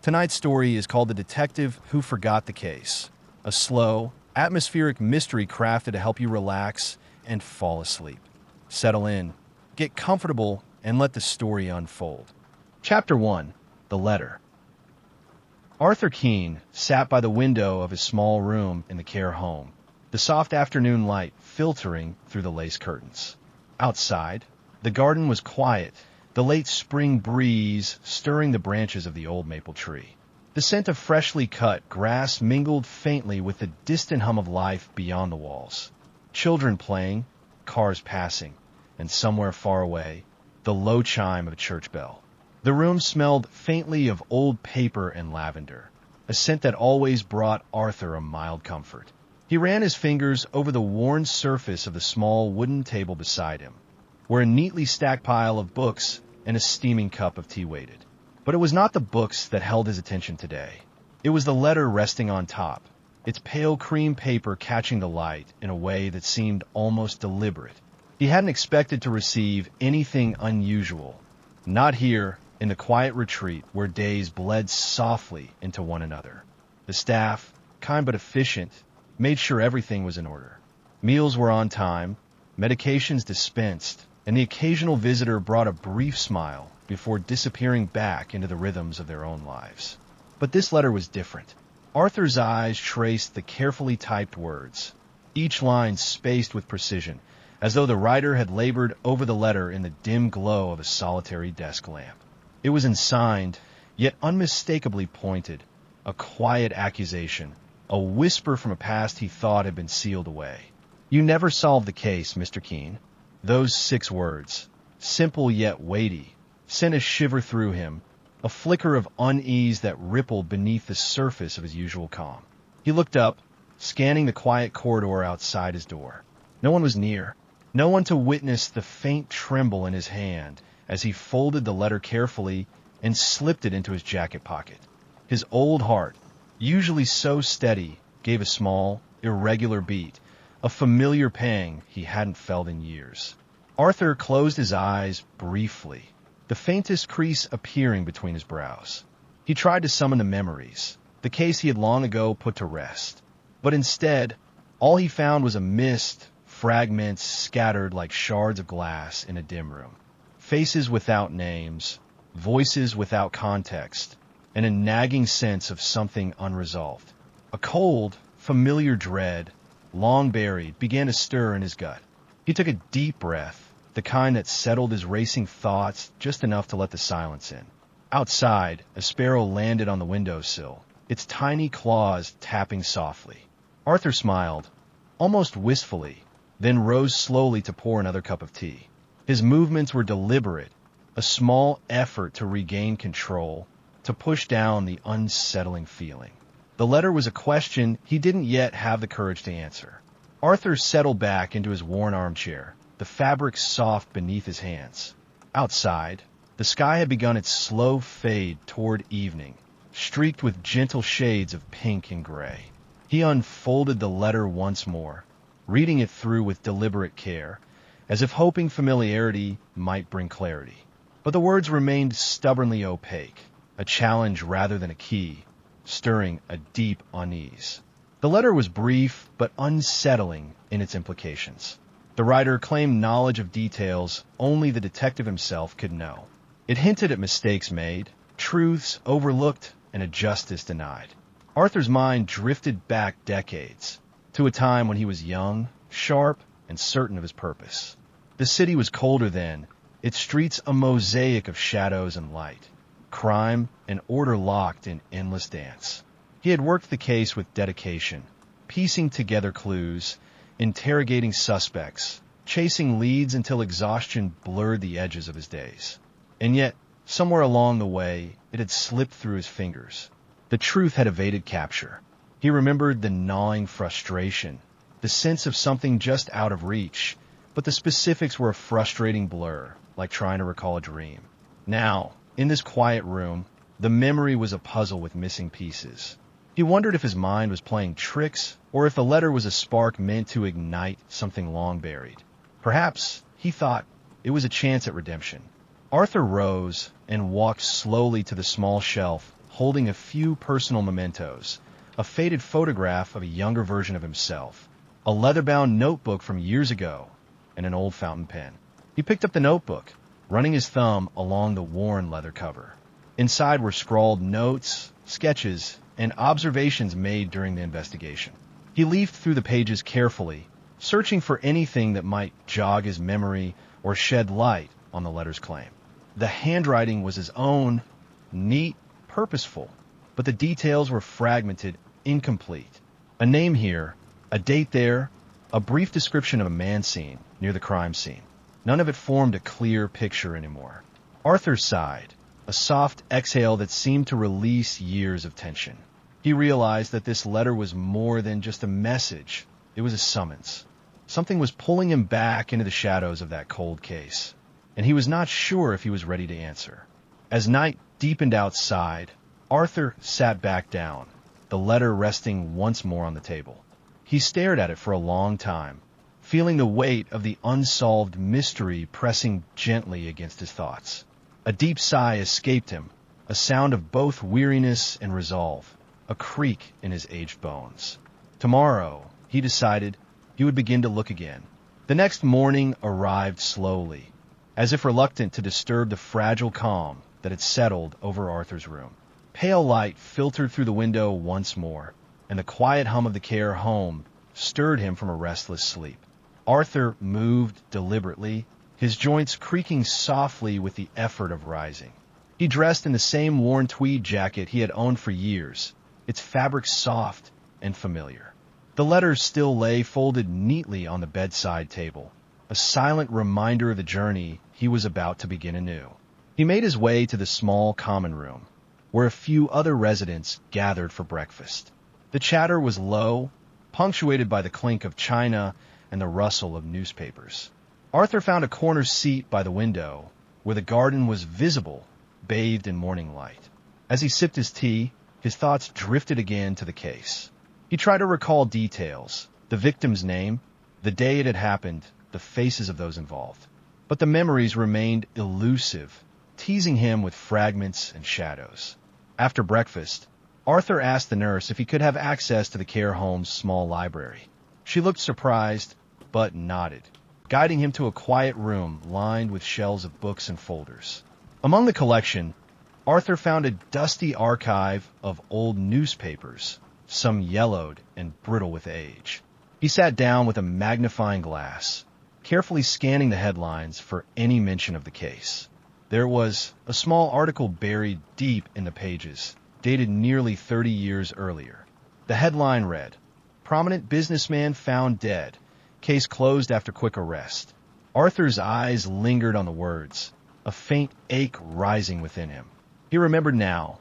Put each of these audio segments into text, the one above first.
Tonight's story is called The Detective Who Forgot the Case, a slow, atmospheric mystery crafted to help you relax and fall asleep. Settle in, get comfortable, and let the story unfold. Chapter 1: The Letter. Arthur Keane sat by the window of his small room in the care home, the soft afternoon light filtering through the lace curtains. Outside, the garden was quiet, the late spring breeze stirring the branches of the old maple tree. The scent of freshly cut grass mingled faintly with the distant hum of life beyond the walls. Children playing, cars passing, and somewhere far away, the low chime of a church bell. The room smelled faintly of old paper and lavender, a scent that always brought Arthur a mild comfort. He ran his fingers over the worn surface of the small wooden table beside him, where a neatly stacked pile of books and a steaming cup of tea waited. But it was not the books that held his attention today. It was the letter resting on top, its pale cream paper catching the light in a way that seemed almost deliberate. He hadn't expected to receive anything unusual, not here in the quiet retreat where days bled softly into one another. The staff, kind but efficient, made sure everything was in order. Meals were on time, medications dispensed, and the occasional visitor brought a brief smile before disappearing back into the rhythms of their own lives. But this letter was different. Arthur's eyes traced the carefully typed words, each line spaced with precision, as though the writer had labored over the letter in the dim glow of a solitary desk lamp. It was unsigned, yet unmistakably pointed, a quiet accusation, a whisper from a past he thought had been sealed away. "You never solved the case, Mr. Keane." Those 6 words, simple yet weighty, sent a shiver through him, a flicker of unease that rippled beneath the surface of his usual calm. He looked up, scanning the quiet corridor outside his door. No one was near, no one to witness the faint tremble in his hand as he folded the letter carefully and slipped it into his jacket pocket. His old heart, usually so steady, gave a small, irregular beat, a familiar pang he hadn't felt in years. Arthur closed his eyes briefly, the faintest crease appearing between his brows. He tried to summon the memories, the case he had long ago put to rest. But instead, all he found was a mist, fragments scattered like shards of glass in a dim room. Faces without names, voices without context, and a nagging sense of something unresolved. A cold, familiar dread, long buried, began to stir in his gut. He took a deep breath, the kind that settled his racing thoughts just enough to let the silence in. Outside, a sparrow landed on the windowsill, its tiny claws tapping softly. Arthur smiled, almost wistfully, then rose slowly to pour another cup of tea. His movements were deliberate, a small effort to regain control, to push down the unsettling feeling. The letter was a question he didn't yet have the courage to answer. Arthur settled back into his worn armchair, the fabric soft beneath his hands. Outside, the sky had begun its slow fade toward evening, streaked with gentle shades of pink and gray. He unfolded the letter once more, reading it through with deliberate care, as if hoping familiarity might bring clarity. But the words remained stubbornly opaque, a challenge rather than a key, stirring a deep unease. The letter was brief but unsettling in its implications. The writer claimed knowledge of details only the detective himself could know. It hinted at mistakes made, truths overlooked, and a justice denied. Arthur's mind drifted back decades, to a time when he was young, sharp, and certain of his purpose. The city was colder then, its streets a mosaic of shadows and light, crime and order locked in endless dance. He had worked the case with dedication, piecing together clues, interrogating suspects, chasing leads until exhaustion blurred the edges of his days. And yet, somewhere along the way, it had slipped through his fingers. The truth had evaded capture. He remembered the gnawing frustration, the sense of something just out of reach, but the specifics were a frustrating blur, like trying to recall a dream. Now, in this quiet room, the memory was a puzzle with missing pieces. He wondered if his mind was playing tricks, or if the letter was a spark meant to ignite something long buried. Perhaps, he thought, it was a chance at redemption. Arthur rose and walked slowly to the small shelf holding a few personal mementos, a faded photograph of a younger version of himself, a leather-bound notebook from years ago, and an old fountain pen. He picked up the notebook, running his thumb along the worn leather cover. Inside were scrawled notes, sketches, and observations made during the investigation. He leafed through the pages carefully, searching for anything that might jog his memory or shed light on the letter's claim. The handwriting was his own, neat, purposeful, but the details were fragmented, incomplete. A name here, a date there, a brief description of a man seen near the crime scene. None of it formed a clear picture anymore. Arthur sighed, a soft exhale that seemed to release years of tension. He realized that this letter was more than just a message. It was a summons. Something was pulling him back into the shadows of that cold case, and he was not sure if he was ready to answer. As night deepened outside, Arthur sat back down, the letter resting once more on the table. He stared at it for a long time, feeling the weight of the unsolved mystery pressing gently against his thoughts. A deep sigh escaped him, a sound of both weariness and resolve, a creak in his aged bones. Tomorrow, he decided, he would begin to look again. The next morning arrived slowly, as if reluctant to disturb the fragile calm that had settled over Arthur's room. Pale light filtered through the window once more, and the quiet hum of the care home stirred him from a restless sleep. Arthur moved deliberately, his joints creaking softly with the effort of rising. He dressed in the same worn tweed jacket he had owned for years, its fabric soft and familiar. The letters still lay folded neatly on the bedside table, a silent reminder of the journey he was about to begin anew. He made his way to the small common room, where a few other residents gathered for breakfast. The chatter was low, punctuated by the clink of china and the rustle of newspapers. Arthur found a corner seat by the window, where the garden was visible, bathed in morning light. As he sipped his tea, his thoughts drifted again to the case. He tried to recall details, the victim's name, the day it had happened, the faces of those involved. But the memories remained elusive, teasing him with fragments and shadows. After breakfast, Arthur asked the nurse if he could have access to the care home's small library. She looked surprised, but nodded, guiding him to a quiet room lined with shelves of books and folders. Among the collection, Arthur found a dusty archive of old newspapers, some yellowed and brittle with age. He sat down with a magnifying glass, carefully scanning the headlines for any mention of the case. There was a small article buried deep in the pages, dated nearly 30 years earlier. The headline read, "Prominent businessman found dead. Case closed after quick arrest." Arthur's eyes lingered on the words, a faint ache rising within him. He remembered now.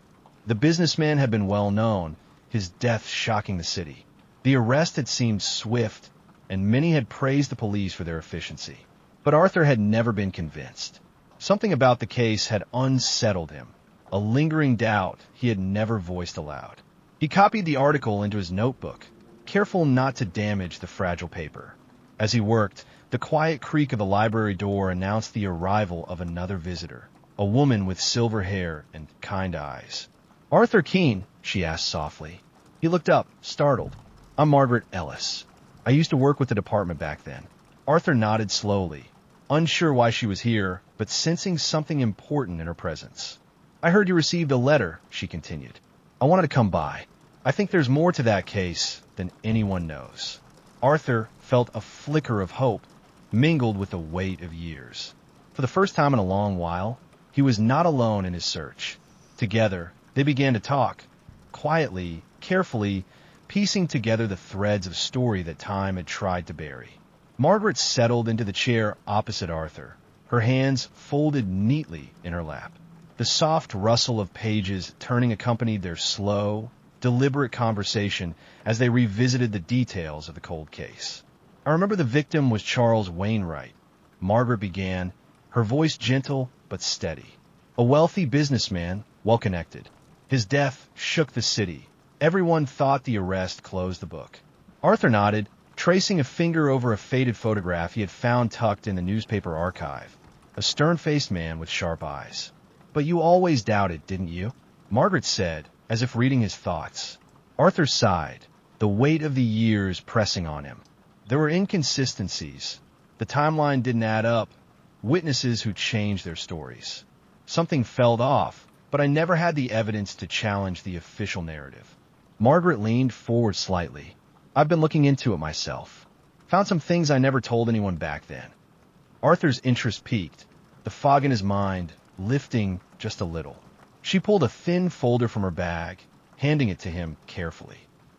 The businessman had been well known, his death shocking the city. The arrest had seemed swift, and many had praised the police for their efficiency. But Arthur had never been convinced. Something about the case had unsettled him, a lingering doubt he had never voiced aloud. He copied the article into his notebook, careful not to damage the fragile paper. As he worked, the quiet creak of the library door announced the arrival of another visitor, a woman with silver hair and kind eyes. "Arthur Keane?" she asked softly. He looked up, startled. "I'm Margaret Ellis. I used to work with the department back then." Arthur nodded slowly, unsure why she was here, but sensing something important in her presence. "I heard you received a letter," she continued. "I wanted to come by. I think there's more to that case than anyone knows." Arthur felt a flicker of hope, mingled with the weight of years. For the first time in a long while, he was not alone in his search. Together, they began to talk, quietly, carefully, piecing together the threads of story that time had tried to bury. Margaret settled into the chair opposite Arthur, her hands folded neatly in her lap. The soft rustle of pages turning accompanied their slow, deliberate conversation as they revisited the details of the cold case. "I remember the victim was Charles Wainwright," Margaret began, her voice gentle but steady. "A wealthy businessman, well-connected. His death shook the city. Everyone thought the arrest closed the book." Arthur nodded, tracing a finger over a faded photograph he had found tucked in the newspaper archive. A stern-faced man with sharp eyes. "But you always doubted, didn't you?" Margaret said, as if reading his thoughts. Arthur sighed, the weight of the years pressing on him. There were inconsistencies. The timeline didn't add up. Witnesses who changed their stories. Something fell off, but I never had the evidence to challenge the official narrative. Margaret leaned forward slightly. I've been looking into it myself. Found some things I never told anyone back then. Arthur's interest peaked, the fog in his mind lifting just a little. She pulled a thin folder from her bag, handing it to him carefully.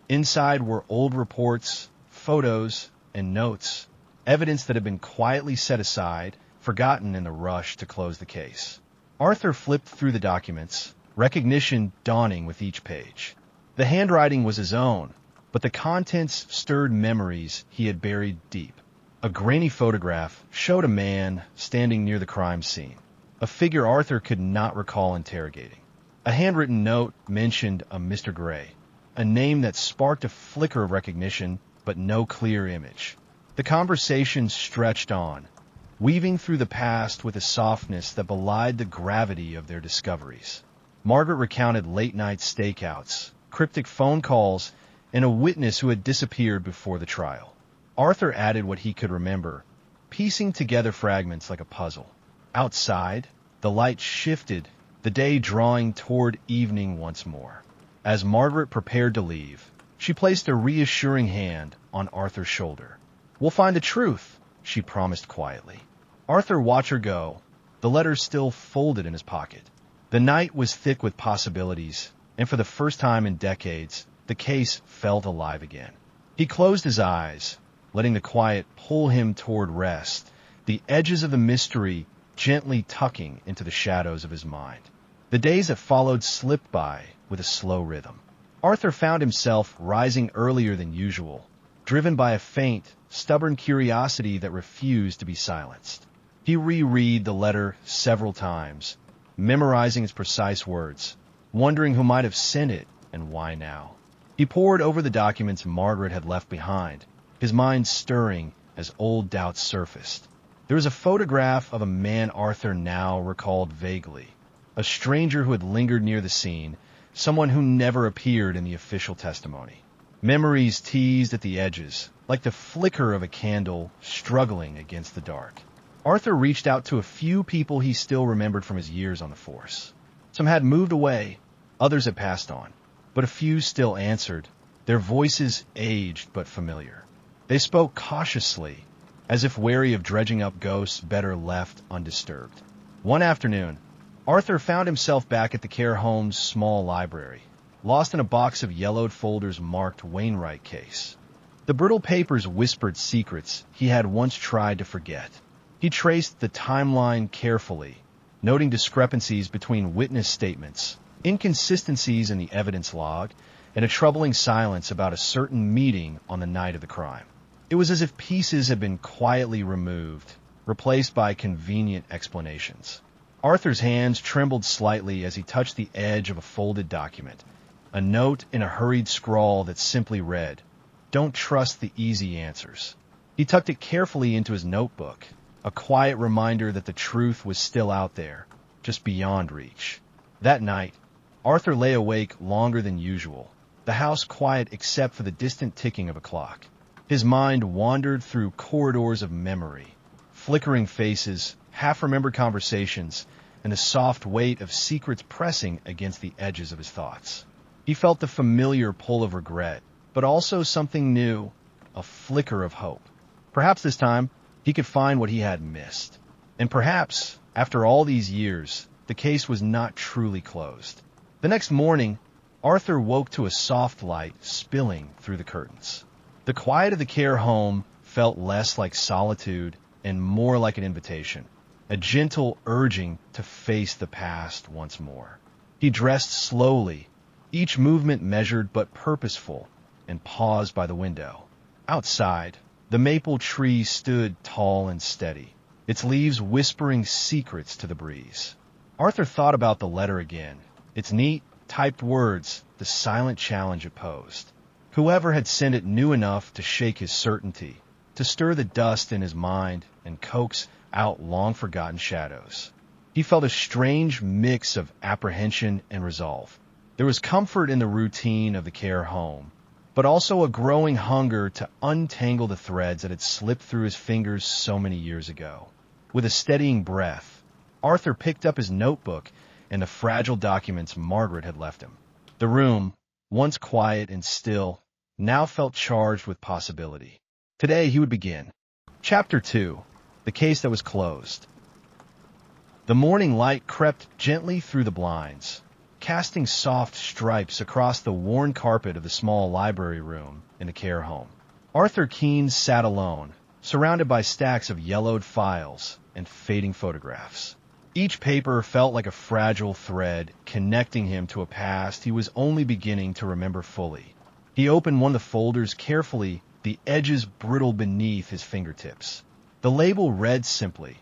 Inside were old reports, photos, and notes, evidence that had been quietly set aside, forgotten in the rush to close the case. Arthur flipped through the documents, recognition dawning with each page. The handwriting was his own, but the contents stirred memories he had buried deep. A grainy photograph showed a man standing near the crime scene, a figure Arthur could not recall interrogating. A handwritten note mentioned a Mr. Gray, a name that sparked a flicker of recognition, but no clear image. The conversation stretched on, weaving through the past with a softness that belied the gravity of their discoveries. Margaret recounted late-night stakeouts, cryptic phone calls, and a witness who had disappeared before the trial. Arthur added what he could remember, piecing together fragments like a puzzle. Outside, the light shifted, the day drawing toward evening once more. As Margaret prepared to leave, she placed a reassuring hand on Arthur's shoulder. We'll find the truth, she promised quietly. Arthur watched her go, the letter still folded in his pocket. The night was thick with possibilities, and for the first time in decades, the case felt alive again. He closed his eyes, letting the quiet pull him toward rest, the edges of the mystery gently tucking into the shadows of his mind. The days that followed slipped by with a slow rhythm. Arthur found himself rising earlier than usual, driven by a faint, stubborn curiosity that refused to be silenced. He reread the letter several times, memorizing its precise words, wondering who might have sent it and why now. He pored over the documents Margaret had left behind, his mind stirring as old doubts surfaced. There was a photograph of a man Arthur now recalled vaguely, a stranger who had lingered near the scene, someone who never appeared in the official testimony. Memories teased at the edges, like the flicker of a candle struggling against the dark. Arthur reached out to a few people he still remembered from his years on the force. Some had moved away, others had passed on, but a few still answered, their voices aged but familiar. They spoke cautiously, as if wary of dredging up ghosts better left undisturbed. One afternoon, Arthur found himself back at the care home's small library, lost in a box of yellowed folders marked Wainwright case. The brittle papers whispered secrets he had once tried to forget. He traced the timeline carefully, noting discrepancies between witness statements, inconsistencies in the evidence log, and a troubling silence about a certain meeting on the night of the crime. It was as if pieces had been quietly removed, replaced by convenient explanations. Arthur's hands trembled slightly as he touched the edge of a folded document, a note in a hurried scrawl that simply read, "Don't trust the easy answers." He tucked it carefully into his notebook, a quiet reminder that the truth was still out there, just beyond reach. That night, Arthur lay awake longer than usual, the house quiet except for the distant ticking of a clock. His mind wandered through corridors of memory, flickering faces, half-remembered conversations, and the soft weight of secrets pressing against the edges of his thoughts. He felt the familiar pull of regret, but also something new, a flicker of hope. Perhaps this time, he could find what he had missed. And perhaps, after all these years, the case was not truly closed. The next morning, Arthur woke to a soft light spilling through the curtains. The quiet of the care home felt less like solitude and more like an invitation, a gentle urging to face the past once more. He dressed slowly, each movement measured but purposeful, and paused by the window. Outside, the maple tree stood tall and steady, its leaves whispering secrets to the breeze. Arthur thought about the letter again, its neat, typed words, the silent challenge it posed. Whoever had sent it knew enough to shake his certainty, to stir the dust in his mind and coax out long-forgotten shadows. He felt a strange mix of apprehension and resolve, There was comfort in the routine of the care home, but also a growing hunger to untangle the threads that had slipped through his fingers so many years ago. With a steadying breath, Arthur picked up his notebook and the fragile documents Margaret had left him. The room, once quiet and still, now felt charged with possibility. Today he would begin. Chapter 2. The Case That Was Closed. The morning light crept gently through the blinds, casting soft stripes across the worn carpet of the small library room in the care home. Arthur Keane sat alone, surrounded by stacks of yellowed files and fading photographs. Each paper felt like a fragile thread connecting him to a past he was only beginning to remember fully. He opened one of the folders carefully, the edges brittled beneath his fingertips. The label read simply,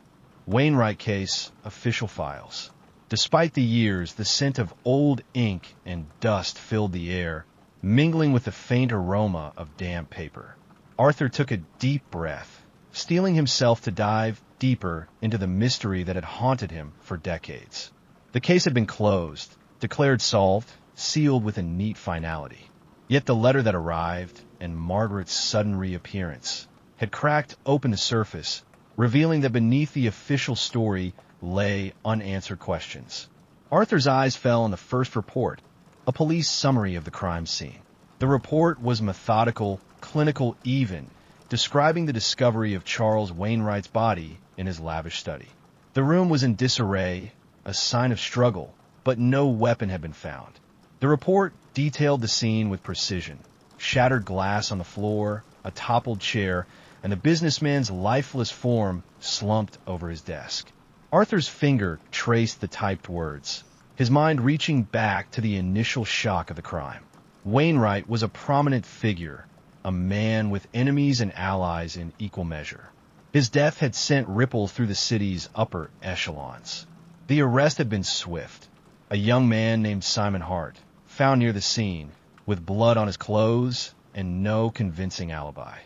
Wainwright Case, Official Files. Despite the years, the scent of old ink and dust filled the air, mingling with the faint aroma of damp paper. Arthur took a deep breath, steeling himself to dive deeper into the mystery that had haunted him for decades. The case had been closed, declared solved, sealed with a neat finality. Yet the letter that arrived, and Margaret's sudden reappearance, had cracked open the surface, revealing that beneath the official story lay unanswered questions. Arthur's eyes fell on the first report, a police summary of the crime scene. The report was methodical, clinical even, describing the discovery of Charles Wainwright's body in his lavish study. The room was in disarray, a sign of struggle, but no weapon had been found. The report detailed the scene with precision. Shattered glass on the floor, a toppled chair, and the businessman's lifeless form slumped over his desk. Arthur's finger traced the typed words, his mind reaching back to the initial shock of the crime. Wainwright was a prominent figure, a man with enemies and allies in equal measure. His death had sent ripples through the city's upper echelons. The arrest had been swift. A young man named Simon Hart, found near the scene, with blood on his clothes and no convincing alibi.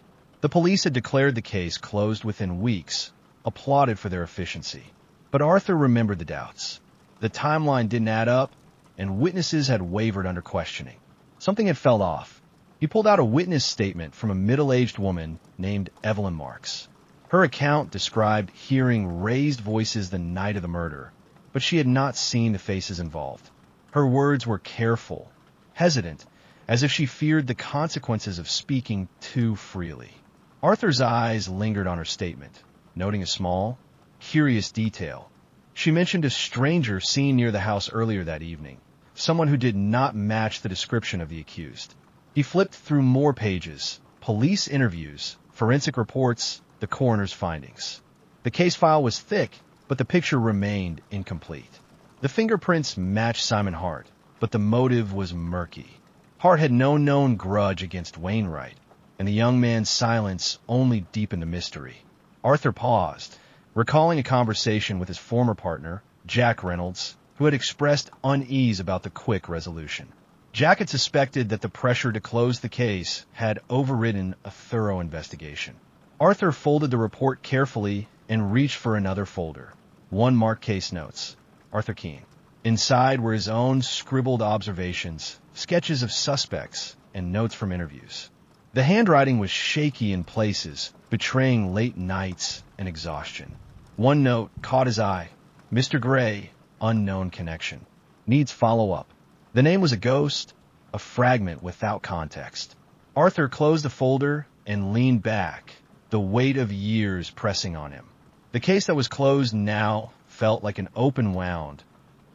The police had declared the case closed within weeks, applauded for their efficiency. But Arthur remembered the doubts. The timeline didn't add up, and witnesses had wavered under questioning. Something had fell off. He pulled out a witness statement from a middle-aged woman named Evelyn Marks. Her account described hearing raised voices the night of the murder, but she had not seen the faces involved. Her words were careful, hesitant, as if she feared the consequences of speaking too freely. Arthur's eyes lingered on her statement, noting a small, curious detail. She mentioned a stranger seen near the house earlier that evening, someone who did not match the description of the accused. He flipped through more pages, police interviews, forensic reports, the coroner's findings. The case file was thick, but the picture remained incomplete. The fingerprints matched Simon Hart, but the motive was murky. Hart had no known grudge against Wainwright, and the young man's silence only deepened the mystery. Arthur paused, recalling a conversation with his former partner, Jack Reynolds, who had expressed unease about the quick resolution. Jack had suspected that the pressure to close the case had overridden a thorough investigation. Arthur folded the report carefully and reached for another folder. One marked case notes, Arthur Keane. Inside were his own scribbled observations, sketches of suspects, and notes from interviews. The handwriting was shaky in places, betraying late nights and exhaustion. One note caught his eye. Mr. Gray, unknown connection. Needs follow-up. The name was a ghost, a fragment without context. Arthur closed the folder and leaned back, the weight of years pressing on him. The case that was closed now felt like an open wound,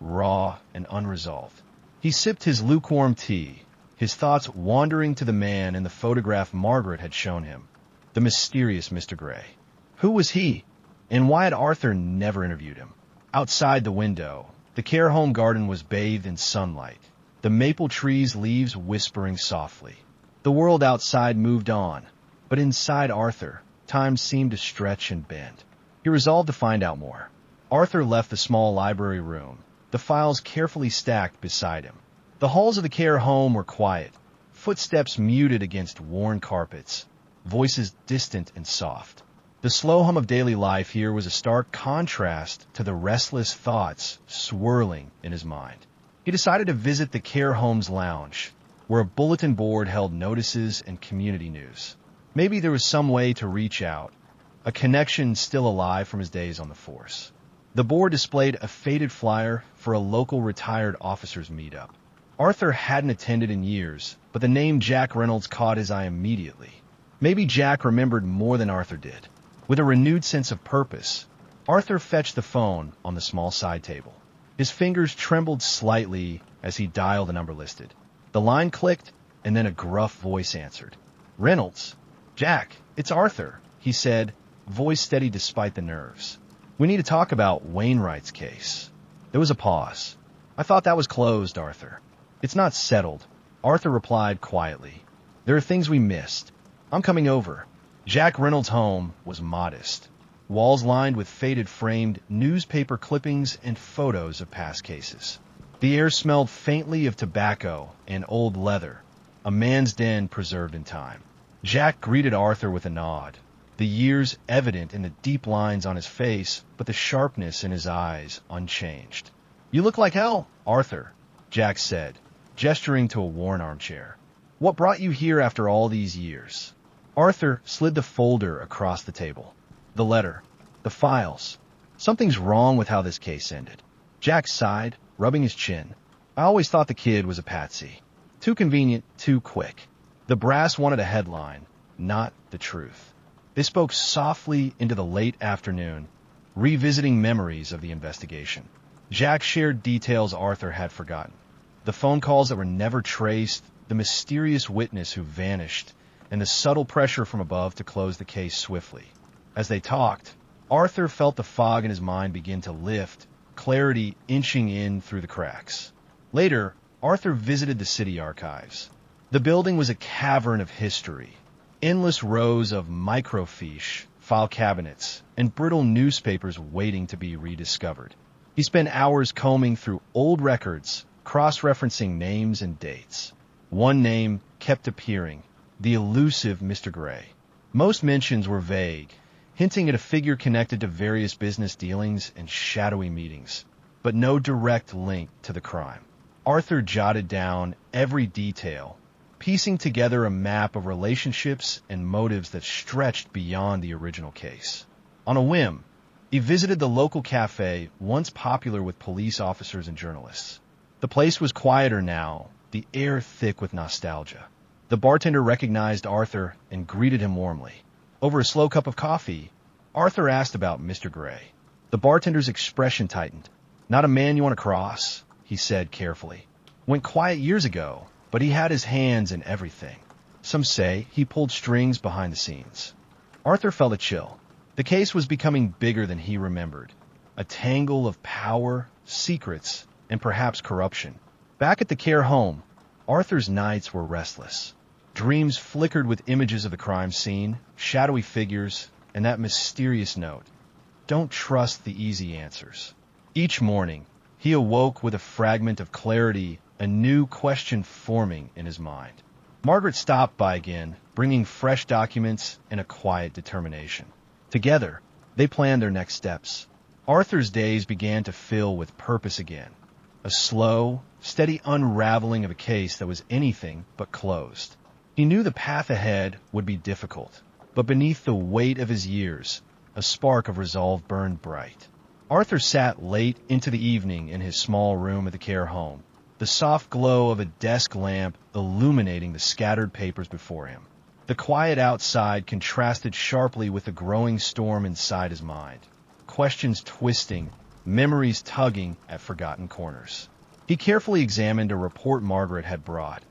raw and unresolved. He sipped his lukewarm tea, his thoughts wandering to the man in the photograph Margaret had shown him, the mysterious Mr. Gray. Who was he, and why had Arthur never interviewed him? Outside the window, the care home garden was bathed in sunlight, the maple trees' leaves whispering softly. The world outside moved on, but inside Arthur, time seemed to stretch and bend. He resolved to find out more. Arthur left the small library room, the files carefully stacked beside him. The halls of the care home were quiet, footsteps muted against worn carpets, voices distant and soft. The slow hum of daily life here was a stark contrast to the restless thoughts swirling in his mind. He decided to visit the care home's lounge, where a bulletin board held notices and community news. Maybe there was some way to reach out, a connection still alive from his days on the force. The board displayed a faded flyer for a local retired officers' meetup. Arthur hadn't attended in years, but the name Jack Reynolds caught his eye immediately. Maybe Jack remembered more than Arthur did. With a renewed sense of purpose, Arthur fetched the phone on the small side table. His fingers trembled slightly as he dialed the number listed. The line clicked, and then a gruff voice answered. "Reynolds? Jack, it's Arthur," he said, voice steady despite the nerves. "We need to talk about Wainwright's case." There was a pause. "I thought that was closed, Arthur." "It's not settled," Arthur replied quietly. "There are things we missed. I'm coming over." Jack Reynolds' home was modest. Walls lined with faded framed newspaper clippings and photos of past cases. The air smelled faintly of tobacco and old leather, a man's den preserved in time. Jack greeted Arthur with a nod, the years evident in the deep lines on his face, but the sharpness in his eyes unchanged. "You look like hell, Arthur," Jack said, gesturing to a worn armchair. "What brought you here after all these years?" Arthur slid the folder across the table. "The letter. The files. Something's wrong with how this case ended." Jack sighed, rubbing his chin. "I always thought the kid was a patsy. Too convenient, too quick." The brass wanted a headline, not the truth. They spoke softly into the late afternoon, revisiting memories of the investigation. Jack shared details Arthur had forgotten. The phone calls that were never traced, the mysterious witness who vanished, and the subtle pressure from above to close the case swiftly. As they talked, Arthur felt the fog in his mind begin to lift, clarity inching in through the cracks. Later, Arthur visited the city archives. The building was a cavern of history. Endless rows of microfiche, file cabinets, and brittle newspapers waiting to be rediscovered. He spent hours combing through old records, cross-referencing names and dates. One name kept appearing, the elusive Mr. Gray. Most mentions were vague, hinting at a figure connected to various business dealings and shadowy meetings, but no direct link to the crime. Arthur jotted down every detail, piecing together a map of relationships and motives that stretched beyond the original case. On a whim, he visited the local cafe once popular with police officers and journalists. The place was quieter now, the air thick with nostalgia. The bartender recognized Arthur and greeted him warmly. Over a slow cup of coffee, Arthur asked about Mr. Gray. The bartender's expression tightened. "Not a man you want to cross," he said carefully. "Went quiet years ago, but he had his hands in everything. Some say he pulled strings behind the scenes." Arthur felt a chill. The case was becoming bigger than he remembered. A tangle of power, secrets, and perhaps corruption. Back at the care home, Arthur's nights were restless. Dreams flickered with images of the crime scene, shadowy figures, and that mysterious note. Don't trust the easy answers. Each morning, he awoke with a fragment of clarity, a new question forming in his mind. Margaret stopped by again, bringing fresh documents and a quiet determination. Together, they planned their next steps. Arthur's days began to fill with purpose again. A slow, steady unraveling of a case that was anything but closed. He knew the path ahead would be difficult, but beneath the weight of his years, a spark of resolve burned bright. Arthur sat late into the evening in his small room at the care home, the soft glow of a desk lamp illuminating the scattered papers before him. The quiet outside contrasted sharply with the growing storm inside his mind. Questions twisting, memories tugging at forgotten corners. He carefully examined a report Margaret had brought,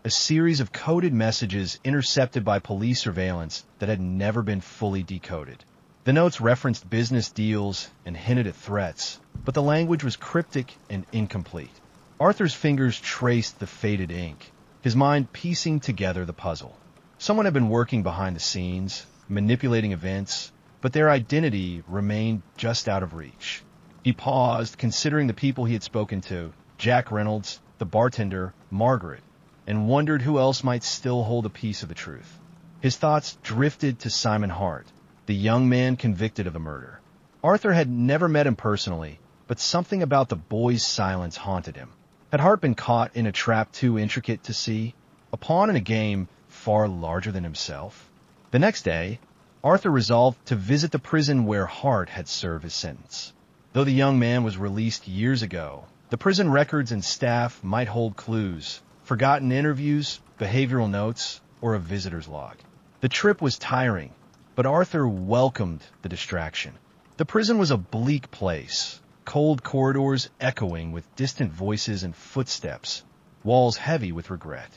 a series of coded messages intercepted by police surveillance that had never been fully decoded. The notes referenced business deals and hinted at threats, but the language was cryptic and incomplete. Arthur's fingers traced the faded ink, his mind piecing together the puzzle. Someone had been working behind the scenes, manipulating events, but their identity remained just out of reach. He paused, considering the people he had spoken to, Jack Reynolds, the bartender, Margaret, and wondered who else might still hold a piece of the truth. His thoughts drifted to Simon Hart, the young man convicted of a murder. Arthur had never met him personally, but something about the boy's silence haunted him. Had Hart been caught in a trap too intricate to see? A pawn in a game far larger than himself? The next day, Arthur resolved to visit the prison where Hart had served his sentence. Though the young man was released years ago, the prison records and staff might hold clues, forgotten interviews, behavioral notes, or a visitor's log. The trip was tiring, but Arthur welcomed the distraction. The prison was a bleak place, cold corridors echoing with distant voices and footsteps, walls heavy with regret.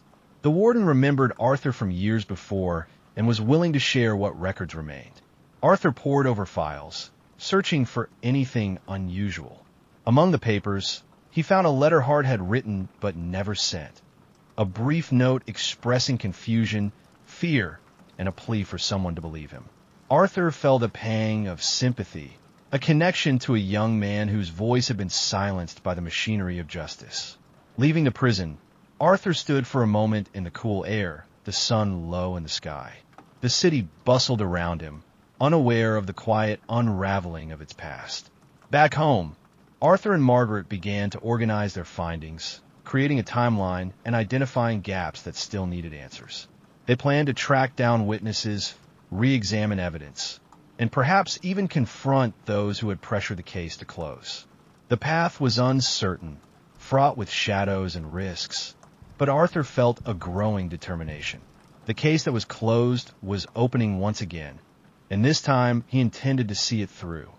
The warden remembered Arthur from years before and was willing to share what records remained. Arthur pored over files, searching for anything unusual. Among the papers, he found a letter Hart had written but never sent. A brief note expressing confusion, fear, and a plea for someone to believe him. Arthur felt a pang of sympathy, a connection to a young man whose voice had been silenced by the machinery of justice. Leaving the prison, Arthur stood for a moment in the cool air, the sun low in the sky. The city bustled around him, unaware of the quiet unraveling of its past. Back home, Arthur and Margaret began to organize their findings, creating a timeline and identifying gaps that still needed answers. They planned to track down witnesses, re-examine evidence, and perhaps even confront those who had pressured the case to close. The path was uncertain, fraught with shadows and risks, but Arthur felt a growing determination. The case that was closed was opening once again, and this time he intended to see it through.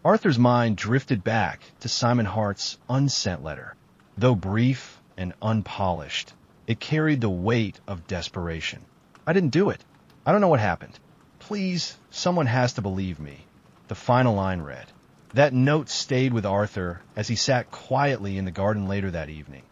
Arthur's mind drifted back to Simon Hart's unsent letter. Though brief and unpolished, it carried the weight of desperation. I didn't do it. I don't know what happened. Please, someone has to believe me. The final line read. That note stayed with Arthur as he sat quietly in the garden later that evening,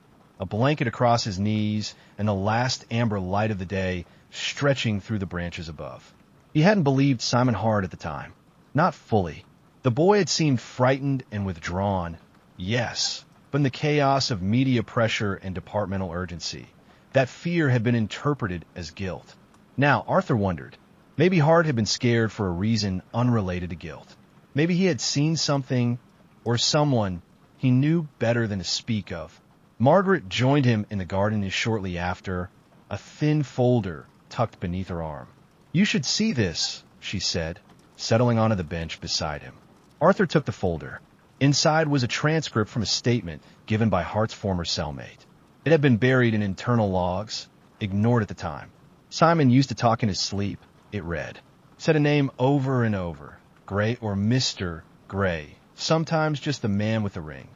a blanket across his knees and the last amber light of the day stretching through the branches above. He hadn't believed Simon Hart at the time. Not fully. The boy had seemed frightened and withdrawn, yes, but in the chaos of media pressure and departmental urgency, that fear had been interpreted as guilt. Now, Arthur wondered, maybe Hart had been scared for a reason unrelated to guilt. Maybe he had seen something or someone he knew better than to speak of. Margaret joined him in the garden shortly after, a thin folder tucked beneath her arm. You should see this, she said, settling onto the bench beside him. Arthur took the folder. Inside was a transcript from a statement given by Hart's former cellmate. It had been buried in internal logs, ignored at the time. Simon used to talk in his sleep, it read. Said a name over and over. Gray or Mr. Gray. Sometimes just the man with the ring.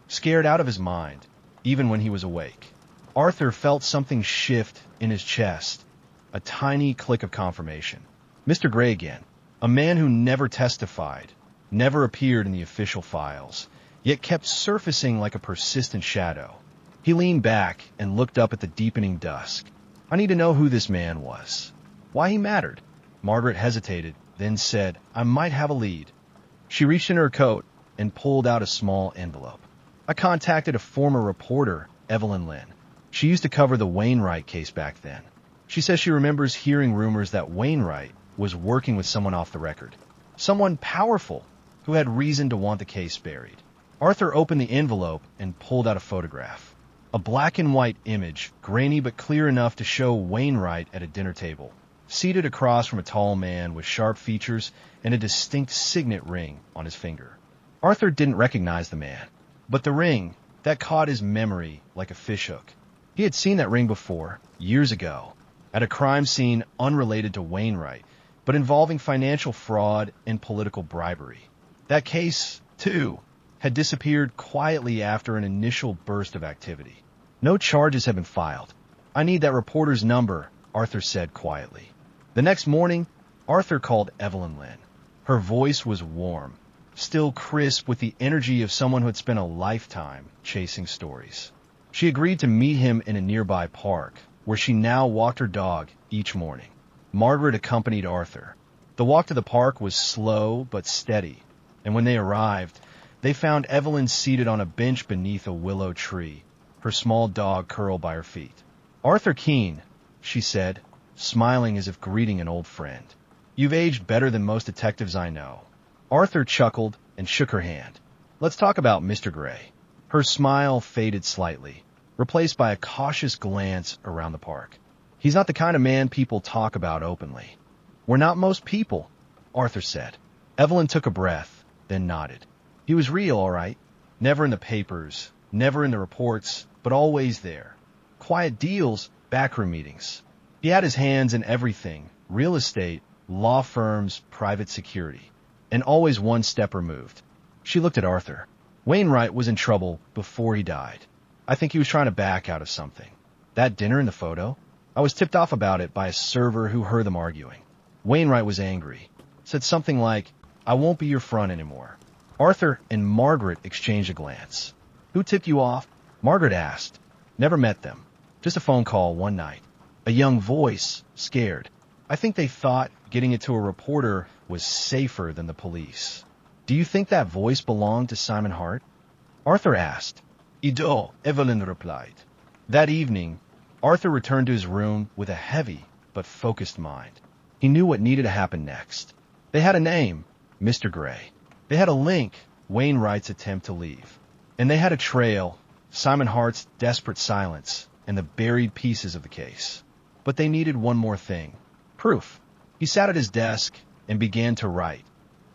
Scared out of his mind, even when he was awake. Arthur felt something shift in his chest. A tiny click of confirmation. Mr. Gray again. A man who never testified, never appeared in the official files, yet kept surfacing like a persistent shadow. He leaned back and looked up at the deepening dusk. I need to know who this man was. Why he mattered. Margaret hesitated, then said, I might have a lead. She reached in her coat and pulled out a small envelope. I contacted a former reporter, Evelyn Lynn. She used to cover the Wainwright case back then. She says she remembers hearing rumors that Wainwright was working with someone off the record. Someone powerful who had reason to want the case buried. Arthur opened the envelope and pulled out a photograph. A black and white image, grainy but clear enough to show Wainwright at a dinner table, seated across from a tall man with sharp features and a distinct signet ring on his finger. Arthur didn't recognize the man, but the ring, that caught his memory like a fishhook. He had seen that ring before, years ago, at a crime scene unrelated to Wainwright, but involving financial fraud and political bribery. That case, too, had disappeared quietly after an initial burst of activity. No charges had been filed. I need that reporter's number, Arthur said quietly. The next morning, Arthur called Evelyn Lynn. Her voice was warm, still crisp with the energy of someone who had spent a lifetime chasing stories. She agreed to meet him in a nearby park, where she now walked her dog each morning. Margaret accompanied Arthur. The walk to the park was slow but steady, and when they arrived, they found Evelyn seated on a bench beneath a willow tree, her small dog curled by her feet. Arthur Keane, she said, smiling as if greeting an old friend. You've aged better than most detectives I know. Arthur chuckled and shook her hand. Let's talk about Mr. Gray. Her smile faded slightly. replaced by a cautious glance around the park. He's not the kind of man people talk about openly. We're not most people, Arthur said. Evelyn took a breath, then nodded. He was real, all right. Never in the papers, never in the reports, but always there. Quiet deals, backroom meetings. He had his hands in everything: real estate, law firms, private security. And always one step removed. She looked at Arthur. Wainwright was in trouble before he died. I think he was trying to back out of something. That dinner in the photo? I was tipped off about it by a server who heard them arguing. Wainwright was angry. Said something like, "I won't be your front anymore." Arthur and Margaret exchanged a glance. "Who tipped you off?" Margaret asked. "Never met them. Just a phone call one night." A young voice, scared. "I think they thought getting it to a reporter was safer than the police." "Do you think that voice belonged to Simon Hart?" Arthur asked. "Ido," Evelyn replied. That evening, Arthur returned to his room with a heavy but focused mind. He knew what needed to happen next. They had a name, Mr. Gray. They had a link, Wainwright's attempt to leave. And they had a trail, Simon Hart's desperate silence, and the buried pieces of the case. But they needed one more thing. Proof. He sat at his desk and began to write.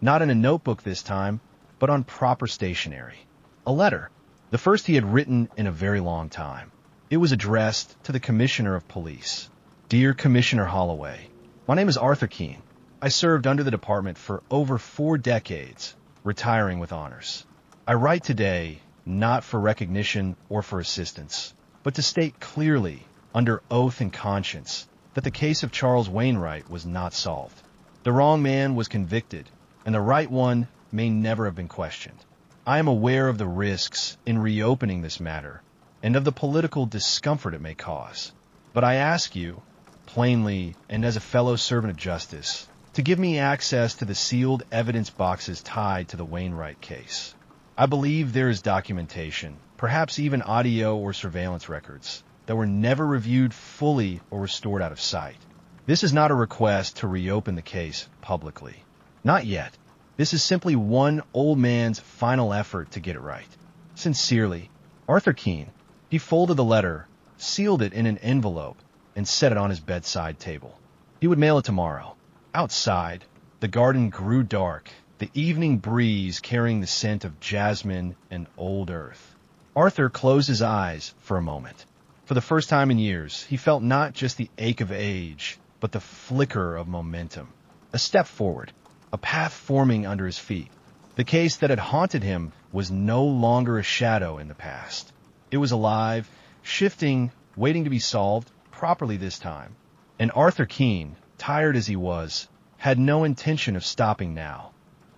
Not in a notebook this time, but on proper stationery. A letter. The first he had written in a very long time. It was addressed to the Commissioner of Police. Dear Commissioner Holloway, my name is Arthur Keane. I served under the department for over 4 decades, retiring with honors. I write today not for recognition or for assistance, but to state clearly, under oath and conscience, that the case of Charles Wainwright was not solved. The wrong man was convicted, and the right one may never have been questioned. I am aware of the risks in reopening this matter and of the political discomfort it may cause. But I ask you, plainly and as a fellow servant of justice, to give me access to the sealed evidence boxes tied to the Wainwright case. I believe there is documentation, perhaps even audio or surveillance records, that were never reviewed fully or restored out of sight. This is not a request to reopen the case publicly. Not yet. This is simply one old man's final effort to get it right. Sincerely, Arthur Keane. He folded the letter, sealed it in an envelope, and set it on his bedside table. He would mail it tomorrow. Outside, the garden grew dark, the evening breeze carrying the scent of jasmine and old earth. Arthur closed his eyes for a moment. For the first time in years, he felt not just the ache of age, but the flicker of momentum. A step forward. A path forming under his feet. The case that had haunted him was no longer a shadow in the past. It was alive, shifting, waiting to be solved, properly this time. And Arthur Keane, tired as he was, had no intention of stopping now.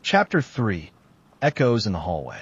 Chapter 3. Echoes in the Hallway.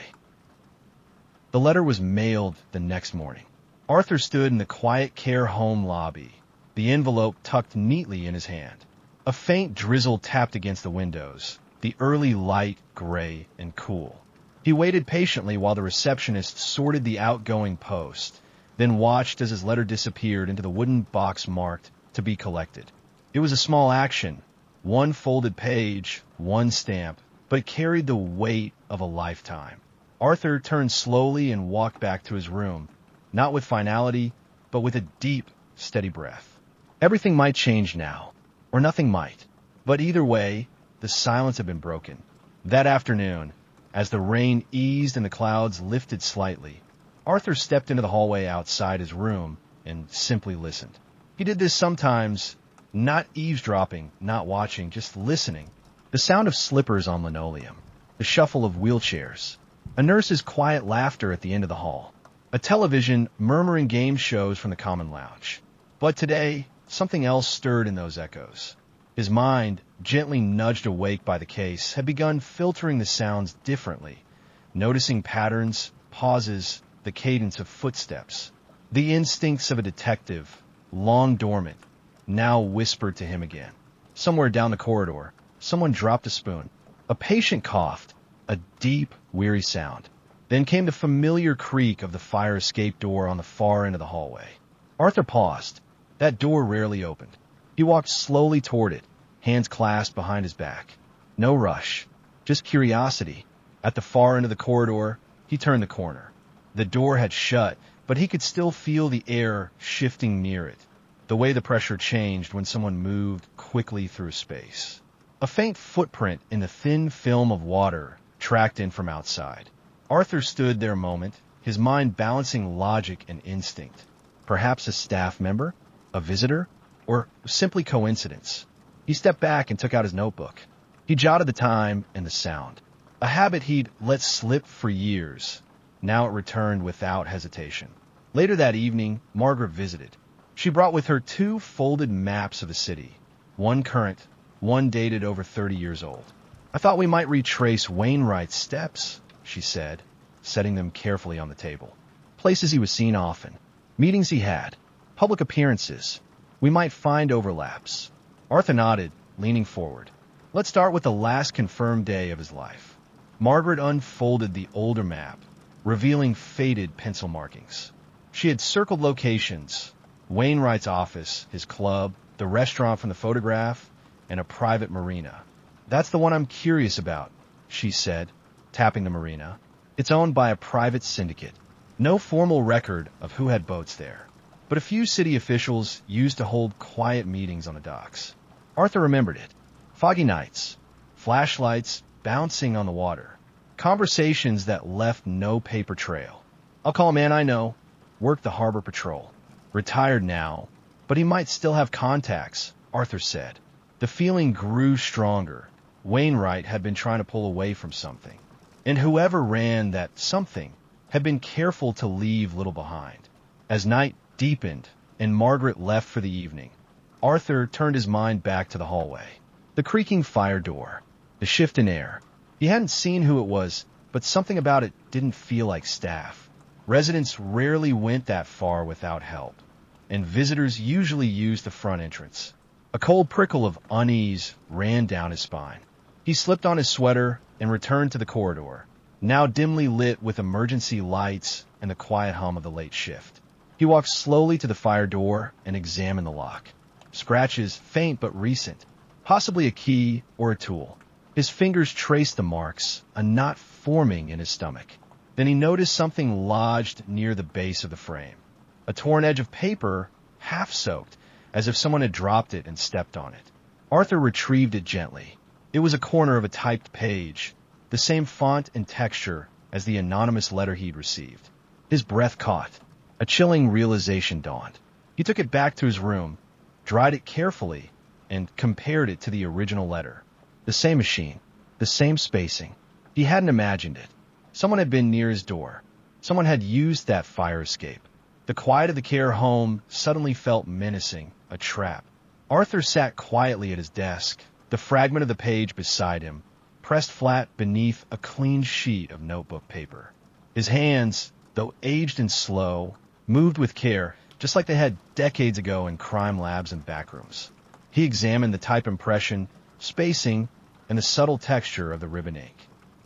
The letter was mailed the next morning. Arthur stood in the quiet care home lobby, the envelope tucked neatly in his hand. A faint drizzle tapped against the windows, the early light gray and cool. He waited patiently while the receptionist sorted the outgoing post, then watched as his letter disappeared into the wooden box marked to be collected. It was a small action, one folded page, one stamp, but it carried the weight of a lifetime. Arthur turned slowly and walked back to his room, not with finality, but with a deep, steady breath. Everything might change now. Or nothing might. But either way, the silence had been broken. That afternoon, as the rain eased and the clouds lifted slightly, Arthur stepped into the hallway outside his room and simply listened. He did this sometimes, not eavesdropping, not watching, just listening. The sound of slippers on linoleum, the shuffle of wheelchairs, a nurse's quiet laughter at the end of the hall, a television murmuring game shows from the common lounge. But today, something else stirred in those echoes. His mind, gently nudged awake by the case, had begun filtering the sounds differently, noticing patterns, pauses, the cadence of footsteps. The instincts of a detective, long dormant, now whispered to him again. Somewhere down the corridor, someone dropped a spoon. A patient coughed, a deep, weary sound. Then came the familiar creak of the fire escape door on the far end of the hallway. Arthur paused. That door rarely opened. He walked slowly toward it, hands clasped behind his back. No rush, just curiosity. At the far end of the corridor, he turned the corner. The door had shut, but he could still feel the air shifting near it, the way the pressure changed when someone moved quickly through space. A faint footprint in the thin film of water tracked in from outside. Arthur stood there a moment, his mind balancing logic and instinct. Perhaps a staff member, a visitor, or simply coincidence. He stepped back and took out his notebook. He jotted the time and the sound. A habit he'd let slip for years. Now it returned without hesitation. Later that evening, Margaret visited. She brought with her 2 folded maps of the city, one current, one dated over 30 years old. "I thought we might retrace Wainwright's steps," she said, setting them carefully on the table. "Places he was seen often, meetings he had, public appearances. We might find overlaps." Arthur nodded, leaning forward. "Let's start with the last confirmed day of his life." Margaret unfolded the older map, revealing faded pencil markings. She had circled locations: Wainwright's office, his club, the restaurant from the photograph, and a private marina. "That's the one I'm curious about," she said, tapping the marina. "It's owned by a private syndicate. No formal record of who had boats there, but a few city officials used to hold quiet meetings on the docks." Arthur remembered it. Foggy nights, flashlights bouncing on the water, conversations that left no paper trail. "I'll call a man I know, worked the harbor patrol. Retired now, but he might still have contacts," Arthur said. The feeling grew stronger. Wainwright had been trying to pull away from something, and whoever ran that something had been careful to leave little behind. As night deepened and Margaret left for the evening, Arthur turned his mind back to the hallway. The creaking fire door, the shift in air. He hadn't seen who it was, but something about it didn't feel like staff. Residents rarely went that far without help, and visitors usually used the front entrance. A cold prickle of unease ran down his spine. He slipped on his sweater and returned to the corridor, now dimly lit with emergency lights and the quiet hum of the late shift. He walked slowly to the fire door and examined the lock. Scratches, faint but recent, possibly a key or a tool. His fingers traced the marks, a knot forming in his stomach. Then he noticed something lodged near the base of the frame. A torn edge of paper, half soaked, as if someone had dropped it and stepped on it. Arthur retrieved it gently. It was a corner of a typed page, the same font and texture as the anonymous letter he'd received. His breath caught. A chilling realization dawned. He took it back to his room, dried it carefully, and compared it to the original letter. The same machine, the same spacing. He hadn't imagined it. Someone had been near his door. Someone had used that fire escape. The quiet of the care home suddenly felt menacing, a trap. Arthur sat quietly at his desk, the fragment of the page beside him, pressed flat beneath a clean sheet of notebook paper. His hands, though aged and slow, moved with care, just like they had decades ago in crime labs and backrooms. He examined the type impression, spacing, and the subtle texture of the ribbon ink.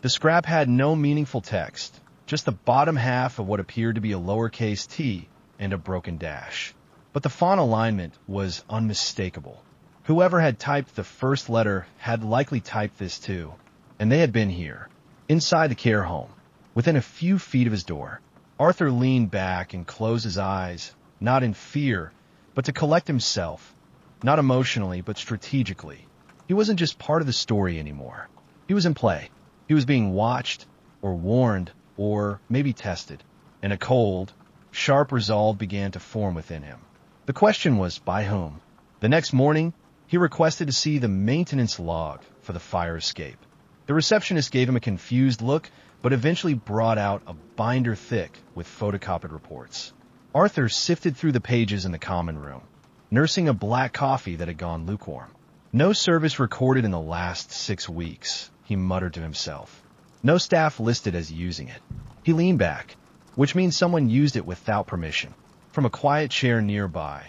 The scrap had no meaningful text, just the bottom half of what appeared to be a lowercase t and a broken dash. But the font alignment was unmistakable. Whoever had typed the first letter had likely typed this too, and they had been here, inside the care home, within a few feet of his door. Arthur leaned back and closed his eyes, not in fear, but to collect himself, not emotionally, but strategically. He wasn't just part of the story anymore. He was in play. He was being watched, or warned, or maybe tested, and a cold, sharp resolve began to form within him. The question was, by whom? The next morning, he requested to see the maintenance log for the fire escape. The receptionist gave him a confused look, but eventually brought out a binder thick with photocopied reports. Arthur sifted through the pages in the common room, nursing a black coffee that had gone lukewarm. No service recorded in the last 6 weeks, he muttered to himself. No staff listed as using it. He leaned back, which means someone used it without permission. From a quiet chair nearby,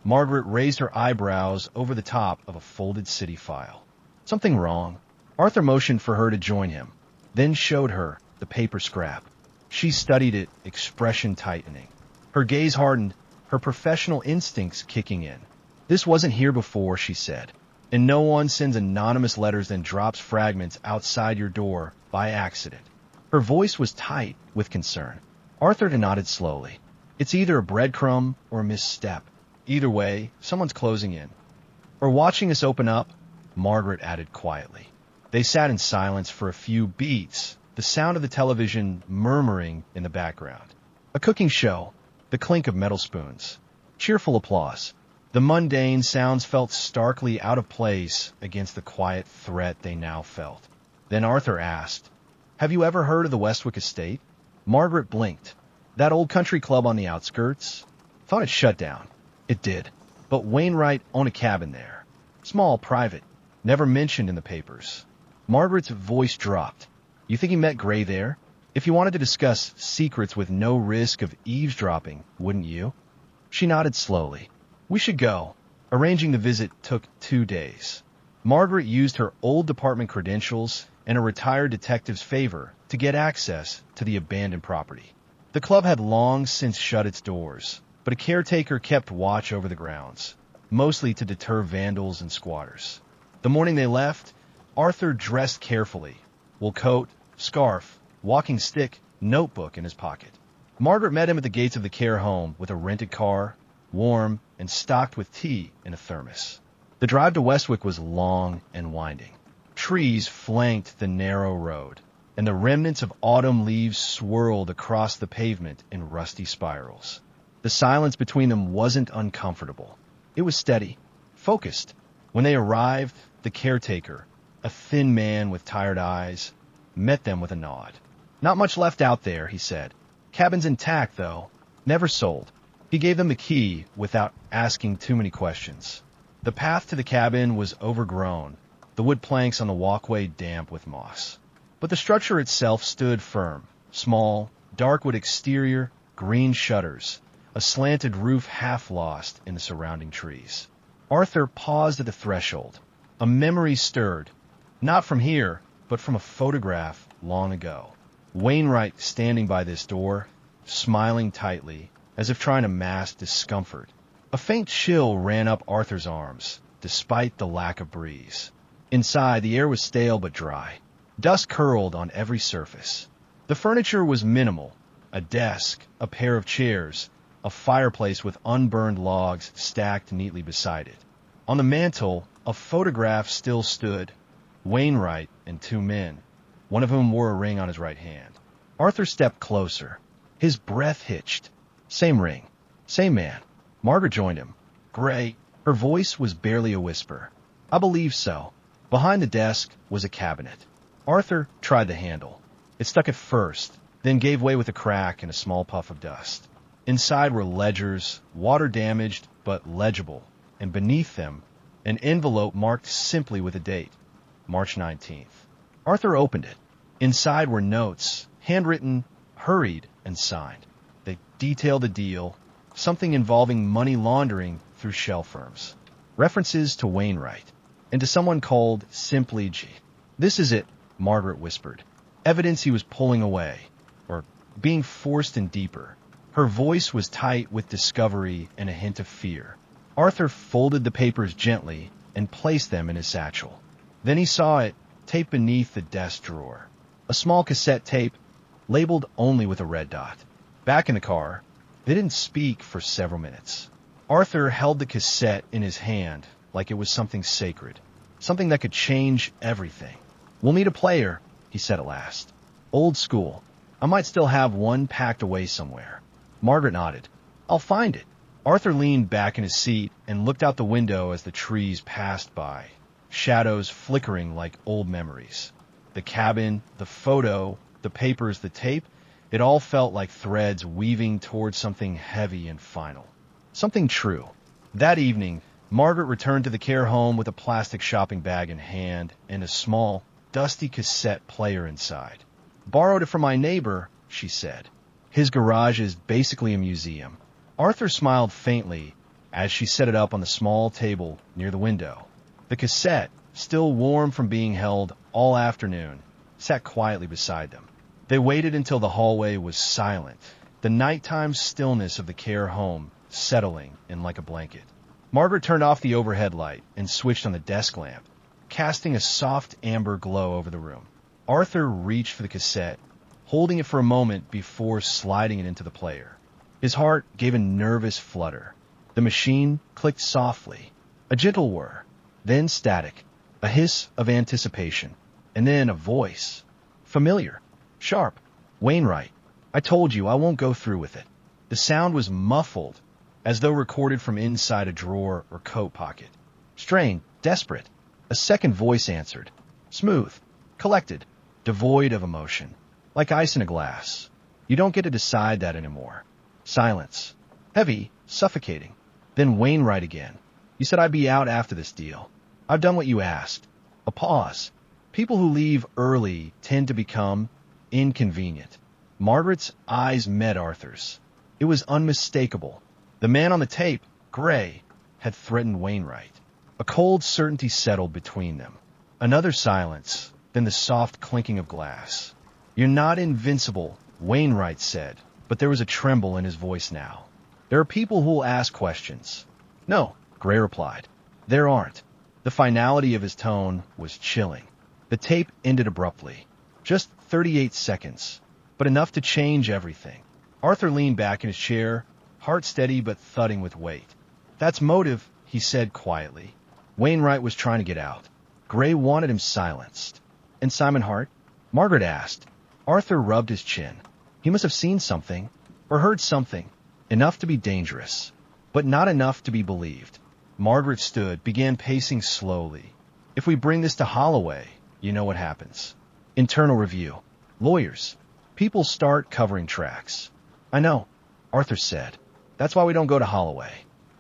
Margaret raised her eyebrows over the top of a folded city file. Something wrong? Arthur motioned for her to join him, then showed her the paper scrap. She studied it, expression tightening. Her gaze hardened, her professional instincts kicking in. "This wasn't here before," she said, "and no one sends anonymous letters and drops fragments outside your door by accident." Her voice was tight with concern. Arthur nodded slowly. It's either a breadcrumb or a misstep. Either way, someone's closing in. Or watching us open up, Margaret added quietly. They sat in silence for a few beats, the sound of the television murmuring in the background. A cooking show, the clink of metal spoons, cheerful applause. The mundane sounds felt starkly out of place against the quiet threat they now felt. Then Arthur asked, "Have you ever heard of the Westwick estate?" Margaret blinked. "That old country club on the outskirts? Thought it shut down." It did. But Wainwright owned a cabin there. Small, private, never mentioned in the papers. Margaret's voice dropped. "You think he met Gray there? If you wanted to discuss secrets with no risk of eavesdropping, wouldn't you?" She nodded slowly. "We should go." Arranging the visit took 2 days. Margaret used her old department credentials and a retired detective's favor to get access to the abandoned property. The club had long since shut its doors, but a caretaker kept watch over the grounds, mostly to deter vandals and squatters. The morning they left, Arthur dressed carefully, wool coat, scarf, walking stick, notebook in his pocket. Margaret met him at the gates of the care home with a rented car, warm and stocked with tea in a thermos. The drive to Westwick was long and winding. Trees flanked the narrow road, and the remnants of autumn leaves swirled across the pavement in rusty spirals. The silence between them wasn't uncomfortable. It was steady, focused. When they arrived, the caretaker, a thin man with tired eyes, met them with a nod. "Not much left out there," he said. "Cabin's intact, though. Never sold." He gave them the key without asking too many questions. The path to the cabin was overgrown, the wood planks on the walkway damp with moss. But the structure itself stood firm. Small, dark wood exterior, green shutters, a slanted roof half lost in the surrounding trees. Arthur paused at the threshold. A memory stirred, not from here, but from a photograph long ago. Wainwright standing by this door, smiling tightly, as if trying to mask discomfort. A faint chill ran up Arthur's arms, despite the lack of breeze. Inside, the air was stale but dry. Dust curled on every surface. The furniture was minimal. A desk, a pair of chairs, a fireplace with unburned logs stacked neatly beside it. On the mantel, a photograph still stood. Wainwright and 2 men, one of whom wore a ring on his right hand. Arthur stepped closer. His breath hitched. Same ring. Same man. Margaret joined him. "Gray." Her voice was barely a whisper. "I believe so." Behind the desk was a cabinet. Arthur tried the handle. It stuck at first, then gave way with a crack and a small puff of dust. Inside were ledgers, water-damaged but legible, and beneath them, an envelope marked simply with a date, March 19th. Arthur opened it. Inside were notes, handwritten, hurried, and signed. They detailed a deal, something involving money laundering through shell firms. References to Wainwright, and to someone called simply G. "This is it," Margaret whispered. Evidence he was pulling away, or being forced in deeper. Her voice was tight with discovery and a hint of fear. Arthur folded the papers gently and placed them in his satchel. Then he saw it, taped beneath the desk drawer. A small cassette tape, labeled only with a red dot. Back in the car, they didn't speak for several minutes. Arthur held the cassette in his hand like it was something sacred, something that could change everything. "We'll need a player," he said at last. "Old school. I might still have one packed away somewhere." Margaret nodded. "I'll find it." Arthur leaned back in his seat and looked out the window as the trees passed by, shadows flickering like old memories. The cabin, the photo, the papers, the tape, it all felt like threads weaving towards something heavy and final. Something true. That evening, Margaret returned to the care home with a plastic shopping bag in hand and a small, dusty cassette player inside. "Borrowed it from my neighbor," she said. "His garage is basically a museum." Arthur smiled faintly as she set it up on the small table near the window. The cassette, still warm from being held all afternoon, sat quietly beside them. They waited until the hallway was silent, the nighttime stillness of the care home settling in like a blanket. Margaret turned off the overhead light and switched on the desk lamp, casting a soft amber glow over the room. Arthur reached for the cassette, holding it for a moment before sliding it into the player. His heart gave a nervous flutter. The machine clicked softly, a gentle whir, then static, a hiss of anticipation, and then a voice. Familiar, sharp. Wainwright, I told you I won't go through with it. The sound was muffled, as though recorded from inside a drawer or coat pocket. Strained, desperate. A second voice answered. Smooth, collected, devoid of emotion. Like ice in a glass. You don't get to decide that anymore. Silence. Heavy, suffocating. Then Wainwright again. You said I'd be out after this deal. I've done what you asked. A pause. People who leave early tend to become inconvenient. Margaret's eyes met Arthur's. It was unmistakable. The man on the tape, Gray, had threatened Wainwright. A cold certainty settled between them. Another silence, then the soft clinking of glass. You're not invincible, Wainwright said, but there was a tremble in his voice now. There are people who will ask questions. No, Gray replied. There aren't. The finality of his tone was chilling. The tape ended abruptly. Just 38 seconds, but enough to change everything. Arthur leaned back in his chair, heart steady but thudding with weight. That's motive, he said quietly. Wainwright was trying to get out. Gray wanted him silenced. And Simon Hart? Margaret asked. Arthur rubbed his chin. He must have seen something, or heard something, enough to be dangerous, but not enough to be believed. Margaret stood, began pacing slowly. If we bring this to Holloway, you know what happens. Internal review. Lawyers. People start covering tracks. I know, Arthur said. That's why we don't go to Holloway.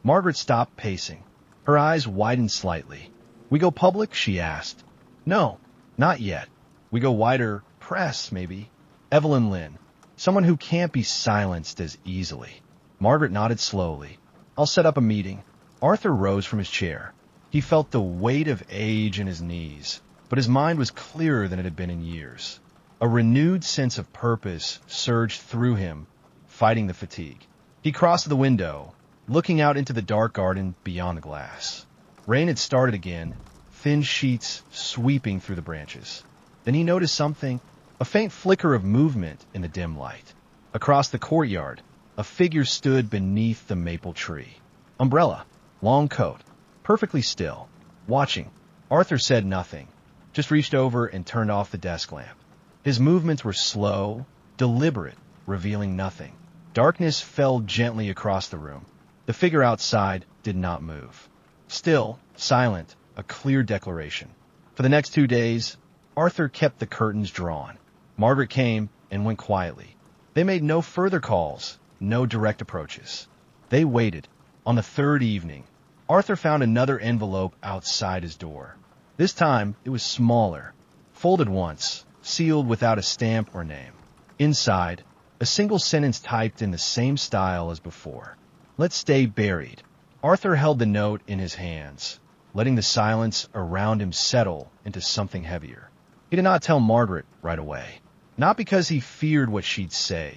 Margaret stopped pacing. Her eyes widened slightly. We go public, she asked. No, not yet. We go wider, press, maybe. Evelyn Lynn. Someone who can't be silenced as easily. Margaret nodded slowly. I'll set up a meeting. Arthur rose from his chair. He felt the weight of age in his knees, but his mind was clearer than it had been in years. A renewed sense of purpose surged through him, fighting the fatigue. He crossed the window, looking out into the dark garden beyond the glass. Rain had started again, thin sheets sweeping through the branches. Then he noticed something, a faint flicker of movement in the dim light. Across the courtyard, a figure stood beneath the maple tree. Umbrella, long coat, perfectly still, watching. Arthur said nothing, just reached over and turned off the desk lamp. His movements were slow, deliberate, revealing nothing. Darkness fell gently across the room. The figure outside did not move. Still, silent, a clear declaration. For the next 2 days, Arthur kept the curtains drawn. Margaret came and went quietly. They made no further calls, no direct approaches. They waited. On the third evening, Arthur found another envelope outside his door. This time, it was smaller, folded once, sealed without a stamp or name. Inside, a single sentence typed in the same style as before. Let's stay buried. Arthur held the note in his hands, letting the silence around him settle into something heavier. He did not tell Margaret right away. Not because he feared what she'd say,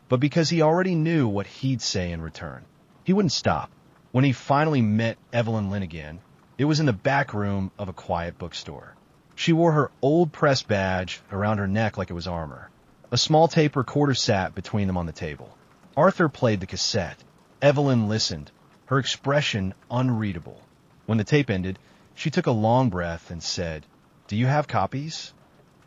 but because he already knew what he'd say in return. He wouldn't stop. When he finally met Evelyn Lynn again, it was in the back room of a quiet bookstore. She wore her old press badge around her neck like it was armor. A small tape recorder sat between them on the table. Arthur played the cassette. Evelyn listened, her expression unreadable. When the tape ended, she took a long breath and said, "Do you have copies?"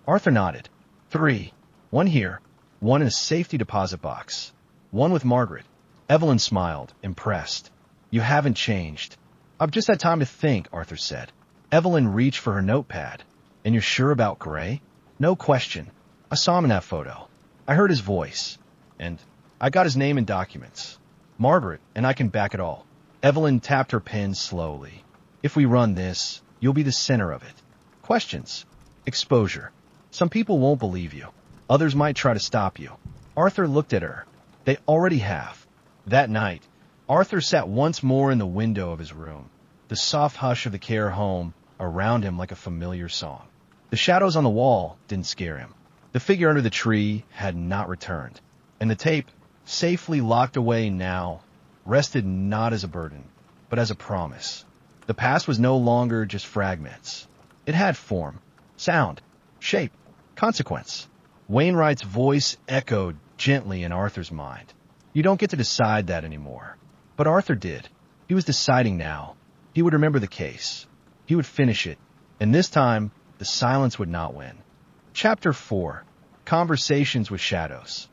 Arthur nodded. 3. 1 here, 1 in a safety deposit box. 1 with Margaret. Evelyn smiled, impressed. You haven't changed. I've just had time to think, Arthur said. Evelyn reached for her notepad. And you're sure about Gray? No question. I saw him in that photo. I heard his voice. And I got his name in documents. Margaret, and I can back it all. Evelyn tapped her pen slowly. If we run this, you'll be the center of it. Questions. Exposure. Some people won't believe you. Others might try to stop you. Arthur looked at her. They already have. That night, Arthur sat once more in the window of his room, the soft hush of the care home around him like a familiar song. The shadows on the wall didn't scare him. The figure under the tree had not returned, and the tape, safely locked away now, rested not as a burden, but as a promise. The past was no longer just fragments. It had form, sound, shape, consequence. Wainwright's voice echoed gently in Arthur's mind. You don't get to decide that anymore. But Arthur did. He was deciding now. He would remember the case. He would finish it. And this time, the silence would not win. Chapter 4. Conversations with Shadows.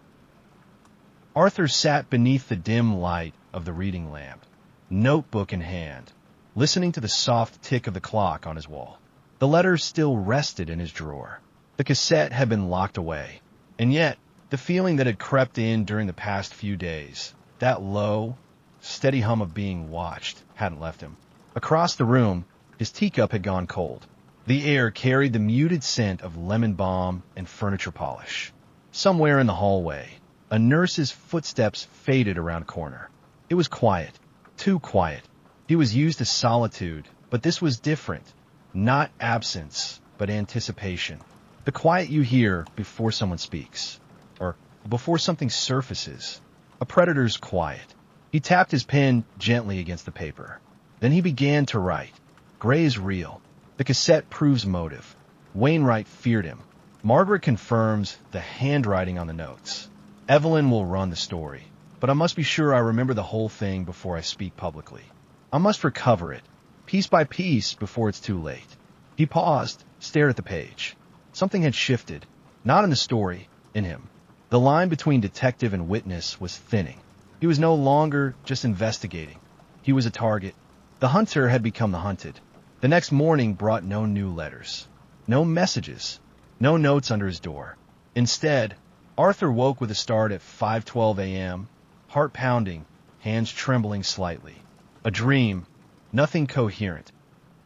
Arthur sat beneath the dim light of the reading lamp, notebook in hand, listening to the soft tick of the clock on his wall. The letters still rested in his drawer. The cassette had been locked away. And yet, the feeling that had crept in during the past few days, that low, steady hum of being watched, hadn't left him. Across the room, his teacup had gone cold. The air carried the muted scent of lemon balm and furniture polish. Somewhere in the hallway, a nurse's footsteps faded around a corner. It was quiet, too quiet. He was used to solitude, but this was different. Not absence, but anticipation. The quiet you hear before someone speaks, or before something surfaces. A predator's quiet. He tapped his pen gently against the paper. Then he began to write. Gray is real. The cassette proves motive. Wainwright feared him. Margaret confirms the handwriting on the notes. Evelyn will run the story, but I must be sure I remember the whole thing before I speak publicly. I must recover it, piece by piece, before it's too late. He paused, stared at the page. Something had shifted, not in the story, in him. The line between detective and witness was thinning. He was no longer just investigating. He was a target. The hunter had become the hunted. The next morning brought no new letters, no messages, no notes under his door. Instead, Arthur woke with a start at 5:12 a.m., heart pounding, hands trembling slightly. A dream, nothing coherent,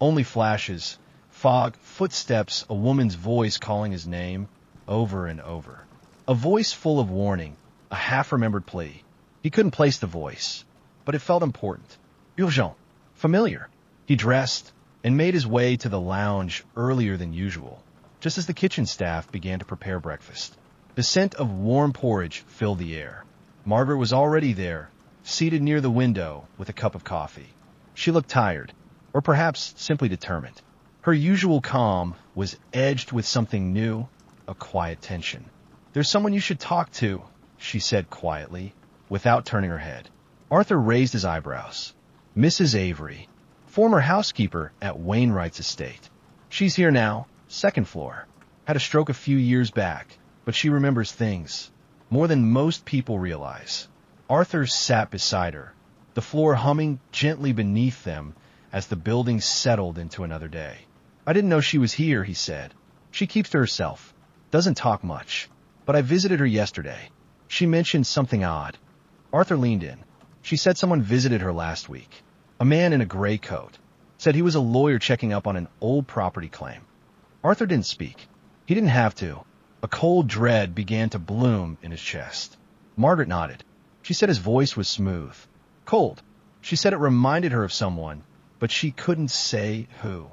only flashes, fog, footsteps, a woman's voice calling his name over and over. A voice full of warning, a half-remembered plea. He couldn't place the voice, but it felt important. Urgent, familiar. He dressed and made his way to the lounge earlier than usual, just as the kitchen staff began to prepare breakfast. The scent of warm porridge filled the air. Margaret was already there, seated near the window with a cup of coffee. She looked tired, or perhaps simply determined. Her usual calm was edged with something new, a quiet tension. There's someone you should talk to, she said quietly, without turning her head. Arthur raised his eyebrows. Mrs. Avery, former housekeeper at Wainwright's estate. She's here now, second floor. Had a stroke a few years back, but she remembers things, more than most people realize. Arthur sat beside her, the floor humming gently beneath them as the building settled into another day. I didn't know she was here, he said. She keeps to herself, doesn't talk much, but I visited her yesterday. She mentioned something odd. Arthur leaned in. She said someone visited her last week. A man in a gray coat. Said he was a lawyer checking up on an old property claim. Arthur didn't speak. He didn't have to. A cold dread began to bloom in his chest. Margaret nodded. She said his voice was smooth. Cold. She said it reminded her of someone, but she couldn't say who.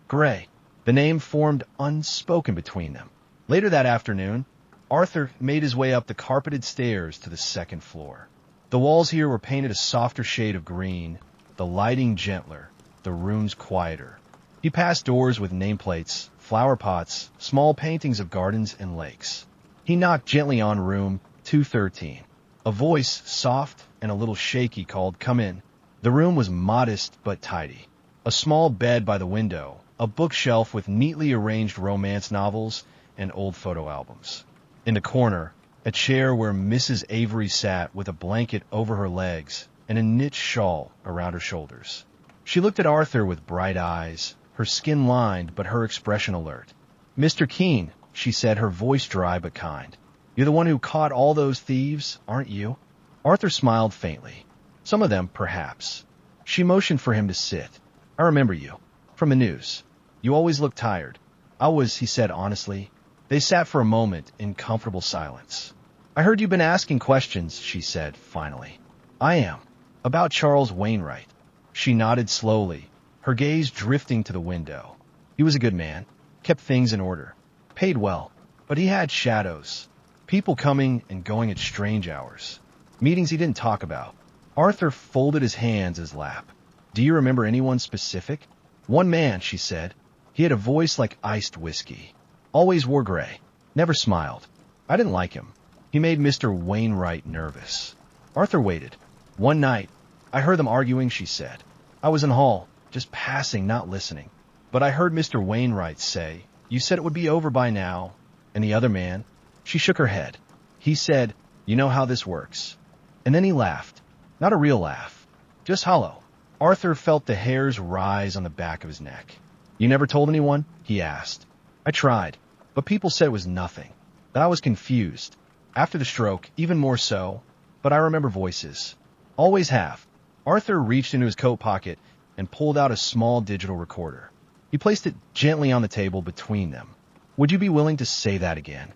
Gray. The name formed unspoken between them. Later that afternoon, Arthur made his way up the carpeted stairs to the second floor. The walls here were painted a softer shade of green, the lighting gentler, the rooms quieter. He passed doors with nameplates, flower pots, small paintings of gardens and lakes. He knocked gently on room 213. A voice, soft and a little shaky, called, "Come in." The room was modest but tidy. A small bed by the window, a bookshelf with neatly arranged romance novels and old photo albums. In the corner, a chair where Mrs. Avery sat with a blanket over her legs and a knit shawl around her shoulders. She looked at Arthur with bright eyes, her skin lined but her expression alert. "Mr. Keane," she said, her voice dry but kind. "You're the one who caught all those thieves, aren't you?" Arthur smiled faintly. "Some of them, perhaps." She motioned for him to sit. "I remember you. From the news. You always look tired." "I was," he said honestly. They sat for a moment in comfortable silence. "I heard you've been asking questions," she said finally. "I am. About Charles Wainwright." She nodded slowly, her gaze drifting to the window. He was a good man, kept things in order, paid well, but he had shadows. People coming and going at strange hours. Meetings he didn't talk about. Arthur folded his hands in his lap. "Do you remember anyone specific?" "One man," she said. "He had a voice like iced whiskey. Always wore gray. Never smiled. I didn't like him. He made Mr. Wainwright nervous." Arthur waited. One night, I heard them arguing, she said. I was in the hall, just passing, not listening. But I heard Mr. Wainwright say, "You said it would be over by now." And the other man, she shook her head. He said, "You know how this works." And then he laughed. Not a real laugh, just hollow. Arthur felt the hairs rise on the back of his neck. "You never told anyone?" he asked. "I tried, but people said it was nothing, that I was confused. After the stroke, even more so, but I remember voices. Always have." Arthur reached into his coat pocket and pulled out a small digital recorder. He placed it gently on the table between them. "Would you be willing to say that again?"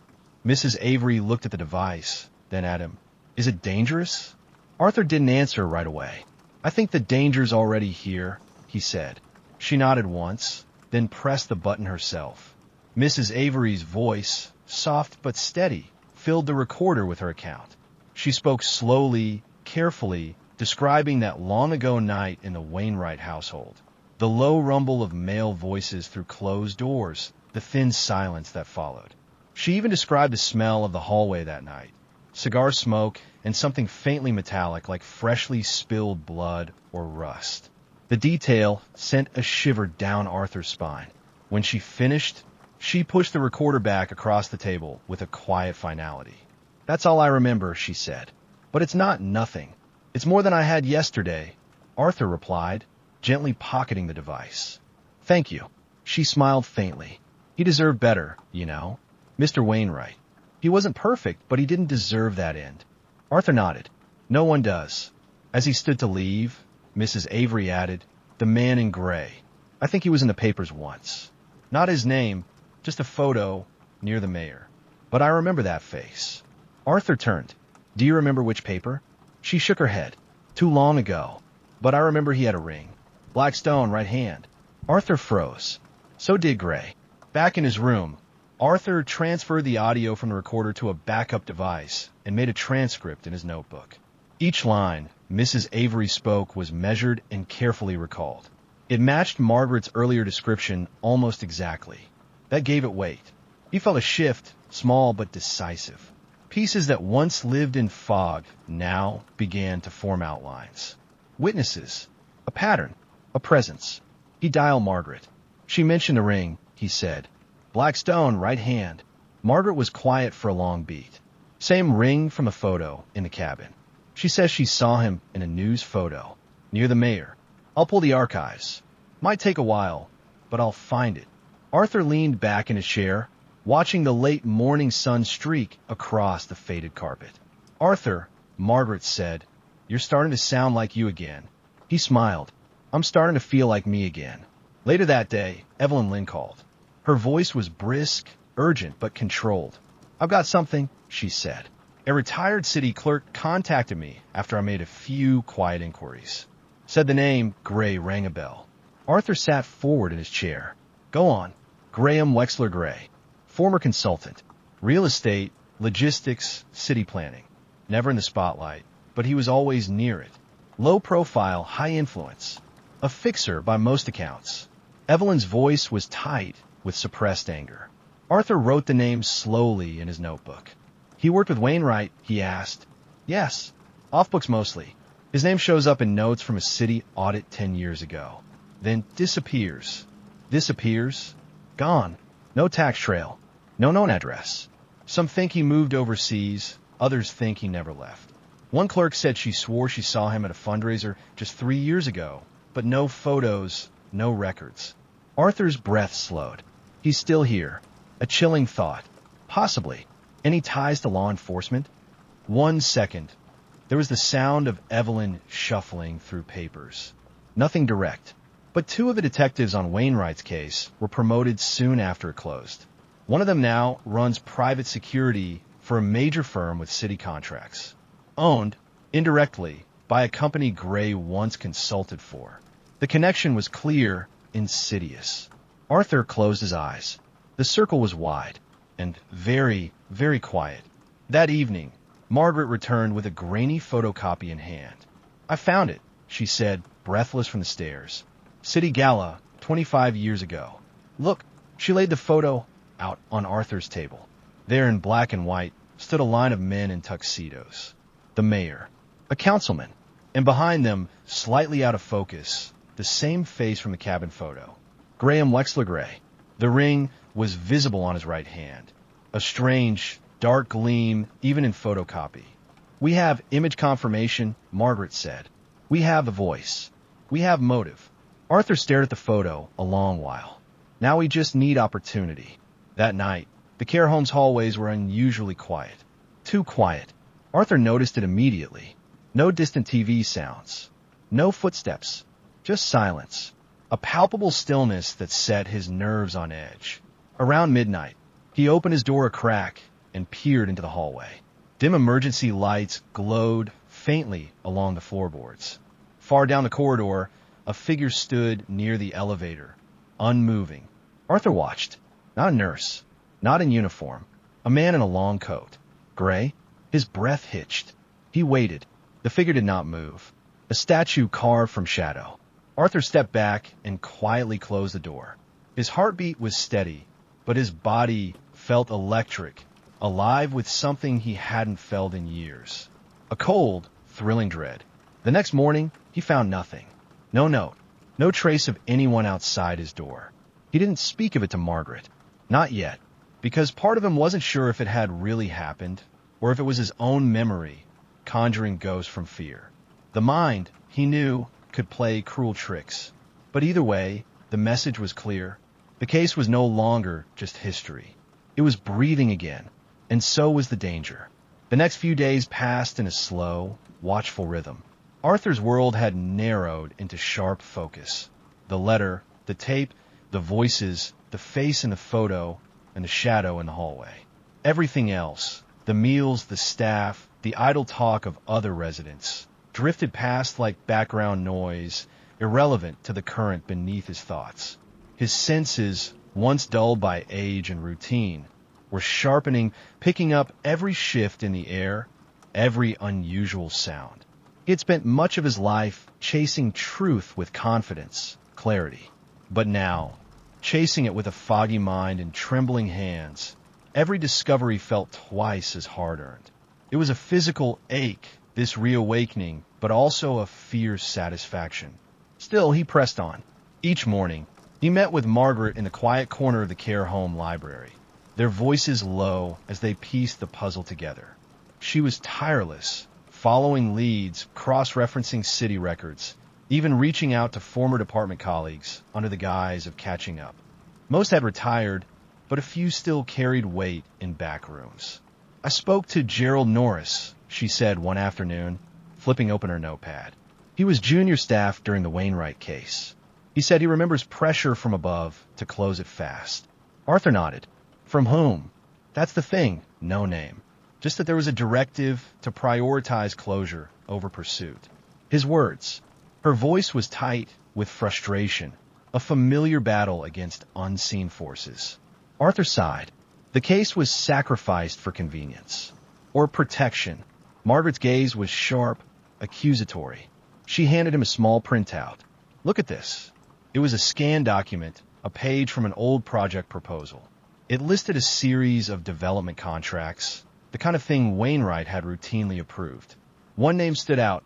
Mrs. Avery looked at the device, then at him. "Is it dangerous?" Arthur didn't answer right away. "I think the danger's already here," he said. She nodded once, then pressed the button herself. Mrs. Avery's voice, soft but steady, filled the recorder with her account. She spoke slowly, carefully, describing that long-ago night in the Wainwright household. The low rumble of male voices through closed doors, the thin silence that followed. She even described the smell of the hallway that night. Cigar smoke and something faintly metallic like freshly spilled blood or rust. The detail sent a shiver down Arthur's spine. When she finished, she pushed the recorder back across the table with a quiet finality. "That's all I remember," she said. "But it's not nothing. It's more than I had yesterday," Arthur replied, gently pocketing the device. "Thank you." She smiled faintly. "He deserved better, you know. Mr. Wainwright. He wasn't perfect, but he didn't deserve that end." Arthur nodded. "No one does." As he stood to leave, Mrs. Avery added, "The man in gray. I think he was in the papers once. Not his name, just a photo near the mayor. But I remember that face." Arthur turned. "Do you remember which paper?" She shook her head. "Too long ago. But I remember he had a ring. Black stone, right hand." Arthur froze. So did Gray. Back in his room, Arthur transferred the audio from the recorder to a backup device and made a transcript in his notebook. Each line Mrs. Avery spoke was measured and carefully recalled. It matched Margaret's earlier description almost exactly. That gave it weight. He felt a shift, small but decisive. Pieces that once lived in fog now began to form outlines. Witnesses, a pattern, a presence. He dialed Margaret. She mentioned the ring, he said. "Black stone, right hand." Margaret was quiet for a long beat. "Same ring from a photo in the cabin. She says she saw him in a news photo, near the mayor. I'll pull the archives. Might take a while, but I'll find it." Arthur leaned back in his chair, watching the late morning sun streak across the faded carpet. "Arthur," Margaret said, "you're starting to sound like you again." He smiled. "I'm starting to feel like me again." Later that day, Evelyn Lynn called. Her voice was brisk, urgent, but controlled. "I've got something," she said. "A retired city clerk contacted me after I made a few quiet inquiries. Said the name Gray rang a bell." Arthur sat forward in his chair. "Go on." "Graham Wexler Gray. Former consultant. Real estate, logistics, city planning. Never in the spotlight, but he was always near it. Low profile, high influence. A fixer by most accounts." Evelyn's voice was tight with suppressed anger. Arthur wrote the name slowly in his notebook. "He worked with Wainwright?" he asked. "Yes. Off books mostly. His name shows up in notes from a city audit 10 years ago. Then disappears. Disappears? Gone. No tax trail. No known address. Some think he moved overseas. Others think he never left. One clerk said she swore she saw him at a fundraiser just 3 years ago, but no photos, no records." Arthur's breath slowed. He's still here. A chilling thought. Possibly. Any ties to law enforcement? 1 second. There was the sound of Evelyn shuffling through papers. Nothing direct. But 2 of the detectives on Wainwright's case were promoted soon after it closed. One of them now runs private security for a major firm with city contracts. Owned, indirectly, by a company Gray once consulted for. The connection was clear, insidious. Arthur closed his eyes. The circle was wide and very, very quiet. That evening, Margaret returned with a grainy photocopy in hand. "I found it," she said, breathless from the stairs. "City Gala, 25 years ago. Look." She laid the photo out on Arthur's table. There in black and white stood a line of men in tuxedos. The mayor. a councilman. And behind them, slightly out of focus, the same face from the cabin photo. Graham Wexler Gray. The ring was visible on his right hand. A strange, dark gleam, even in photocopy. We have image confirmation, Margaret said. We have the voice. We have motive. Arthur stared at the photo a long while. Now we just need opportunity. That night, the care home's hallways were unusually quiet. Too quiet. Arthur noticed it immediately. No distant TV sounds. No footsteps. Just silence. A palpable stillness that set his nerves on edge. Around midnight, he opened his door a crack and peered into the hallway. Dim emergency lights glowed faintly along the floorboards. Far down the corridor, a figure stood near the elevator, unmoving. Arthur watched. Not a nurse. Not in uniform. A man in a long coat. Gray. His breath hitched. He waited. The figure did not move. A statue carved from shadow. Arthur stepped back and quietly closed the door. His heartbeat was steady, but his body felt electric, alive with something he hadn't felt in years. A cold, thrilling dread. The next morning, he found nothing. No note. No trace of anyone outside his door. He didn't speak of it to Margaret. Not yet, because part of him wasn't sure if it had really happened, or if it was his own memory conjuring ghosts from fear. The mind, he knew, could play cruel tricks. But either way, the message was clear. The case was no longer just history. It was breathing again, and so was the danger. The next few days passed in a slow, watchful rhythm. Arthur's world had narrowed into sharp focus. The letter, the tape, the voices, the face in the photo, and the shadow in the hallway. Everything else, the meals, the staff, the idle talk of other residents, drifted past like background noise, irrelevant to the current beneath his thoughts. His senses, once dulled by age and routine, were sharpening, picking up every shift in the air, every unusual sound. He had spent much of his life chasing truth with confidence, clarity. But now, chasing it with a foggy mind and trembling hands, every discovery felt twice as hard-earned. It was a physical ache, this reawakening, but also a fierce satisfaction. Still, he pressed on. Each morning, he met with Margaret in the quiet corner of the care home library, their voices low as they pieced the puzzle together. She was tireless, following leads, cross-referencing city records, even reaching out to former department colleagues under the guise of catching up. Most had retired, but a few still carried weight in back rooms. I spoke to Gerald Norris, she said one afternoon, flipping open her notepad. He was junior staff during the Wainwright case. He said he remembers pressure from above to close it fast. Arthur nodded. From whom? That's the thing, no name. Just that there was a directive to prioritize closure over pursuit. His words. Her voice was tight with frustration, a familiar battle against unseen forces. Arthur sighed. The case was sacrificed for convenience. Or protection. Margaret's gaze was sharp, accusatory. She handed him a small printout. Look at this. It was a scanned document, a page from an old project proposal. It listed a series of development contracts, the kind of thing Wainwright had routinely approved. One name stood out,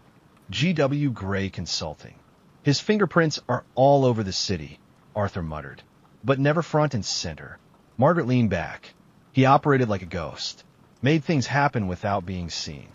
G.W. Gray Consulting. His fingerprints are all over the city, Arthur muttered, but never front and center. Margaret leaned back. He operated like a ghost, made things happen without being seen.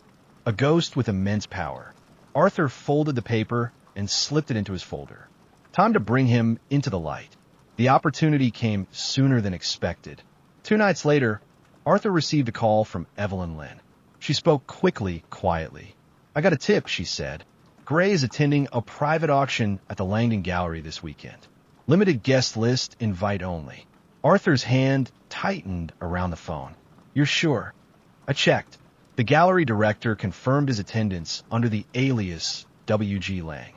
A ghost with immense power. Arthur folded the paper and slipped it into his folder. Time to bring him into the light. The opportunity came sooner than expected. 2 nights later, Arthur received a call from Evelyn Lynn. She spoke quickly, quietly. I got a tip, she said. Gray is attending a private auction at the Langdon Gallery this weekend. Limited guest list, invite only. Arthur's hand tightened around the phone. You're sure? I checked. The gallery director confirmed his attendance under the alias W.G. Lang.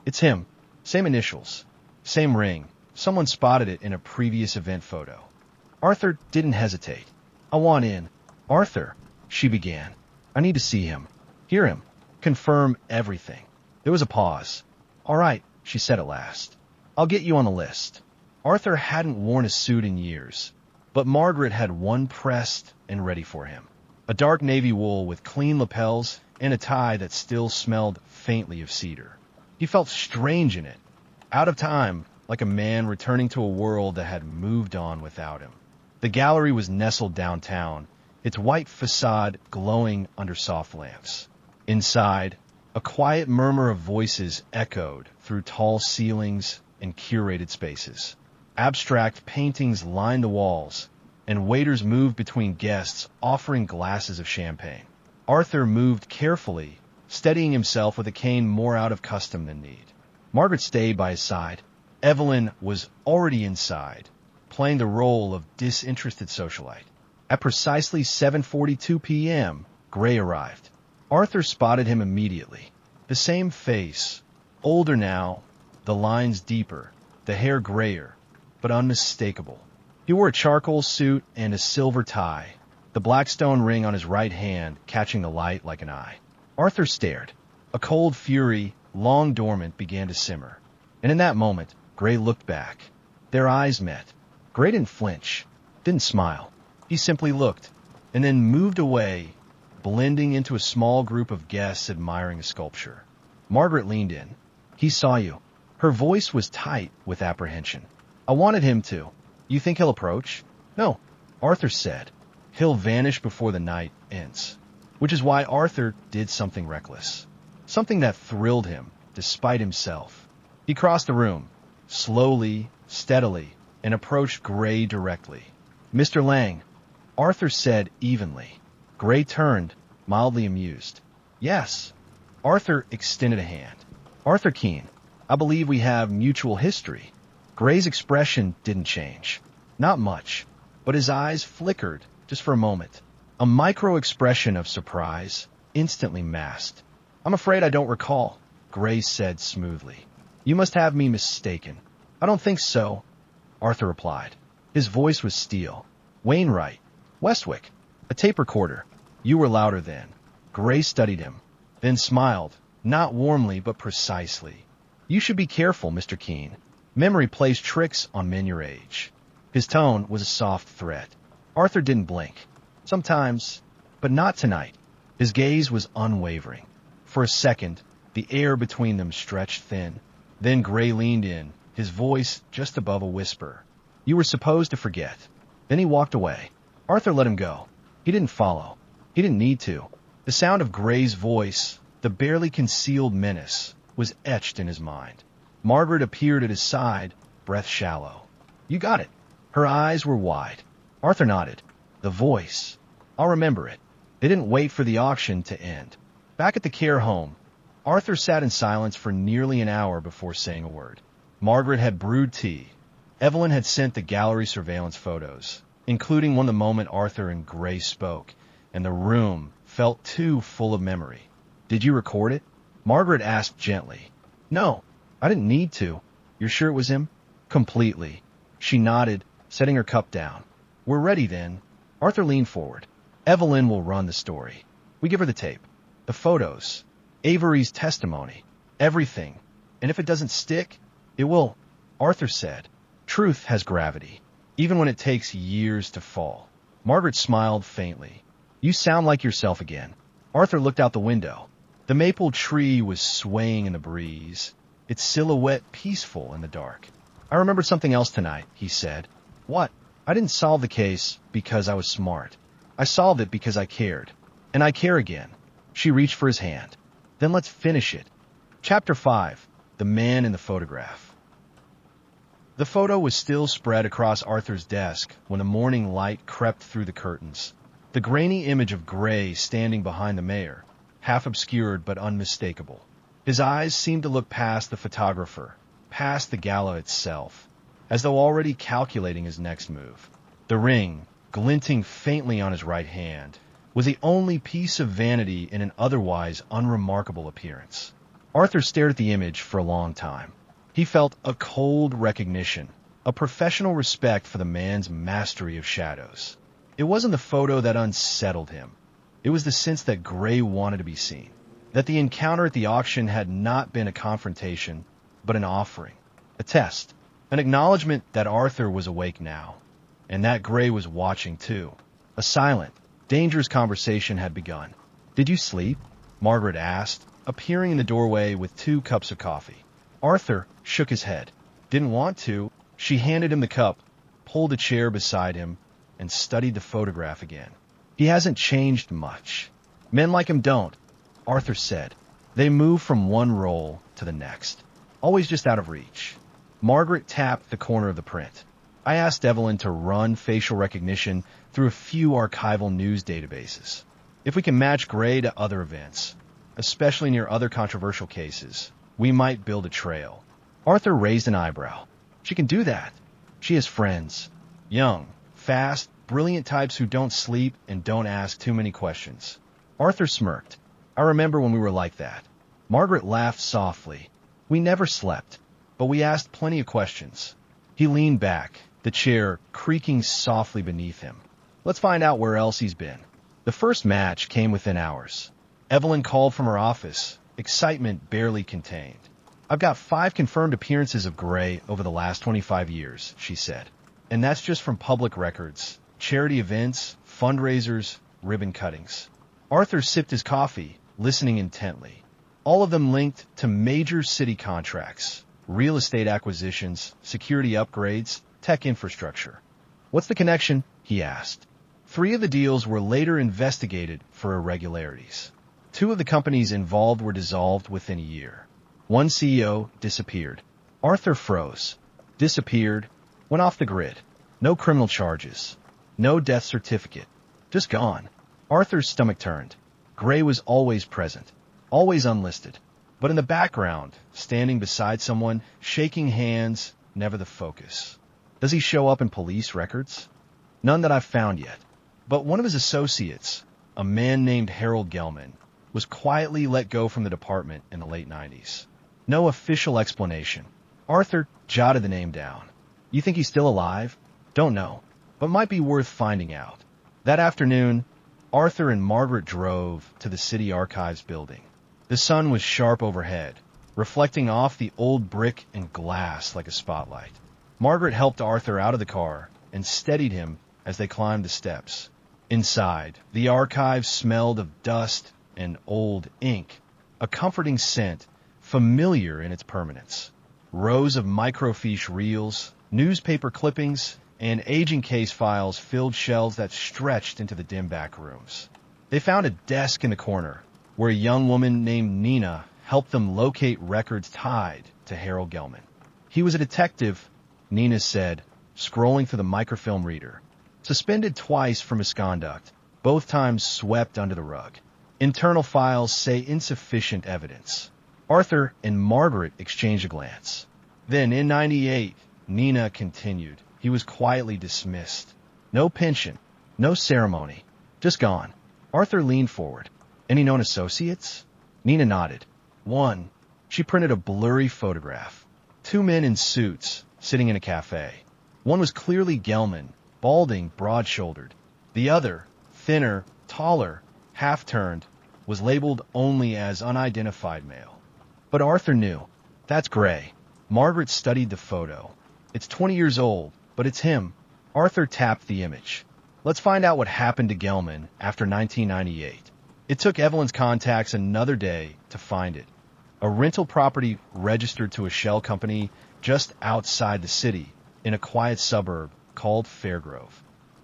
It's him. Same initials. Same ring. Someone spotted it in a previous event photo. Arthur didn't hesitate. I want in. Arthur, she began. I need to see him. Hear him. Confirm everything. There was a pause. All right, she said at last. I'll get you on the list. Arthur hadn't worn a suit in years, but Margaret had one pressed and ready for him. A dark navy wool with clean lapels and a tie that still smelled faintly of cedar. He felt strange in it, out of time, like a man returning to a world that had moved on without him. The gallery was nestled downtown, its white facade glowing under soft lamps. Inside, a quiet murmur of voices echoed through tall ceilings and curated spaces. Abstract paintings lined the walls, and waiters moved between guests offering glasses of champagne. Arthur moved carefully, steadying himself with a cane more out of custom than need. Margaret stayed by his side. Evelyn was already inside, playing the role of disinterested socialite. At precisely 7:42 p.m., Gray arrived. Arthur spotted him immediately. The same face, older now, the lines deeper, the hair grayer, but unmistakable. He wore a charcoal suit and a silver tie, the black stone ring on his right hand catching the light like an eye. Arthur stared. A cold fury, long dormant, began to simmer. And in that moment, Gray looked back. Their eyes met. Gray didn't flinch, didn't smile. He simply looked, and then moved away, blending into a small group of guests admiring a sculpture. Margaret leaned in. "He saw you." Her voice was tight with apprehension. "I wanted him to." "You think he'll approach?" "No," Arthur said. "He'll vanish before the night ends." Which is why Arthur did something reckless. Something that thrilled him, despite himself. He crossed the room, slowly, steadily, and approached Gray directly. "Mr. Lang," Arthur said evenly. Gray turned, mildly amused. "Yes." Arthur extended a hand. "Arthur Keane, I believe we have mutual history." Gray's expression didn't change. Not much, but his eyes flickered just for a moment. A micro-expression of surprise, instantly masked. "I'm afraid I don't recall," Gray said smoothly. "You must have me mistaken." "I don't think so," Arthur replied. His voice was steel. "Wainwright. Westwick. A tape recorder. You were louder then." Gray studied him, then smiled, not warmly but precisely. "You should be careful, Mr. Keane. Memory plays tricks on men your age." His tone was a soft threat. Arthur didn't blink. Sometimes, but not tonight. His gaze was unwavering. For a second, the air between them stretched thin. Then Gray leaned in, his voice just above a whisper. "You were supposed to forget." Then he walked away. Arthur let him go. He didn't follow. He didn't need to. The sound of Gray's voice, the barely concealed menace, was etched in his mind. Margaret appeared at his side, breath shallow. "You got it." Her eyes were wide. Arthur nodded. The voice. "I'll remember it." They didn't wait for the auction to end. Back at the care home, Arthur sat in silence for nearly an hour before saying a word. Margaret had brewed tea. Evelyn had sent the gallery surveillance photos, including one the moment Arthur and Gray spoke, and the room felt too full of memory. "Did you record it?" Margaret asked gently. "No, I didn't need to." "You're sure it was him?" "Completely." She nodded, setting her cup down. "We're ready then." Arthur leaned forward. "Evelyn will run the story. We give her the tape, the photos, Avery's testimony, everything. And if it doesn't stick, it will." Arthur said, "Truth has gravity, even when it takes years to fall." Margaret smiled faintly. "You sound like yourself again." Arthur looked out the window. The maple tree was swaying in the breeze, its silhouette peaceful in the dark. "I remembered something else tonight," he said. "What?" "I didn't solve the case because I was smart. I solved it because I cared. And I care again." She reached for his hand. "Then let's finish it." Chapter 5. The Man in the Photograph. The photo was still spread across Arthur's desk when the morning light crept through the curtains. The grainy image of Gray standing behind the mayor, half obscured but unmistakable. His eyes seemed to look past the photographer, past the gala itself, as though already calculating his next move. The ring, glinting faintly on his right hand, was the only piece of vanity in an otherwise unremarkable appearance. Arthur stared at the image for a long time. He felt a cold recognition, a professional respect for the man's mastery of shadows. It wasn't the photo that unsettled him. It was the sense that Gray wanted to be seen, that the encounter at the auction had not been a confrontation, but an offering, a test, an acknowledgement that Arthur was awake now, and that Gray was watching too. A silent, dangerous conversation had begun. "Did you sleep?" Margaret asked, appearing in the doorway with 2 cups of coffee. Arthur shook his head. Didn't want to. She handed him the cup, pulled a chair beside him, and studied the photograph again. He hasn't changed much. Men like him don't, Arthur said. They move from one role to the next, always just out of reach. Margaret tapped the corner of the print. I asked Evelyn to run facial recognition through a few archival news databases. If we can match Gray to other events, especially near other controversial cases, we might build a trail. Arthur raised an eyebrow. She can do that. She has friends. Young, fast, brilliant types who don't sleep and don't ask too many questions. Arthur smirked. I remember when we were like that. Margaret laughed softly. We never slept, but we asked plenty of questions. He leaned back, the chair creaking softly beneath him. Let's find out where else he's been. The first match came within hours. Evelyn called from her office, excitement barely contained. I've got 5 confirmed appearances of Gray over the last 25 years, she said. And that's just from public records, charity events, fundraisers, ribbon cuttings. Arthur sipped his coffee, listening intently. All of them linked to major city contracts, real estate acquisitions, security upgrades, tech infrastructure. What's the connection? He asked. 3 of the deals were later investigated for irregularities. 2 of the companies involved were dissolved within a year. 1 CEO disappeared. Arthur froze. Disappeared. Went off the grid. No criminal charges. No death certificate. Just gone. Arthur's stomach turned. Gray was always present. Always unlisted. But in the background, standing beside someone, shaking hands, never the focus. Does he show up in police records? None that I've found yet. But one of his associates, a man named Harold Gelman, was quietly let go from the department in the late 90s. No official explanation. Arthur jotted the name down. You think he's still alive? Don't know, but might be worth finding out. That afternoon, Arthur and Margaret drove to the city archives building. The sun was sharp overhead, reflecting off the old brick and glass like a spotlight. Margaret helped Arthur out of the car and steadied him as they climbed the steps. Inside, the archives smelled of dust and old ink, a comforting scent, familiar in its permanence. Rows of microfiche reels, newspaper clippings, and aging case files filled shelves that stretched into the dim back rooms. They found a desk in the corner, where a young woman named Nina helped them locate records tied to Harold Gelman. He was a detective, Nina said, scrolling through the microfilm reader. Suspended twice for misconduct, both times swept under the rug. Internal files say insufficient evidence. Arthur and Margaret exchanged a glance. Then, in '98, Nina continued. He was quietly dismissed. No pension, no ceremony, just gone. Arthur leaned forward. Any known associates? Nina nodded. 1. She printed a blurry photograph. 2 men in suits, sitting in a cafe. One was clearly Gelman, balding, broad-shouldered. The other, thinner, taller, half-turned, was labeled only as unidentified male. But Arthur knew. That's Gray. Margaret studied the photo. It's 20 years old, but it's him. Arthur tapped the image. Let's find out what happened to Gelman after 1998. It took Evelyn's contacts another day to find it. A rental property registered to a shell company just outside the city in a quiet suburb called Fairgrove.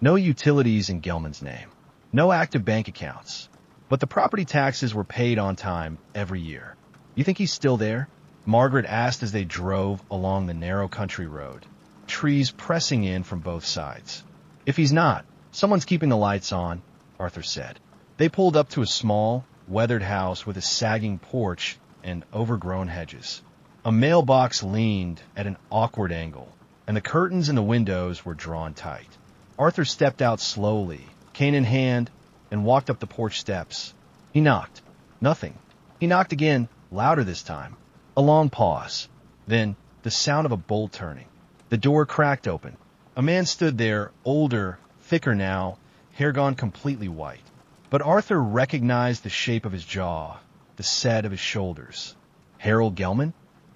No utilities in Gelman's name. No active bank accounts. But the property taxes were paid on time every year. You think he's still there? Margaret asked as they drove along the narrow country road, trees pressing in from both sides. If he's not, someone's keeping the lights on, Arthur said. They pulled up to a small, weathered house with a sagging porch and overgrown hedges. A mailbox leaned at an awkward angle, and the curtains in the windows were drawn tight. Arthur stepped out slowly, cane in hand, and walked up the porch steps. He knocked. Nothing. He knocked again, louder this time. A long pause. Then, the sound of a bolt turning. The door cracked open. A man stood there, older, thicker now, hair gone completely white. But Arthur recognized the shape of his jaw, the set of his shoulders. Harold Gelman?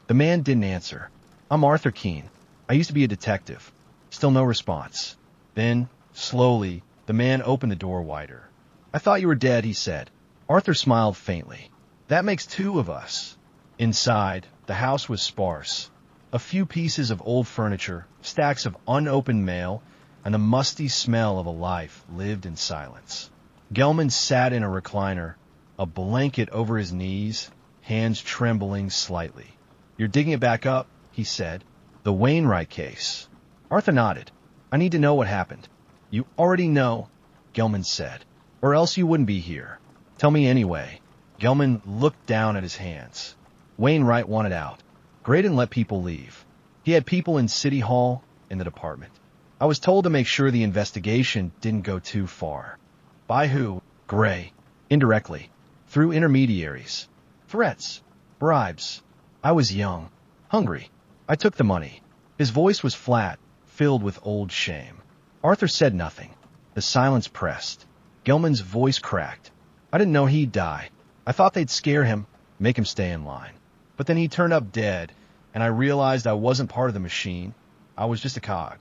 The man didn't answer. I'm Arthur Keane. I used to be a detective. Still no response. Then, slowly, the man opened the door wider. I thought you were dead, he said. Arthur smiled faintly. That makes two of us. Inside, the house was sparse. A few pieces of old furniture, stacks of unopened mail, and the musty smell of a life lived in silence. Gelman sat in a recliner, a blanket over his knees, hands trembling slightly. "You're digging it back up," he said. "The Wainwright case." Arthur nodded. "I need to know what happened." "You already know," Gelman said, "or else you wouldn't be here." "Tell me anyway." Gelman looked down at his hands. Wainwright wanted out. Gray didn't let people leave. He had people in City Hall, in the department. I was told to make sure the investigation didn't go too far. By who? Gray. Indirectly. Through intermediaries. Threats. Bribes. I was young. Hungry. I took the money. His voice was flat, filled with old shame. Arthur said nothing. The silence pressed. Gelman's voice cracked. "I didn't know he'd die. I thought they'd scare him, make him stay in line. But then he turned up dead, and I realized I wasn't part of the machine. I was just a cog."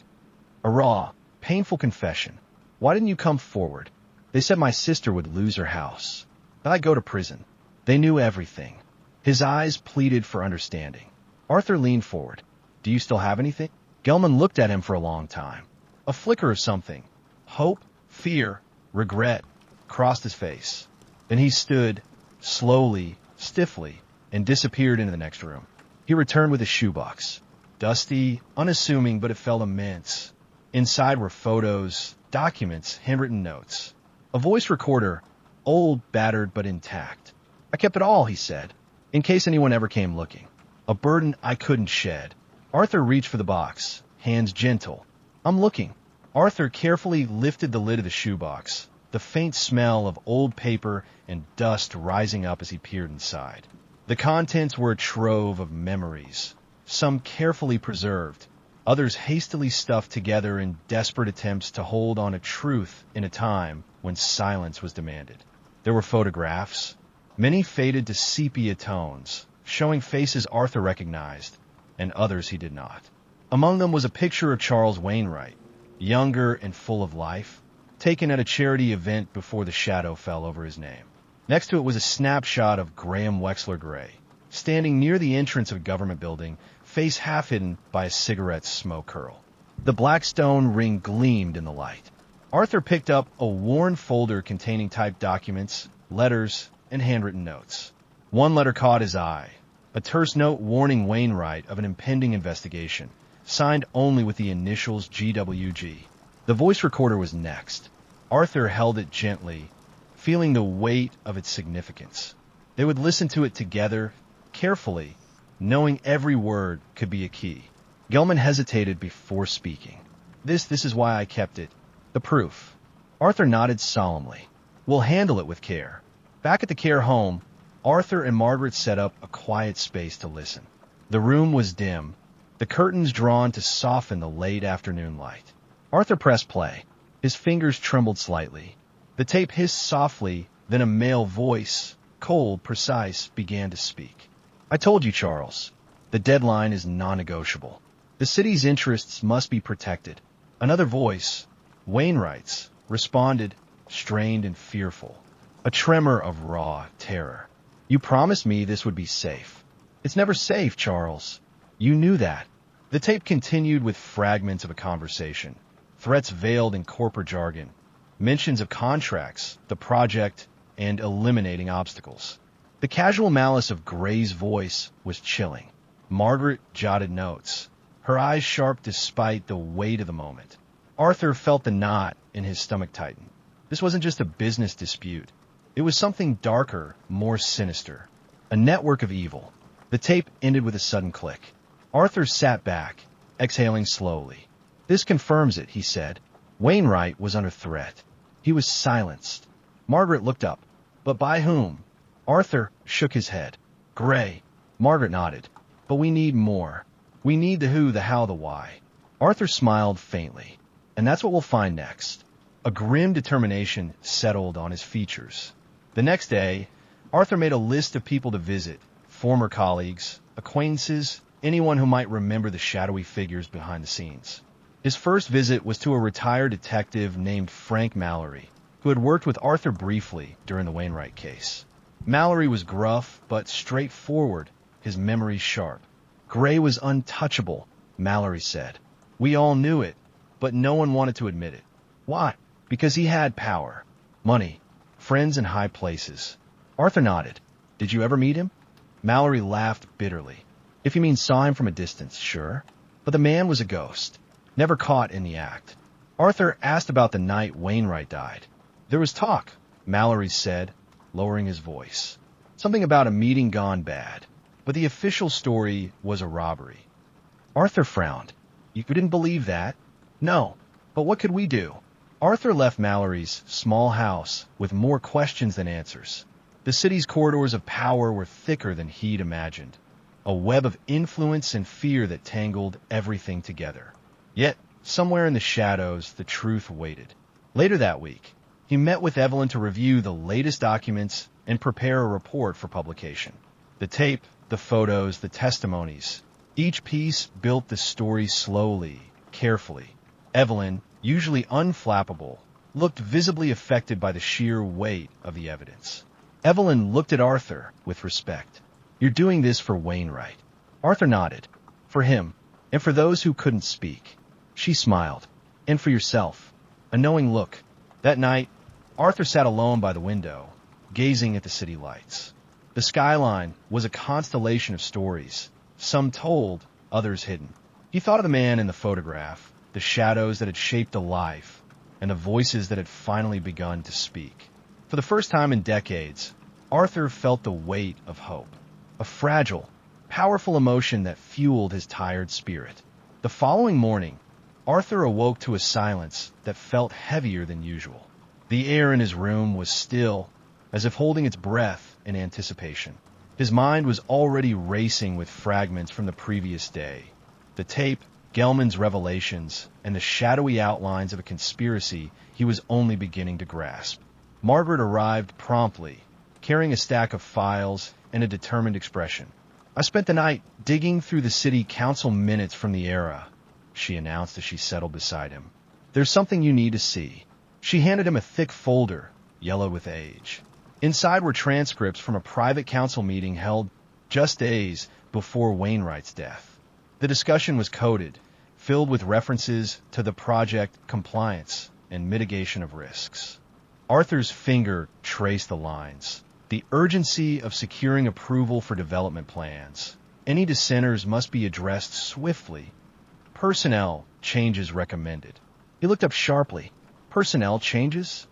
A raw, painful confession. "Why didn't you come forward?" "They said my sister would lose her house. That I'd go to prison. They knew everything." His eyes pleaded for understanding. Arthur leaned forward. "Do you still have anything?" Gelman looked at him for a long time. A flicker of something. Hope, fear, regret crossed his face. Then he stood, slowly, stiffly, and disappeared into the next room. He returned with a shoebox. Dusty, unassuming, but it felt immense. Inside were photos, documents, handwritten notes. A voice recorder, old, battered, but intact. "I kept it all," he said, "in case anyone ever came looking. A burden I couldn't shed." Arthur reached for the box, hands gentle. "I'm looking." Arthur carefully lifted the lid of the shoebox, the faint smell of old paper and dust rising up as he peered inside. The contents were a trove of memories, some carefully preserved, others hastily stuffed together in desperate attempts to hold on to truth in a time when silence was demanded. There were photographs, many faded to sepia tones, showing faces Arthur recognized, and others he did not. Among them was a picture of Charles Wainwright, younger and full of life, taken at a charity event before the shadow fell over his name. Next to it was a snapshot of Graham Wexler Gray, standing near the entrance of a government building, face half hidden by a cigarette smoke curl. The black stone ring gleamed in the light. Arthur picked up a worn folder containing typed documents, letters, and handwritten notes. One letter caught his eye, a terse note warning Wainwright of an impending investigation, signed only with the initials GWG. The voice recorder was next. Arthur held it gently, feeling the weight of its significance. They would listen to it together, carefully, knowing every word could be a key. Gelman hesitated before speaking. This is why I kept it. The proof." Arthur nodded solemnly. "We'll handle it with care." Back at the care home, Arthur and Margaret set up a quiet space to listen. The room was dim, the curtains drawn to soften the late afternoon light. Arthur pressed play. His fingers trembled slightly. The tape hissed softly, then a male voice, cold, precise, began to speak. "I told you, Charles. The deadline is non-negotiable. The city's interests must be protected." Another voice, Wainwright's, responded, strained and fearful. A tremor of raw terror. "You promised me this would be safe." "It's never safe, Charles. You knew that." The tape continued with fragments of a conversation, threats veiled in corporate jargon, mentions of contracts, the project, and eliminating obstacles. The casual malice of Gray's voice was chilling. Margaret jotted notes, her eyes sharp despite the weight of the moment. Arthur felt the knot in his stomach tighten. This wasn't just a business dispute. It was something darker, more sinister. A network of evil. The tape ended with a sudden click. Arthur sat back, exhaling slowly. "This confirms it," he said. Wainwright was under threat. He was silenced. Margaret looked up. "But by whom?" Arthur shook his head. "Gray." Margaret nodded. "But we need more. We need the who, the how, the why." Arthur smiled faintly. "And that's what we'll find next." A grim determination settled on his features. The next day, Arthur made a list of people to visit, former colleagues, acquaintances, anyone who might remember the shadowy figures behind the scenes. His first visit was to a retired detective named Frank Mallory, who had worked with Arthur briefly during the Wainwright case. Mallory was gruff but straightforward, his memory sharp. Gray was untouchable, Mallory said. We all knew it, but no one wanted to admit it. Why? Because he had power, money, friends in high places. Arthur nodded. Did you ever meet him? Mallory laughed bitterly. If you mean saw him from a distance, sure. But the man was a ghost, never caught in the act. Arthur asked about the night Wainwright died. There was talk, Mallory said, lowering his voice. Something about a meeting gone bad. But the official story was a robbery. Arthur frowned. You didn't believe that? No. But what could we do? Arthur left Mallory's small house with more questions than answers. The city's corridors of power were thicker than he'd imagined. A web of influence and fear that tangled everything together. Yet, somewhere in the shadows, the truth waited. Later that week, he met with Evelyn to review the latest documents and prepare a report for publication. The tape, the photos, the testimonies. Each piece built the story slowly, carefully. Evelyn, usually unflappable, looked visibly affected by the sheer weight of the evidence. Evelyn looked at Arthur with respect. You're doing this for Wainwright. Arthur nodded. For him, and for those who couldn't speak. She smiled. And for yourself. A knowing look. That night, Arthur sat alone by the window, gazing at the city lights. The skyline was a constellation of stories, some told, others hidden. He thought of the man in the photograph, the shadows that had shaped a life, and the voices that had finally begun to speak. For the first time in decades, Arthur felt the weight of hope, a fragile, powerful emotion that fueled his tired spirit. The following morning, Arthur awoke to a silence that felt heavier than usual. The air in his room was still, as if holding its breath in anticipation. His mind was already racing with fragments from the previous day. The tape, Gelman's revelations, and the shadowy outlines of a conspiracy he was only beginning to grasp. Margaret arrived promptly, carrying a stack of files and a determined expression. I spent the night digging through the city council minutes from the era, she announced as she settled beside him. There's something you need to see. She handed him a thick folder, yellow with age. Inside were transcripts from a private council meeting held just days before Wainwright's death. The discussion was coded, filled with references to the project compliance and mitigation of risks. Arthur's finger traced the lines. The urgency of securing approval for development plans. Any dissenters must be addressed swiftly. Personnel changes recommended. He looked up sharply. Personnel changes?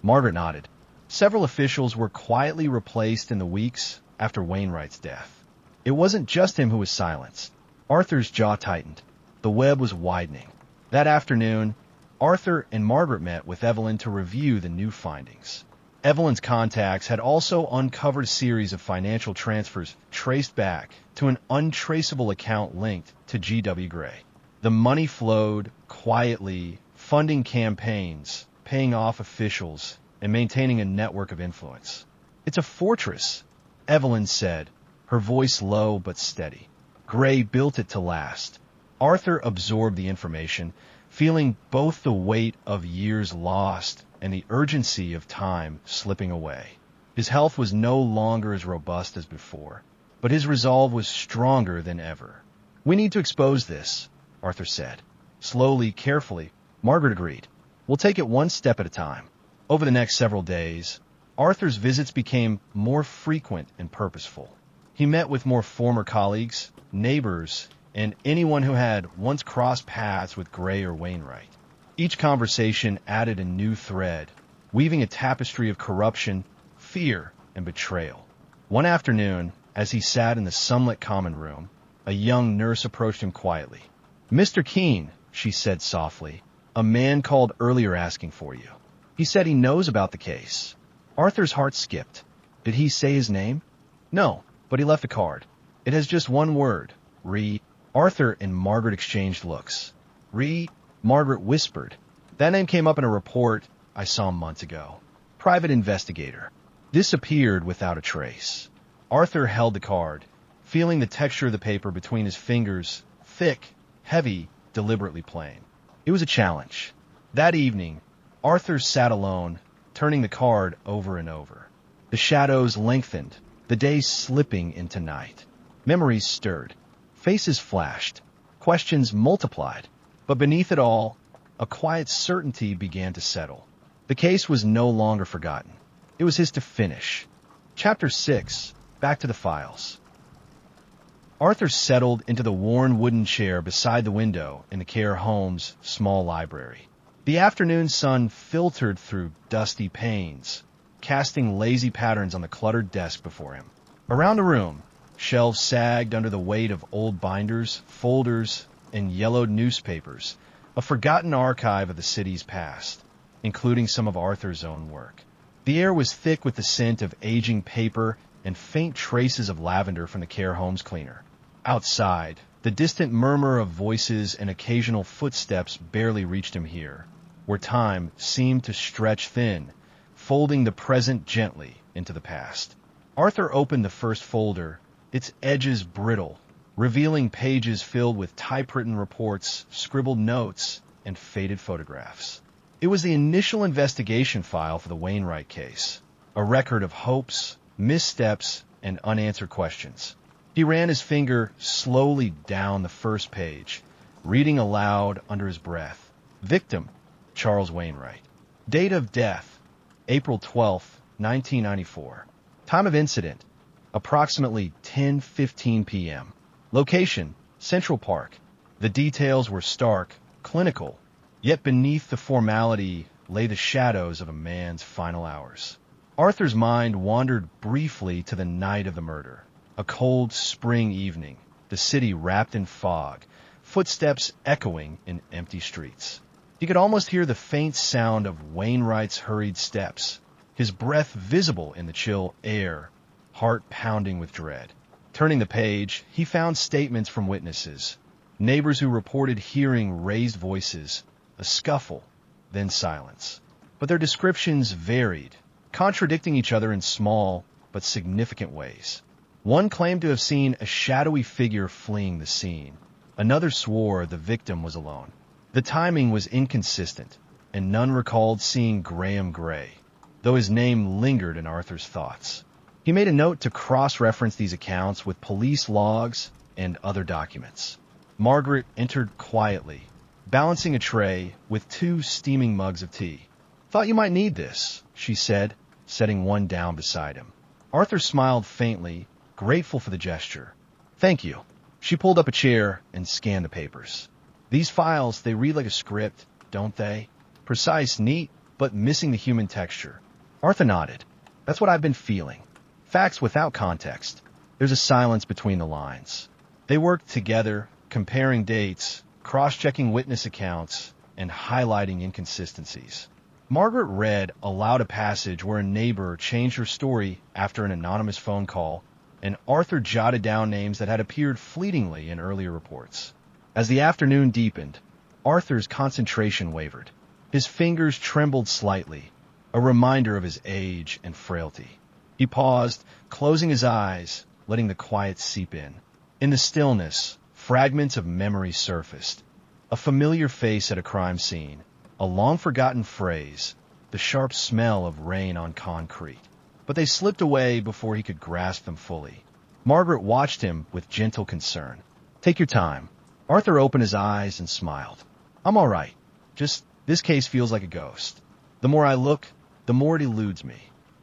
Margaret nodded. Several officials were quietly replaced in the weeks after Wainwright's death. It wasn't just him who was silenced. Arthur's jaw tightened. The web was widening. That afternoon, Arthur and Margaret met with Evelyn to review the new findings. Evelyn's contacts had also uncovered a series of financial transfers traced back to an untraceable account linked to G.W. Gray. The money flowed quietly, funding campaigns, paying off officials, and maintaining a network of influence. It's a fortress, Evelyn said, her voice low but steady. Gray built it to last. Arthur absorbed the information, feeling both the weight of years lost and the urgency of time slipping away. His health was no longer as robust as before, but his resolve was stronger than ever. We need to expose this, Arthur said. Slowly, carefully, Margaret agreed. We'll take it one step at a time. Over the next several days, Arthur's visits became more frequent and purposeful. He met with more former colleagues, neighbors, and anyone who had once crossed paths with Gray or Wainwright. Each conversation added a new thread, weaving a tapestry of corruption, fear, and betrayal. One afternoon, as he sat in the sunlit common room, a young nurse approached him quietly. Mr. Keane, she said softly, a man called earlier asking for you. He said he knows about the case. Arthur's heart skipped. Did he say his name? No, but he left a card. It has just one word. Reed. Arthur and Margaret exchanged looks. Reed, Margaret whispered. That name came up in a report I saw months ago. Private investigator. Disappeared without a trace. Arthur held the card, feeling the texture of the paper between his fingers, thick, heavy, deliberately plain. It was a challenge. That evening, Arthur sat alone, turning the card over and over. The shadows lengthened, the day slipping into night. Memories stirred, faces flashed, questions multiplied, but beneath it all, a quiet certainty began to settle. The case was no longer forgotten. It was his to finish. Chapter 6. Back to the files. Arthur settled into the worn wooden chair beside the window in the care home's small library. The afternoon sun filtered through dusty panes, casting lazy patterns on the cluttered desk before him. Around the room, shelves sagged under the weight of old binders, folders, and yellowed newspapers, a forgotten archive of the city's past, including some of Arthur's own work. The air was thick with the scent of aging paper and faint traces of lavender from the care home's cleaner. Outside, the distant murmur of voices and occasional footsteps barely reached him here, where time seemed to stretch thin, folding the present gently into the past. Arthur opened the first folder, its edges brittle, revealing pages filled with typewritten reports, scribbled notes, and faded photographs. It was the initial investigation file for the Wainwright case, a record of hopes, missteps, and unanswered questions. He ran his finger slowly down the first page, reading aloud under his breath. Victim, Charles Wainwright. Date of death, April 12, 1994. Time of incident, approximately 10:15 p.m. Location, Central Park. The details were stark, clinical, yet beneath the formality lay the shadows of a man's final hours. Arthur's mind wandered briefly to the night of the murder. A cold spring evening, the city wrapped in fog, footsteps echoing in empty streets. He could almost hear the faint sound of Wainwright's hurried steps, his breath visible in the chill air, heart pounding with dread. Turning the page, he found statements from witnesses, neighbors who reported hearing raised voices, a scuffle, then silence. But their descriptions varied, contradicting each other in small but significant ways. One claimed to have seen a shadowy figure fleeing the scene. Another swore the victim was alone. The timing was inconsistent, and none recalled seeing Graham Gray, though his name lingered in Arthur's thoughts. He made a note to cross-reference these accounts with police logs and other documents. Margaret entered quietly, balancing a tray with 2 steaming mugs of tea. "Thought you might need this," she said, setting one down beside him. Arthur smiled faintly, grateful for the gesture. "Thank you." She pulled up a chair and scanned the papers. "These files, they read like a script, don't they? Precise, neat, but missing the human texture." Arthur nodded. "That's what I've been feeling. Facts without context. There's a silence between the lines." They worked together, comparing dates, cross-checking witness accounts, and highlighting inconsistencies. Margaret read aloud a passage where a neighbor changed her story after an anonymous phone call, and Arthur jotted down names that had appeared fleetingly in earlier reports. As the afternoon deepened, Arthur's concentration wavered. His fingers trembled slightly, a reminder of his age and frailty. He paused, closing his eyes, letting the quiet seep in. In the stillness, fragments of memory surfaced. A familiar face at a crime scene, a long-forgotten phrase, the sharp smell of rain on concrete. But they slipped away before he could grasp them fully. Margaret watched him with gentle concern. "Take your time." Arthur opened his eyes and smiled. "I'm all right. Just, this case feels like a ghost. The more I look, the more it eludes me."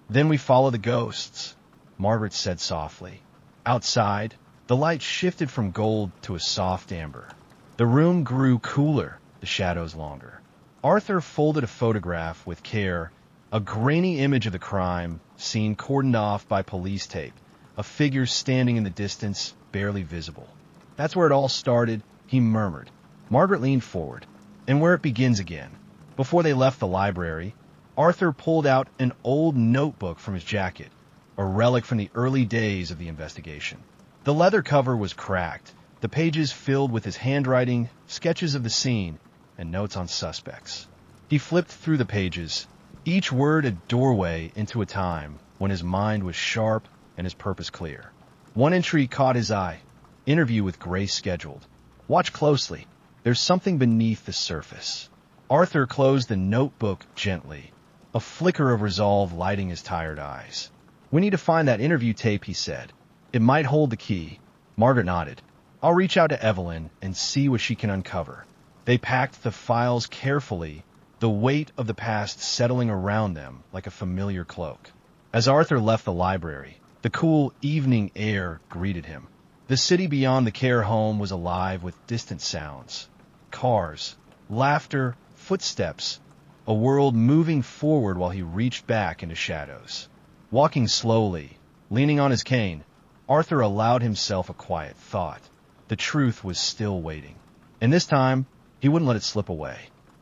"Then we follow the ghosts," Margaret said softly. Outside, the light shifted from gold to a soft amber. The room grew cooler, the shadows longer. Arthur folded a photograph with care, a grainy image of the crime scene cordoned off by police tape, a figure standing in the distance, barely visible. "That's where it all started," he murmured. Margaret leaned forward. "And where it begins again." Before they left the library, Arthur pulled out an old notebook from his jacket, a relic from the early days of the investigation. The leather cover was cracked, the pages filled with his handwriting, sketches of the scene, and notes on suspects. He flipped through the pages, each word a doorway into a time when his mind was sharp and his purpose clear. One entry caught his eye. "Interview with Gray scheduled. Watch closely. There's something beneath the surface." Arthur closed the notebook gently, a flicker of resolve lighting his tired eyes. We need to find that interview tape, he said. It might hold the key. Margaret nodded. I'll reach out to Evelyn and see what she can uncover. They packed the files carefully, the weight of the past settling around them like a familiar cloak. As Arthur left the library, the cool evening air greeted him. The city beyond the care home was alive with distant sounds. Cars, laughter, footsteps, a world moving forward while he reached back into shadows. Walking slowly, leaning on his cane, Arthur allowed himself a quiet thought. The truth was still waiting. And this time, he wouldn't let it slip away.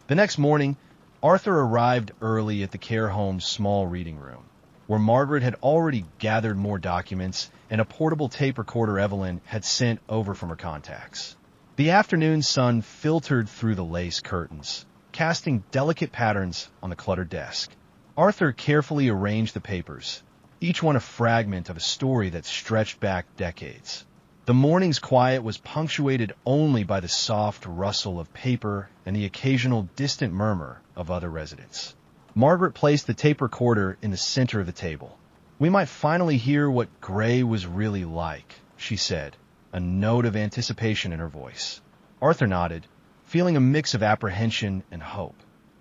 The next morning, Arthur arrived early at the care home's small reading room, where Margaret had already gathered more documents and a portable tape recorder Evelyn had sent over from her contacts. The afternoon sun filtered through the lace curtains, casting delicate patterns on the cluttered desk. Arthur carefully arranged the papers, each one a fragment of a story that stretched back decades. The morning's quiet was punctuated only by the soft rustle of paper and the occasional distant murmur of other residents. Margaret placed the tape recorder in the center of the table. We might finally hear what Gray was really like, she said, a note of anticipation in her voice. Arthur nodded, feeling a mix of apprehension and hope.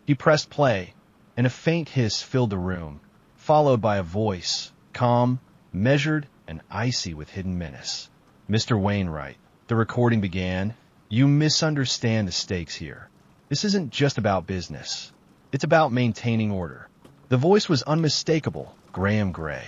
He pressed play, and a faint hiss filled the room, followed by a voice, calm, measured, and icy with hidden menace. Mr. Wainwright, the recording began, you misunderstand the stakes here. This isn't just about business. It's about maintaining order. The voice was unmistakable, Graham Gray.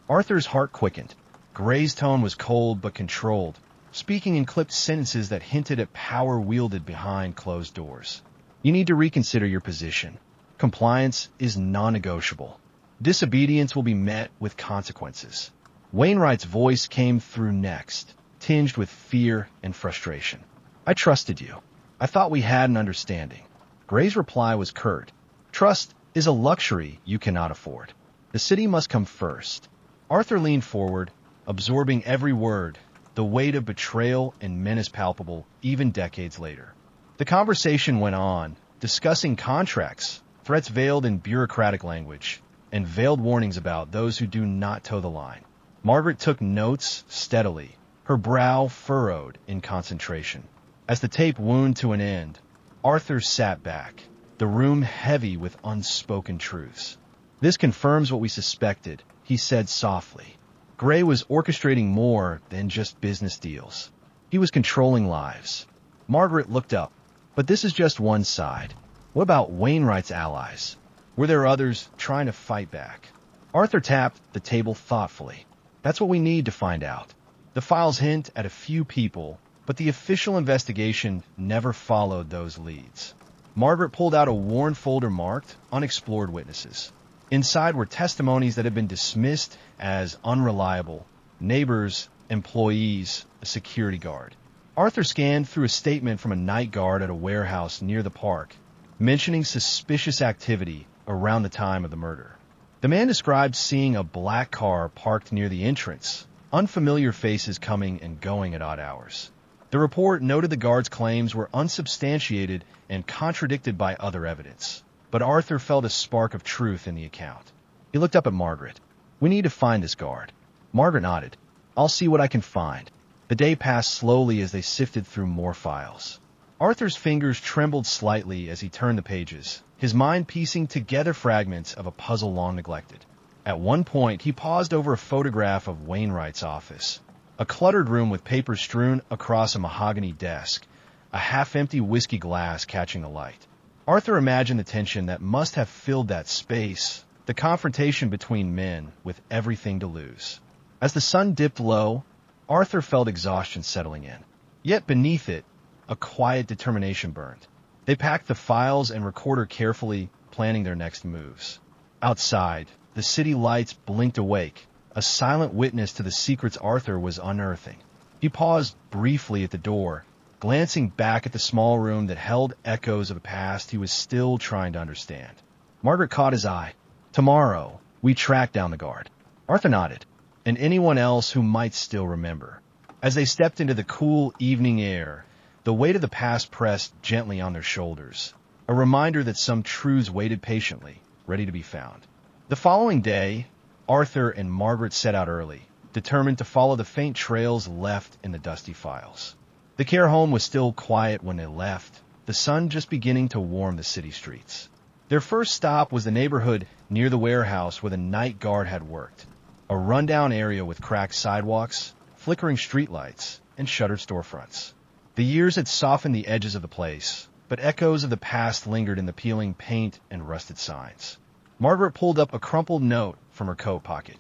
Arthur's heart quickened. Gray's tone was cold but controlled, speaking in clipped sentences that hinted at power wielded behind closed doors. You need to reconsider your position. Compliance is non-negotiable. Disobedience will be met with consequences. Wainwright's voice came through next, tinged with fear and frustration. I trusted you. I thought we had an understanding. Gray's reply was curt. Trust is a luxury you cannot afford. The city must come first. Arthur leaned forward, absorbing every word, the weight of betrayal and menace palpable even decades later. The conversation went on, discussing contracts, threats veiled in bureaucratic language, and veiled warnings about those who do not toe the line. Margaret took notes steadily, her brow furrowed in concentration. As the tape wound to an end, Arthur sat back, the room heavy with unspoken truths. This confirms what we suspected, he said softly. Gray was orchestrating more than just business deals. He was controlling lives. Margaret looked up. But this is just one side. What about Wainwright's allies? Were there others trying to fight back? Arthur tapped the table thoughtfully. That's what we need to find out. The files hint at a few people, but the official investigation never followed those leads. Margaret pulled out a worn folder marked Unexplored Witnesses. Inside were testimonies that had been dismissed as unreliable, neighbors, employees, a security guard. Arthur scanned through a statement from a night guard at a warehouse near the park, mentioning suspicious activity around the time of the murder. The man described seeing a black car parked near the entrance, unfamiliar faces coming and going at odd hours. The report noted the guard's claims were unsubstantiated and contradicted by other evidence. But Arthur felt a spark of truth in the account. He looked up at Margaret. We need to find this guard. Margaret nodded. I'll see what I can find. The day passed slowly as they sifted through more files. Arthur's fingers trembled slightly as he turned the pages, his mind piecing together fragments of a puzzle long neglected. At one point, he paused over a photograph of Wainwright's office, a cluttered room with papers strewn across a mahogany desk, a half-empty whiskey glass catching the light. Arthur imagined the tension that must have filled that space, the confrontation between men with everything to lose. As the sun dipped low, Arthur felt exhaustion settling in. Yet beneath it, a quiet determination burned. They packed the files and recorder carefully, planning their next moves. Outside, the city lights blinked awake, a silent witness to the secrets Arthur was unearthing. He paused briefly at the door, glancing back at the small room that held echoes of a past he was still trying to understand. Margaret caught his eye. Tomorrow, we track down the guard. Arthur nodded, and anyone else who might still remember. As they stepped into the cool evening air, the weight of the past pressed gently on their shoulders, a reminder that some truths waited patiently, ready to be found. The following day, Arthur and Margaret set out early, determined to follow the faint trails left in the dusty files. The care home was still quiet when they left, the sun just beginning to warm the city streets. Their first stop was the neighborhood near the warehouse where the night guard had worked, a rundown area with cracked sidewalks, flickering streetlights, and shuttered storefronts. The years had softened the edges of the place, but echoes of the past lingered in the peeling paint and rusted signs. Margaret pulled up a crumpled note from her coat pocket.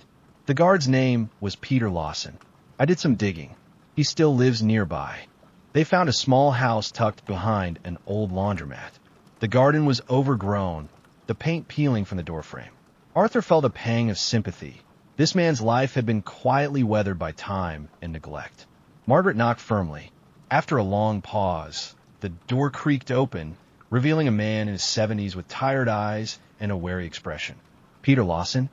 The guard's name was Peter Lawson. I did some digging. He still lives nearby. They found a small house tucked behind an old laundromat. The garden was overgrown, the paint peeling from the doorframe. Arthur felt a pang of sympathy. This man's life had been quietly weathered by time and neglect. Margaret knocked firmly. After a long pause, the door creaked open, revealing a man in his 70s with tired eyes and a wary expression. "Peter Lawson?"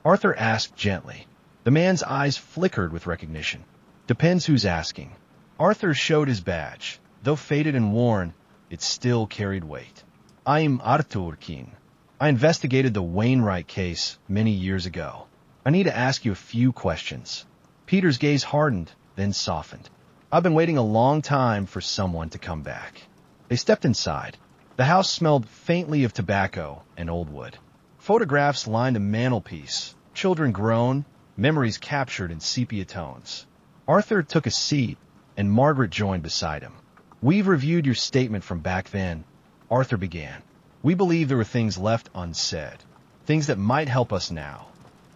Arthur asked gently. The man's eyes flickered with recognition. "Depends who's asking." Arthur showed his badge. Though faded and worn, it still carried weight. "I'm Arthur Keane. I investigated the Wainwright case many years ago. I need to ask you a few questions." Peter's gaze hardened, then softened. "I've been waiting a long time for someone to come back." They stepped inside. The house smelled faintly of tobacco and old wood. Photographs lined the mantelpiece, children grown, memories captured in sepia tones. Arthur took a seat, and Margaret joined beside him. "We've reviewed your statement from back then," Arthur began. "We believe there were things left unsaid, things that might help us now."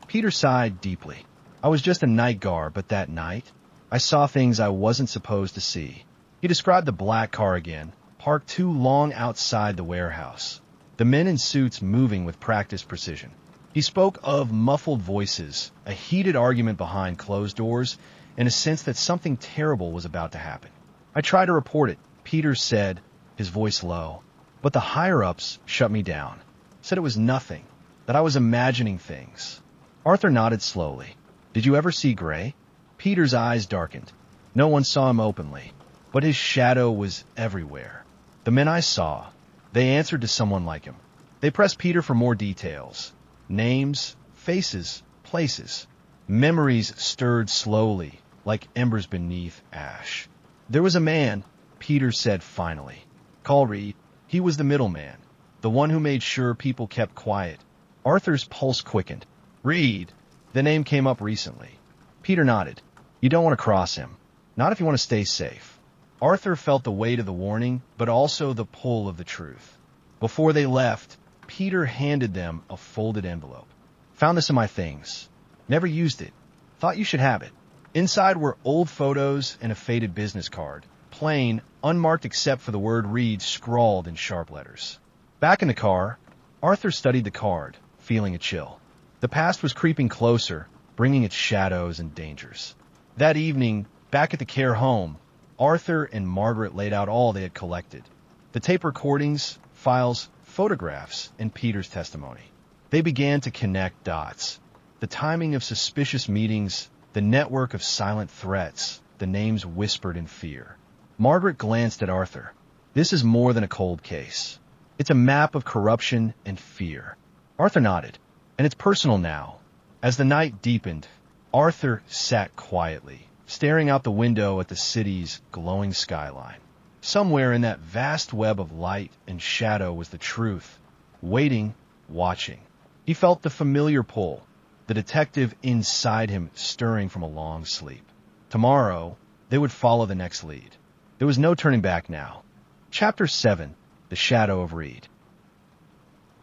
Peter sighed deeply. "I was just a night guard, but that night, I saw things I wasn't supposed to see." He described the black car again, parked too long outside the warehouse, the men in suits moving with practiced precision. He spoke of muffled voices, a heated argument behind closed doors, and a sense that something terrible was about to happen. "I tried to report it," Peter said, his voice low, "but the higher-ups shut me down, said it was nothing, that I was imagining things." Arthur nodded slowly. "Did you ever see Gray?" Peter's eyes darkened. "No one saw him openly, but his shadow was everywhere. The men I saw, they answered to someone like him." They pressed Peter for more details. Names, faces, places. Memories stirred slowly, like embers beneath ash. "There was a man," Peter said finally. "Call Reed. He was the middleman, the one who made sure people kept quiet." Arthur's pulse quickened. "Reed." The name came up recently. Peter nodded. "You don't want to cross him. Not if you want to stay safe." Arthur felt the weight of the warning, but also the pull of the truth. Before they left, Peter handed them a folded envelope. "Found this in my things. Never used it. Thought you should have it." Inside were old photos and a faded business card, plain, unmarked except for the word Reed scrawled in sharp letters. Back in the car, Arthur studied the card, feeling a chill. The past was creeping closer, bringing its shadows and dangers. That evening, back at the care home, Arthur and Margaret laid out all they had collected. The tape recordings, files, photographs, and Peter's testimony. They began to connect dots. The timing of suspicious meetings, the network of silent threats, the names whispered in fear. Margaret glanced at Arthur. "This is more than a cold case. It's a map of corruption and fear." Arthur nodded. "And it's personal now." As the night deepened, Arthur sat quietly, staring out the window at the city's glowing skyline. Somewhere in that vast web of light and shadow was the truth, waiting, watching. He felt the familiar pull, the detective inside him stirring from a long sleep. Tomorrow, they would follow the next lead. There was no turning back now. Chapter 7, The Shadow of Reed.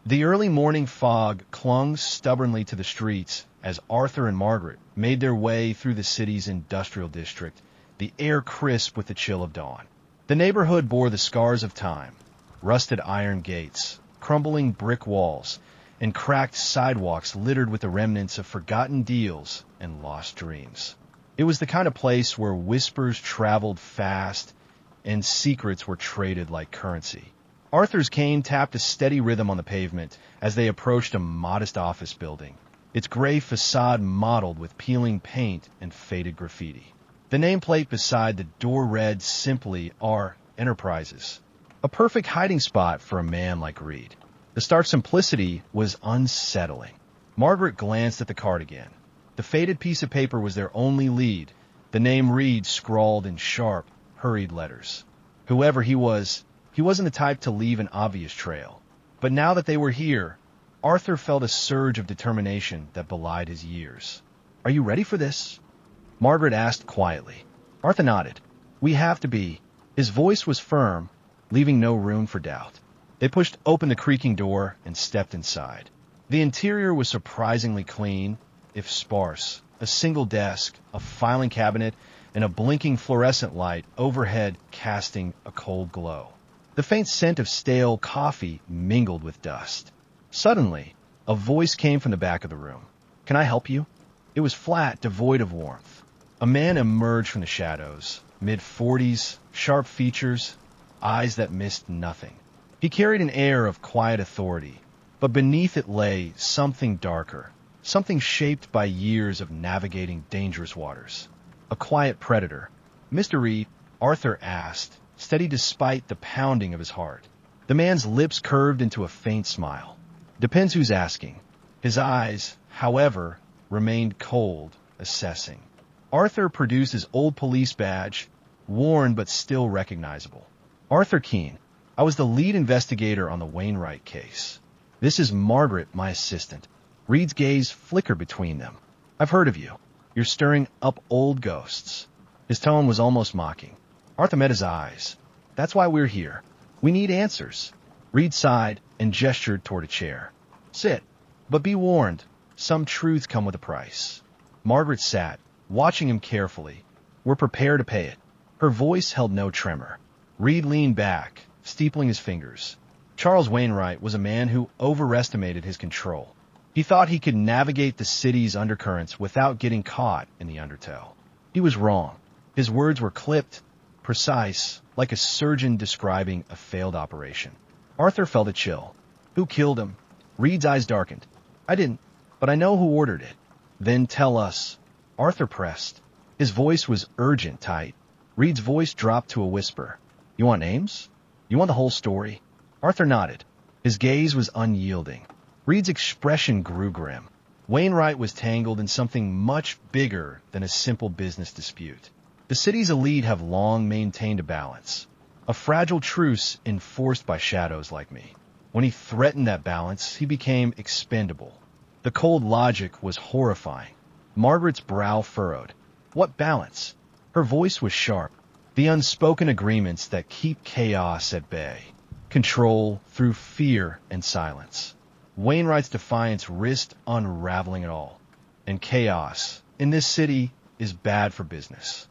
The early morning fog clung stubbornly to the streets as Arthur and Margaret made their way through the city's industrial district, the air crisp with the chill of dawn. The neighborhood bore the scars of time, rusted iron gates, crumbling brick walls, and cracked sidewalks littered with the remnants of forgotten deals and lost dreams. It was the kind of place where whispers traveled fast and secrets were traded like currency. Arthur's cane tapped a steady rhythm on the pavement as they approached a modest office building, its gray facade mottled with peeling paint and faded graffiti. The nameplate beside the door read simply R Enterprises, a perfect hiding spot for a man like Reed. The stark simplicity was unsettling. Margaret glanced at the card again. The faded piece of paper was their only lead, the name Reed scrawled in sharp, hurried letters. Whoever he wasn't the type to leave an obvious trail. But now that they were here, Arthur felt a surge of determination that belied his years. "Are you ready for this?" Margaret asked quietly. Arthur nodded. "We have to be." His voice was firm, leaving no room for doubt. They pushed open the creaking door and stepped inside. The interior was surprisingly clean, if sparse. A single desk, a filing cabinet, and a blinking fluorescent light overhead casting a cold glow. The faint scent of stale coffee mingled with dust. Suddenly, a voice came from the back of the room. "Can I help you?" It was flat, devoid of warmth. A man emerged from the shadows, mid-40s, sharp features, eyes that missed nothing. He carried an air of quiet authority, but beneath it lay something darker, something shaped by years of navigating dangerous waters. A quiet predator. "Mr. Reed?" Arthur asked, steady despite the pounding of his heart. The man's lips curved into a faint smile. "Depends who's asking." His eyes, however, remained cold, assessing. Arthur produced his old police badge, worn but still recognizable. "Arthur Keane. I was the lead investigator on the Wainwright case. This is Margaret, my assistant." Reed's gaze flickered between them. "I've heard of you. You're stirring up old ghosts." His tone was almost mocking. Arthur met his eyes. "That's why we're here. We need answers." Reed sighed and gestured toward a chair. "Sit. But be warned, some truths come with a price." Margaret sat, watching him carefully. "We're prepared to pay it." Her voice held no tremor. Reed leaned back, steepling his fingers. Charles Wainwright was a man who overestimated his control. He thought he could navigate the city's undercurrents without getting caught in the undertow. He was wrong. His words were clipped, precise, like a surgeon describing a failed operation. Arthur felt a chill. "Who killed him?" Reed's eyes darkened. "I didn't, but I know who ordered it." "Then tell us." Arthur pressed. His voice was urgent, tight. Reed's voice dropped to a whisper. "You want names? You want the whole story?" Arthur nodded. His gaze was unyielding. Reed's expression grew grim. Wainwright was tangled in something much bigger than a simple business dispute. The city's elite have long maintained a balance, a fragile truce enforced by shadows like me. When he threatened that balance, he became expendable. The cold logic was horrifying. Margaret's brow furrowed. "What balance?" Her voice was sharp. "The unspoken agreements that keep chaos at bay. Control through fear and silence." Wainwright's defiance risked unraveling it all. And chaos, in this city, is bad for business.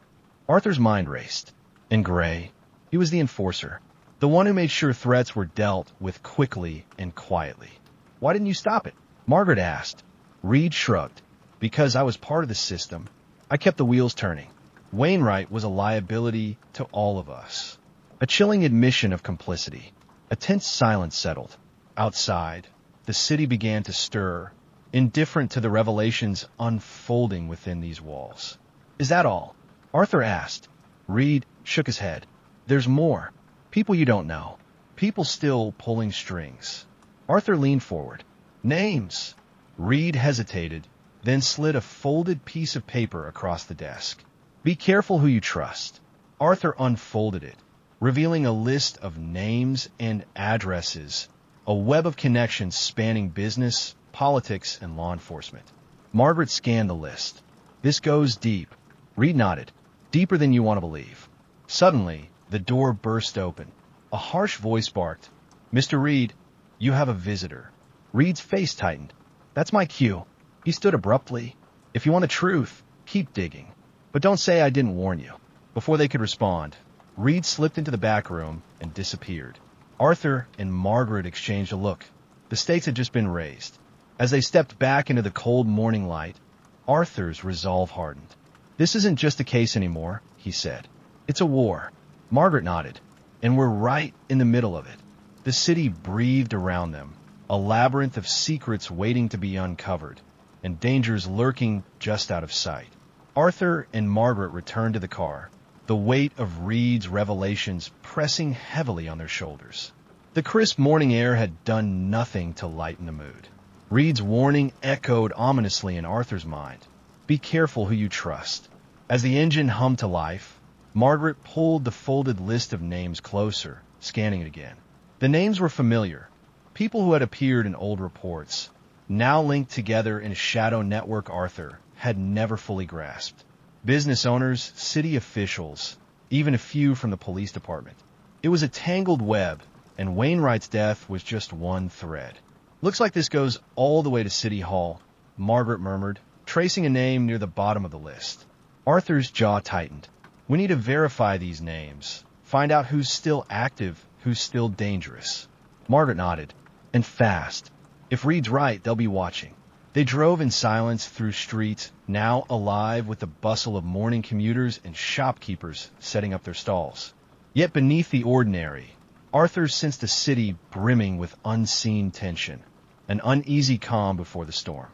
Arthur's mind raced. And Gray, he was the enforcer, the one who made sure threats were dealt with quickly and quietly. "Why didn't you stop it?" Margaret asked. Reed shrugged. "Because I was part of the system. I kept the wheels turning. Wainwright was a liability to all of us." A chilling admission of complicity. A tense silence settled. Outside, the city began to stir, indifferent to the revelations unfolding within these walls. "Is that all?" Arthur asked. Reed shook his head. "There's more. People you don't know. People still pulling strings." Arthur leaned forward. "Names." Reed hesitated, then slid a folded piece of paper across the desk. "Be careful who you trust." Arthur unfolded it, revealing a list of names and addresses, a web of connections spanning business, politics, and law enforcement. Margaret scanned the list. "This goes deep." Reed nodded. "Deeper than you want to believe." Suddenly, the door burst open. A harsh voice barked, "Mr. Reed, you have a visitor." Reed's face tightened. "That's my cue." He stood abruptly. "If you want the truth, keep digging. But don't say I didn't warn you." Before they could respond, Reed slipped into the back room and disappeared. Arthur and Margaret exchanged a look. The stakes had just been raised. As they stepped back into the cold morning light, Arthur's resolve hardened. "This isn't just a case anymore," he said. "It's a war." Margaret nodded. "And we're right in the middle of it." The city breathed around them, a labyrinth of secrets waiting to be uncovered, and dangers lurking just out of sight. Arthur and Margaret returned to the car, the weight of Reed's revelations pressing heavily on their shoulders. The crisp morning air had done nothing to lighten the mood. Reed's warning echoed ominously in Arthur's mind. Be careful who you trust. As the engine hummed to life, Margaret pulled the folded list of names closer, scanning it again. The names were familiar. People who had appeared in old reports, now linked together in a shadow network Arthur had never fully grasped. Business owners, city officials, even a few from the police department. It was a tangled web, and Wainwright's death was just one thread. Looks like this goes all the way to City Hall, Margaret murmured, tracing a name near the bottom of the list. Arthur's jaw tightened. We need to verify these names, find out who's still active, who's still dangerous. Margaret nodded. And fast. If Reed's right, they'll be watching. They drove in silence through streets, now alive with the bustle of morning commuters and shopkeepers setting up their stalls. Yet beneath the ordinary, Arthur sensed a city brimming with unseen tension, an uneasy calm before the storm.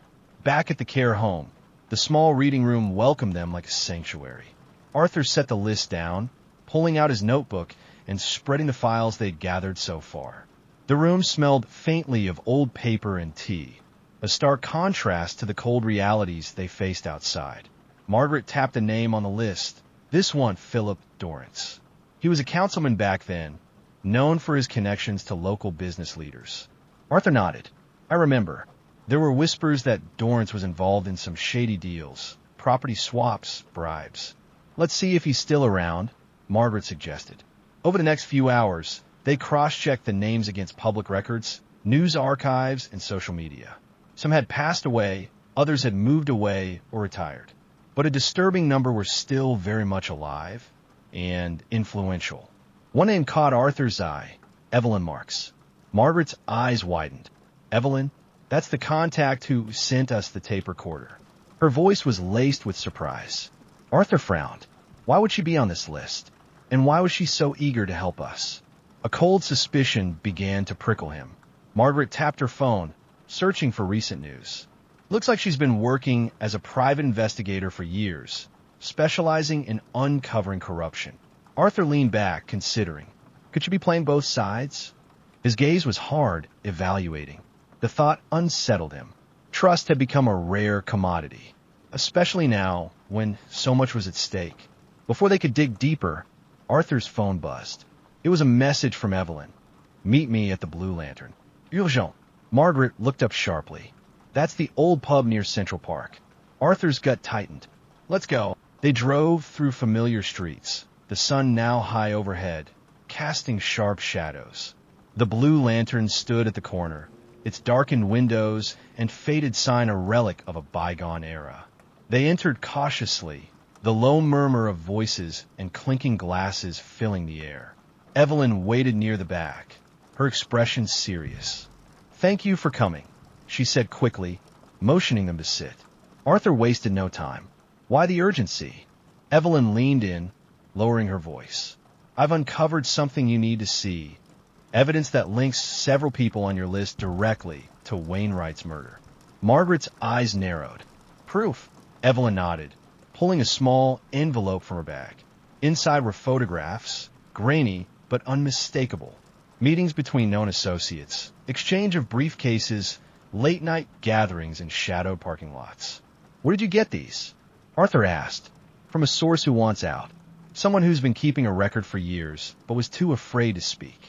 Back at the care home, the small reading room welcomed them like a sanctuary. Arthur set the list down, pulling out his notebook and spreading the files they'd gathered so far. The room smelled faintly of old paper and tea, a stark contrast to the cold realities they faced outside. Margaret tapped a name on the list. This one, Philip Dorrance. He was a councilman back then, known for his connections to local business leaders. Arthur nodded. I remember. There were whispers that Dorrance was involved in some shady deals, property swaps, bribes. Let's see if he's still around, Margaret suggested. Over the next few hours, they cross-checked the names against public records, news archives, and social media. Some had passed away, others had moved away or retired. But a disturbing number were still very much alive and influential. One name caught Arthur's eye, Evelyn Marks. Margaret's eyes widened. Evelyn? That's the contact who sent us the tape recorder. Her voice was laced with surprise. Arthur frowned. Why would she be on this list? And why was she so eager to help us? A cold suspicion began to prickle him. Margaret tapped her phone, searching for recent news. Looks like she's been working as a private investigator for years, specializing in uncovering corruption. Arthur leaned back, considering. Could she be playing both sides? His gaze was hard, evaluating. The thought unsettled him. Trust had become a rare commodity, especially now when so much was at stake. Before they could dig deeper, Arthur's phone buzzed. It was a message from Evelyn. Meet me at the Blue Lantern. Urgent. Margaret looked up sharply. That's the old pub near Central Park. Arthur's gut tightened. Let's go. They drove through familiar streets, the sun now high overhead, casting sharp shadows. The Blue Lantern stood at the corner, its darkened windows and faded sign a relic of a bygone era. They entered cautiously, the low murmur of voices and clinking glasses filling the air. Evelyn waited near the back, her expression serious. Thank you for coming, she said quickly, motioning them to sit. Arthur wasted no time. Why the urgency? Evelyn leaned in, lowering her voice. I've uncovered something you need to see. Evidence that links several people on your list directly to Wainwright's murder. Margaret's eyes narrowed. Proof? Evelyn nodded, pulling a small envelope from her bag. Inside were photographs, grainy but unmistakable. Meetings between known associates, exchange of briefcases, late-night gatherings in shadowed parking lots. Where did you get these? Arthur asked. From a source who wants out. Someone who's been keeping a record for years, but was too afraid to speak.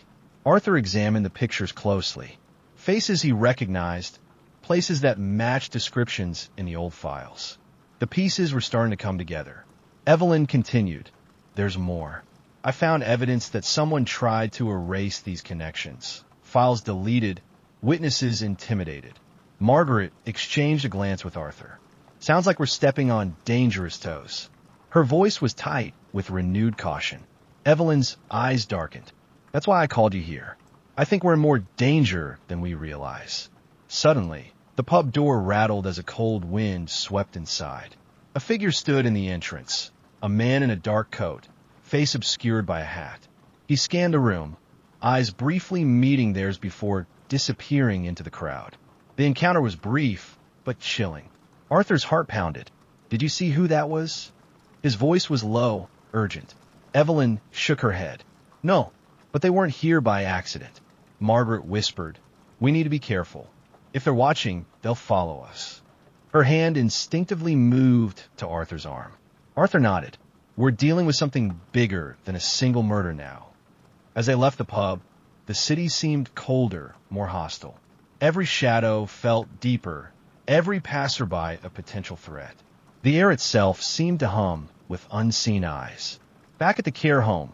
Arthur examined the pictures closely. Faces he recognized, places that matched descriptions in the old files. The pieces were starting to come together. Evelyn continued. There's more. I found evidence that someone tried to erase these connections. Files deleted, witnesses intimidated. Margaret exchanged a glance with Arthur. Sounds like we're stepping on dangerous toes. Her voice was tight with renewed caution. Evelyn's eyes darkened. That's why I called you here. I think we're in more danger than we realize. Suddenly, the pub door rattled as a cold wind swept inside. A figure stood in the entrance, a man in a dark coat, face obscured by a hat. He scanned the room, eyes briefly meeting theirs before disappearing into the crowd. The encounter was brief, but chilling. Arthur's heart pounded. Did you see who that was? His voice was low, urgent. Evelyn shook her head. No, but they weren't here by accident. Margaret whispered, we need to be careful. If they're watching, they'll follow us. Her hand instinctively moved to Arthur's arm. Arthur nodded. We're dealing with something bigger than a single murder now. As they left the pub, the city seemed colder, more hostile. Every shadow felt deeper, every passerby a potential threat. The air itself seemed to hum with unseen eyes. Back at the care home,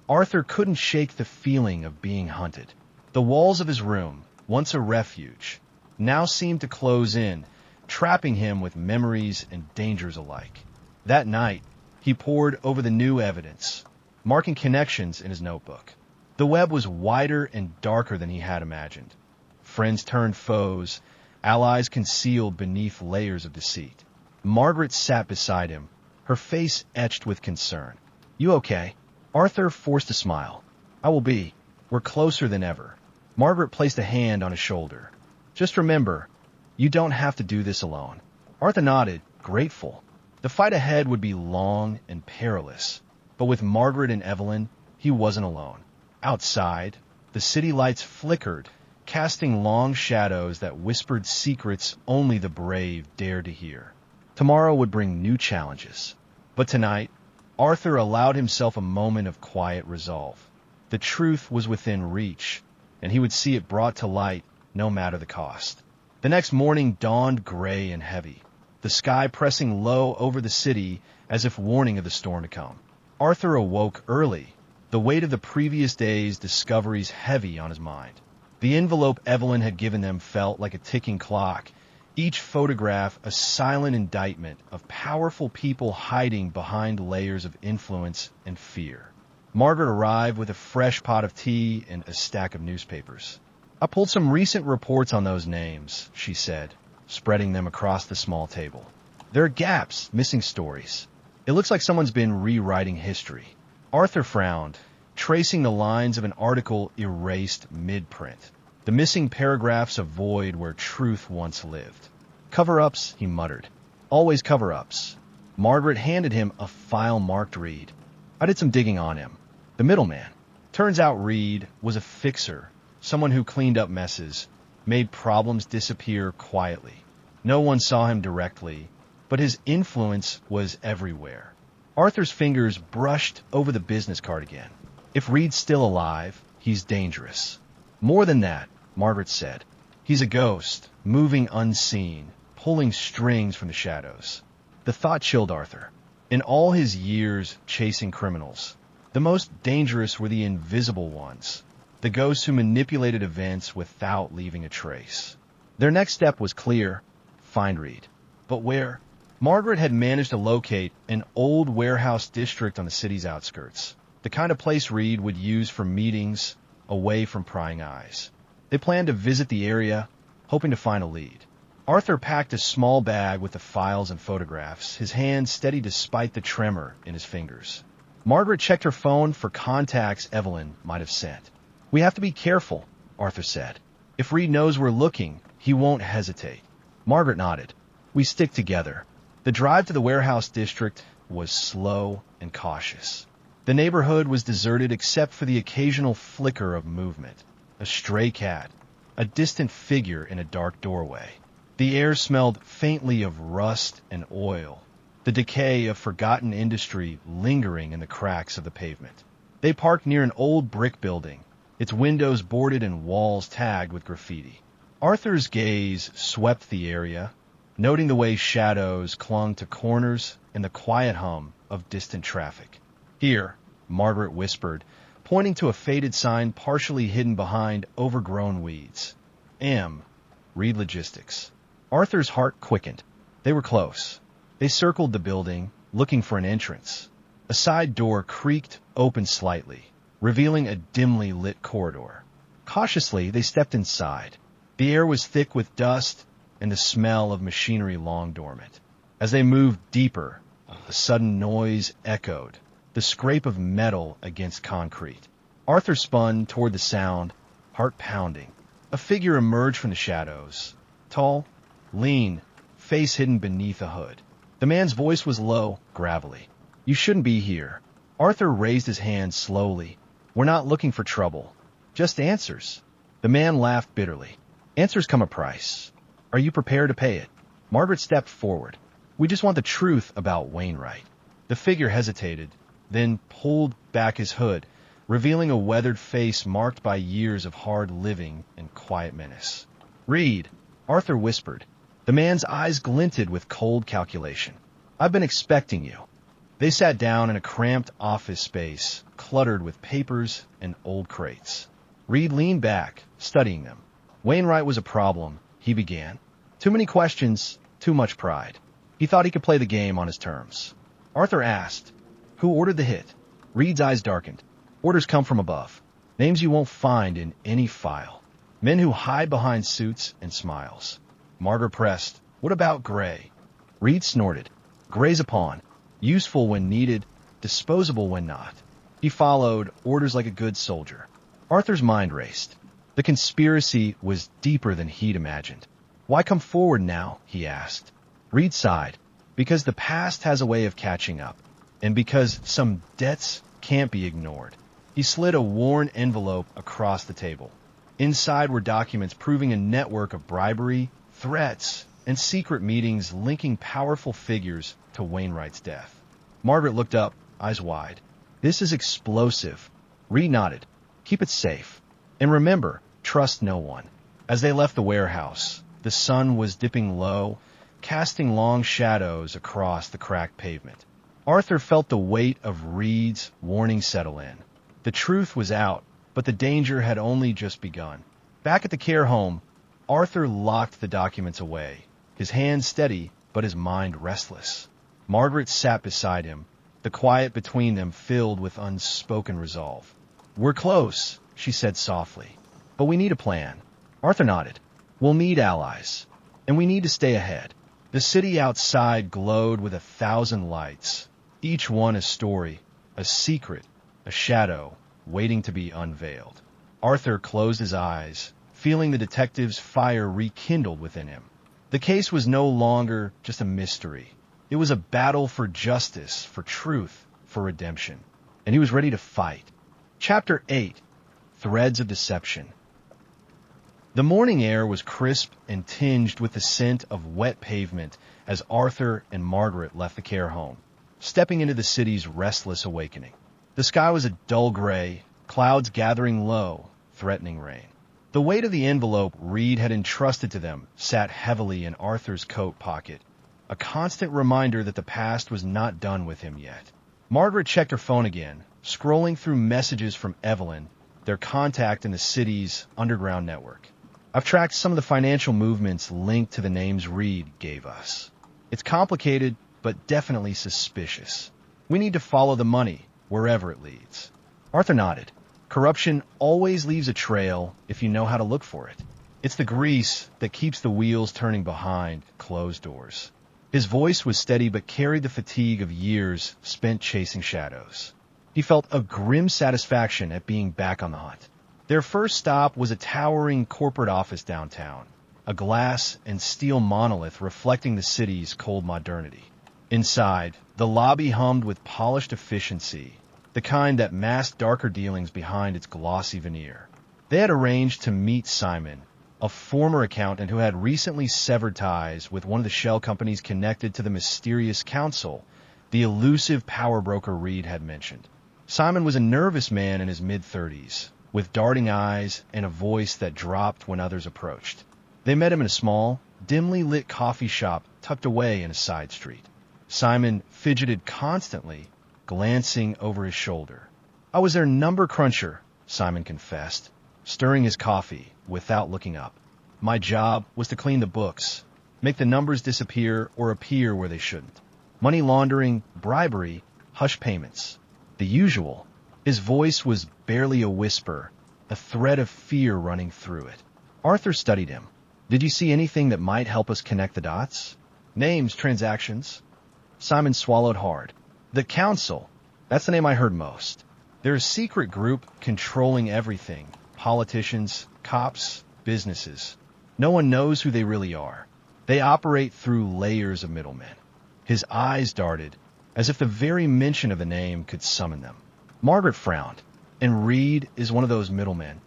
Arthur couldn't shake the feeling of being hunted. The walls of his room, once a refuge, now seemed to close in, trapping him with memories and dangers alike. That night, he pored over the new evidence, marking connections in his notebook. The web was wider and darker than he had imagined. Friends turned foes, allies concealed beneath layers of deceit. Margaret sat beside him, her face etched with concern. You okay? Arthur forced a smile. I will be. We're closer than ever. Margaret placed a hand on his shoulder. Just remember, you don't have to do this alone. Arthur nodded, grateful. The fight ahead would be long and perilous, but with Margaret and Evelyn, he wasn't alone. Outside, the city lights flickered, casting long shadows that whispered secrets only the brave dared to hear. Tomorrow would bring new challenges. But tonight, Arthur allowed himself a moment of quiet resolve. The truth was within reach, and he would see it brought to light no matter the cost. The next morning dawned gray and heavy, the sky pressing low over the city as if warning of the storm to come. Arthur awoke early, the weight of the previous day's discoveries heavy on his mind. The envelope Evelyn had given them felt like a ticking clock, each photograph a silent indictment of powerful people hiding behind layers of influence and fear. Margaret arrived with a fresh pot of tea and a stack of newspapers. I pulled some recent reports on those names, she said, spreading them across the small table. There are gaps, missing stories. It looks like someone's been rewriting history. Arthur frowned, tracing the lines of an article erased mid-print. The missing paragraphs a void where truth once lived. Cover-ups, he muttered. Always cover-ups. Margaret handed him a file marked Reed. I did some digging on him. The middleman. Turns out Reed was a fixer, someone who cleaned up messes, made problems disappear quietly. No one saw him directly, but his influence was everywhere. Arthur's fingers brushed over the business card again. If Reed's still alive, he's dangerous. More than that, Margaret said. He's a ghost, moving unseen, pulling strings from the shadows. The thought chilled Arthur. In all his years chasing criminals, the most dangerous were the invisible ones, the ghosts who manipulated events without leaving a trace. Their next step was clear: find Reed. But where? Margaret had managed to locate an old warehouse district on the city's outskirts, the kind of place Reed would use for meetings, away from prying eyes. They planned to visit the area, hoping to find a lead. Arthur packed a small bag with the files and photographs, his hand steady despite the tremor in his fingers. Margaret checked her phone for contacts Evelyn might have sent. We have to be careful, Arthur said. If Reed knows we're looking, he won't hesitate. Margaret nodded. We stick together. The drive to the warehouse district was slow and cautious. The neighborhood was deserted except for the occasional flicker of movement. A stray cat, a distant figure in a dark doorway. The air smelled faintly of rust and oil, the decay of forgotten industry lingering in the cracks of the pavement. They parked near an old brick building, its windows boarded and walls tagged with graffiti. Arthur's gaze swept the area, noting the way shadows clung to corners and the quiet hum of distant traffic. Here, Margaret whispered, pointing to a faded sign partially hidden behind overgrown weeds. M. Reed Logistics. Arthur's heart quickened. They were close. They circled the building, looking for an entrance. A side door creaked open slightly, revealing a dimly lit corridor. Cautiously, they stepped inside. The air was thick with dust and the smell of machinery long dormant. As they moved deeper, a sudden noise echoed, the scrape of metal against concrete. Arthur spun toward the sound, heart pounding. A figure emerged from the shadows. Tall, lean, face hidden beneath a hood. The man's voice was low, gravelly. You shouldn't be here. Arthur raised his hand slowly. We're not looking for trouble. Just answers. The man laughed bitterly. Answers come a price. Are you prepared to pay it? Margaret stepped forward. We just want the truth about Wainwright. The figure hesitated, then pulled back his hood, revealing a weathered face marked by years of hard living and quiet menace. Read, Arthur whispered. The man's eyes glinted with cold calculation. I've been expecting you. They sat down in a cramped office space, cluttered with papers and old crates. Reed leaned back, studying them. Wainwright was a problem, he began. Too many questions, too much pride. He thought he could play the game on his terms. Arthur asked, who ordered the hit? Reed's eyes darkened. Orders come from above. Names you won't find in any file. Men who hide behind suits and smiles. Margaret pressed, what about Gray? Reed snorted. Gray's a pawn. Useful when needed, disposable when not. He followed orders like a good soldier. Arthur's mind raced. The conspiracy was deeper than he'd imagined. Why come forward now? He asked. Reed sighed. Because the past has a way of catching up, and because some debts can't be ignored. He slid a worn envelope across the table. Inside were documents proving a network of bribery, threats, and secret meetings linking powerful figures to Wainwright's death. Margaret looked up, eyes wide. This is explosive. Reed nodded. Keep it safe. And remember, trust no one. As they left the warehouse, the sun was dipping low, casting long shadows across the cracked pavement. Arthur felt the weight of Reed's warning settle in. The truth was out, but the danger had only just begun. Back at the care home, Arthur locked the documents away, his hands steady, but his mind restless. Margaret sat beside him, the quiet between them filled with unspoken resolve. We're close, she said softly, but we need a plan. Arthur nodded. We'll need allies, and we need to stay ahead. The city outside glowed with 1,000 lights, each one a story, a secret, a shadow, waiting to be unveiled. Arthur closed his eyes, feeling the detective's fire rekindled within him. The case was no longer just a mystery. It was a battle for justice, for truth, for redemption. And he was ready to fight. Chapter 8. Threads of Deception. The morning air was crisp and tinged with the scent of wet pavement as Arthur and Margaret left the care home, stepping into the city's restless awakening. The sky was a dull gray, clouds gathering low, threatening rain. The weight of the envelope Reed had entrusted to them sat heavily in Arthur's coat pocket, a constant reminder that the past was not done with him yet. Margaret checked her phone again, scrolling through messages from Evelyn, their contact in the city's underground network. I've tracked some of the financial movements linked to the names Reed gave us. It's complicated, but definitely suspicious. We need to follow the money, wherever it leads. Arthur nodded. Corruption always leaves a trail if you know how to look for it. It's the grease that keeps the wheels turning behind closed doors. His voice was steady but carried the fatigue of years spent chasing shadows. He felt a grim satisfaction at being back on the hunt. Their first stop was a towering corporate office downtown, a glass and steel monolith reflecting the city's cold modernity. Inside, the lobby hummed with polished efficiency, the kind that masked darker dealings behind its glossy veneer. They had arranged to meet Simon, a former accountant who had recently severed ties with one of the shell companies connected to the mysterious council, the elusive power broker Reed had mentioned. Simon was a nervous man in his mid-30s, with darting eyes and a voice that dropped when others approached. They met him in a small, dimly lit coffee shop tucked away in a side street. Simon fidgeted constantly, glancing over his shoulder. I was their number cruncher, Simon confessed, stirring his coffee without looking up. My job was to clean the books, make the numbers disappear or appear where they shouldn't. Money laundering, bribery, hush payments. The usual. His voice was barely a whisper, a thread of fear running through it. Arthur studied him. Did you see anything that might help us connect the dots? Names, transactions. Simon swallowed hard. The Council. That's the name I heard most. They're a secret group controlling everything. Politicians, cops, businesses. No one knows who they really are. They operate through layers of middlemen. His eyes darted, as if the very mention of the name could summon them. Margaret frowned. And Reed is one of those middlemen.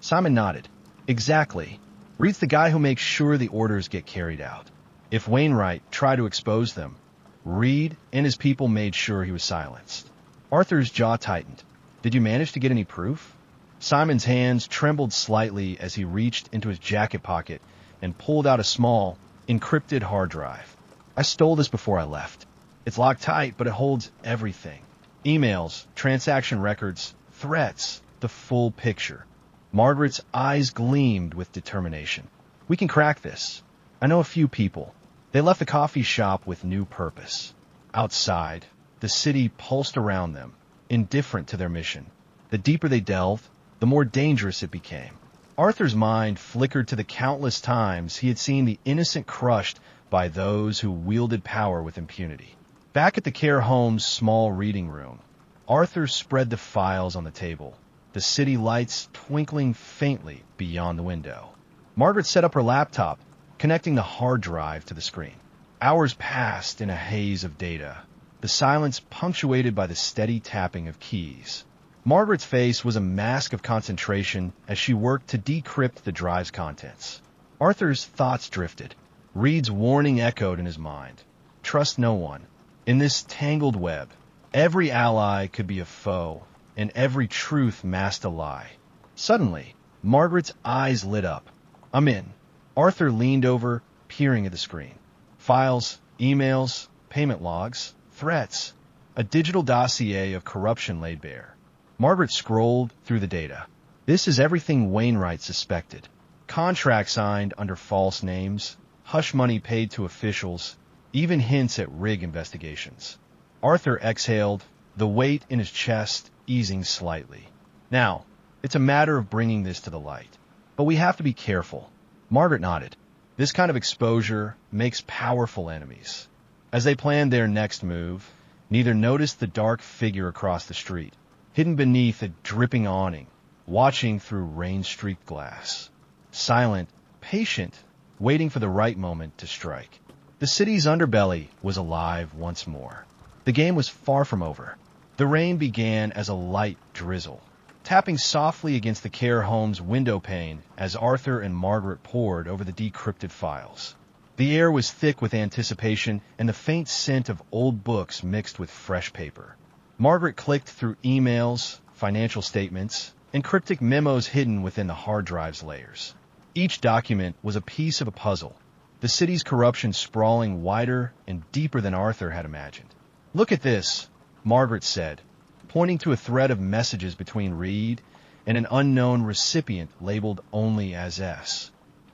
Simon nodded. Exactly. Reed's the guy who makes sure the orders get carried out. If Wainwright tried to expose them, Reed and his people made sure he was silenced. Arthur's jaw tightened. Did you manage to get any proof? Simon's hands trembled slightly as he reached into his jacket pocket and pulled out a small, encrypted hard drive. I stole this before I left. It's locked tight, but it holds everything. Emails, transaction records, threats, the full picture. Margaret's eyes gleamed with determination. We can crack this. I know a few people. They left the coffee shop with new purpose. Outside, the city pulsed around them, indifferent to their mission. The deeper they delved, the more dangerous it became. Arthur's mind flickered to the countless times he had seen the innocent crushed by those who wielded power with impunity. Back at the care home's small reading room, Arthur spread the files on the table, the city lights twinkling faintly beyond the window. Margaret set up her laptop, connecting the hard drive to the screen. Hours passed in a haze of data, the silence punctuated by the steady tapping of keys. Margaret's face was a mask of concentration as she worked to decrypt the drive's contents. Arthur's thoughts drifted. Reed's warning echoed in his mind. Trust no one. In this tangled web, every ally could be a foe, and every truth masked a lie. Suddenly, Margaret's eyes lit up. I'm in. Arthur leaned over, peering at the screen. Files, emails, payment logs, threats. A digital dossier of corruption laid bare. Margaret scrolled through the data. This is everything Wainwright suspected. Contracts signed under false names, hush money paid to officials, even hints at rig investigations. Arthur exhaled, the weight in his chest easing slightly. Now, it's a matter of bringing this to the light. But we have to be careful. Margaret nodded. This kind of exposure makes powerful enemies. As they planned their next move, neither noticed the dark figure across the street, hidden beneath a dripping awning, watching through rain-streaked glass. Silent, patient, waiting for the right moment to strike. The city's underbelly was alive once more. The game was far from over. The rain began as a light drizzle, tapping softly against the care home's window pane as Arthur and Margaret pored over the decrypted files. The air was thick with anticipation and the faint scent of old books mixed with fresh paper. Margaret clicked through emails, financial statements, and cryptic memos hidden within the hard drive's layers. Each document was a piece of a puzzle, the city's corruption sprawling wider and deeper than Arthur had imagined. Look at this, Margaret said, pointing to a thread of messages between Reed and an unknown recipient labeled only as S.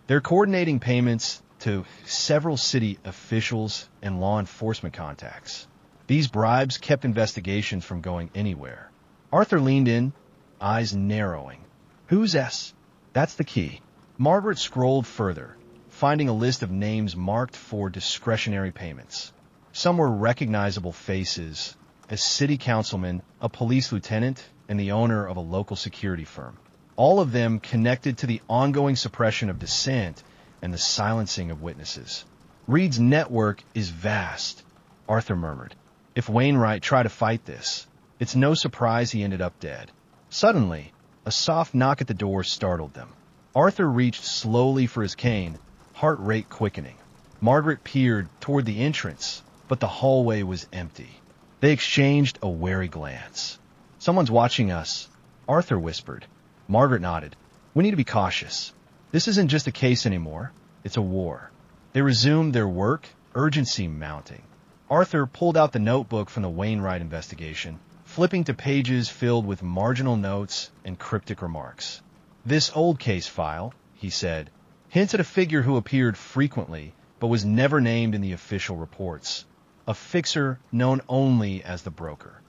They're coordinating payments to several city officials and law enforcement contacts. These bribes kept investigations from going anywhere. Arthur leaned in, eyes narrowing. Who's S? That's the key. Margaret scrolled further, finding a list of names marked for discretionary payments. Some were recognizable faces, a city councilman, a police lieutenant, and the owner of a local security firm. All of them connected to the ongoing suppression of dissent and the silencing of witnesses. Reed's network is vast, Arthur murmured. If Wainwright tried to fight this, it's no surprise he ended up dead. Suddenly, a soft knock at the door startled them. Arthur reached slowly for his cane, heart rate quickening. Margaret peered toward the entrance, but the hallway was empty. They exchanged a wary glance. Someone's watching us, Arthur whispered. Margaret nodded. We need to be cautious. This isn't just a case anymore. It's a war. They resumed their work, urgency mounting. Arthur pulled out the notebook from the Wainwright investigation, flipping to pages filled with marginal notes and cryptic remarks. This old case file, he said, hints at a figure who appeared frequently but was never named in the official reports. A fixer known only as the broker.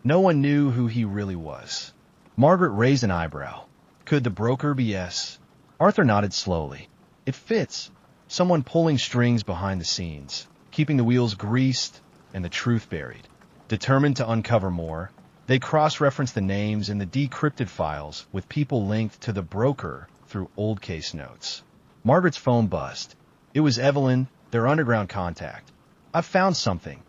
No one knew who he really was. Margaret raised an eyebrow. Could the broker be S? Arthur nodded slowly. It fits. Someone pulling strings behind the scenes, keeping the wheels greased and the truth buried. Determined to uncover more, they cross-referenced the names in the decrypted files with people linked to the broker through old case notes. Margaret's phone buzzed. It was Evelyn, their underground contact. I've found something,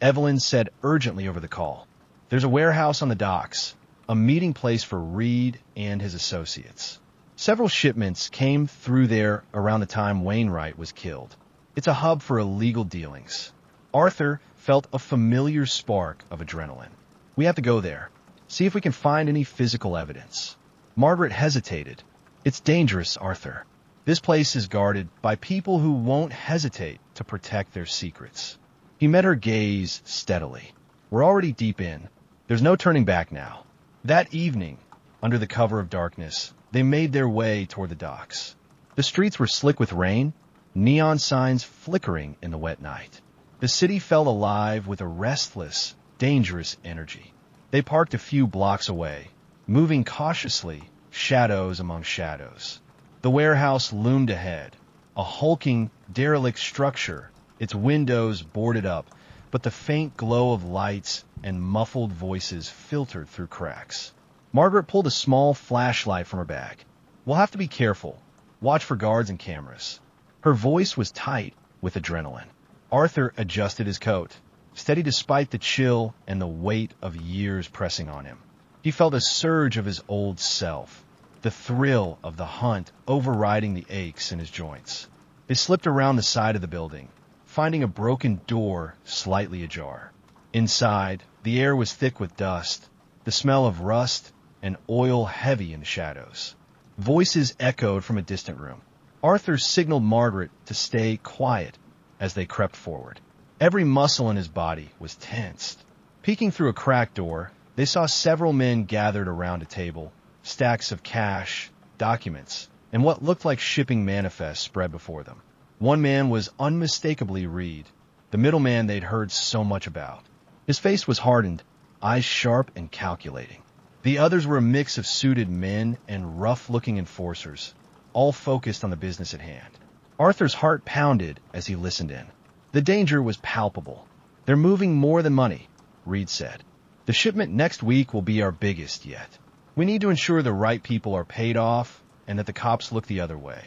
Evelyn said urgently over the call. There's a warehouse on the docks, a meeting place for Reed and his associates. Several shipments came through there around the time Wainwright was killed. It's a hub for illegal dealings. Arthur felt a familiar spark of adrenaline. We have to go there, see if we can find any physical evidence. Margaret hesitated. It's dangerous, Arthur. This place is guarded by people who won't hesitate to protect their secrets. He met her gaze steadily. We're already deep in. There's no turning back now. That evening, under the cover of darkness, they made their way toward the docks. The streets were slick with rain, neon signs flickering in the wet night. The city felt alive with a restless, dangerous energy. They parked a few blocks away, moving cautiously, shadows among shadows. The warehouse loomed ahead, a hulking, derelict structure, its windows boarded up, but the faint glow of lights and muffled voices filtered through cracks. Margaret pulled a small flashlight from her bag. We'll have to be careful. Watch for guards and cameras. Her voice was tight with adrenaline. Arthur adjusted his coat, steady despite the chill and the weight of years pressing on him. He felt a surge of his old self, the thrill of the hunt overriding the aches in his joints. They slipped around the side of the building, finding a broken door slightly ajar. Inside, the air was thick with dust, the smell of rust and oil heavy in the shadows. Voices echoed from a distant room. Arthur signaled Margaret to stay quiet as they crept forward. Every muscle in his body was tensed. Peeking through a cracked door, they saw several men gathered around a table, stacks of cash, documents, and what looked like shipping manifests spread before them. One man was unmistakably Reed, the middleman they'd heard so much about. His face was hardened, eyes sharp and calculating. The others were a mix of suited men and rough-looking enforcers, all focused on the business at hand. Arthur's heart pounded as he listened in. The danger was palpable. They're moving more than money, Reed said. The shipment next week will be our biggest yet. We need to ensure the right people are paid off and that the cops look the other way.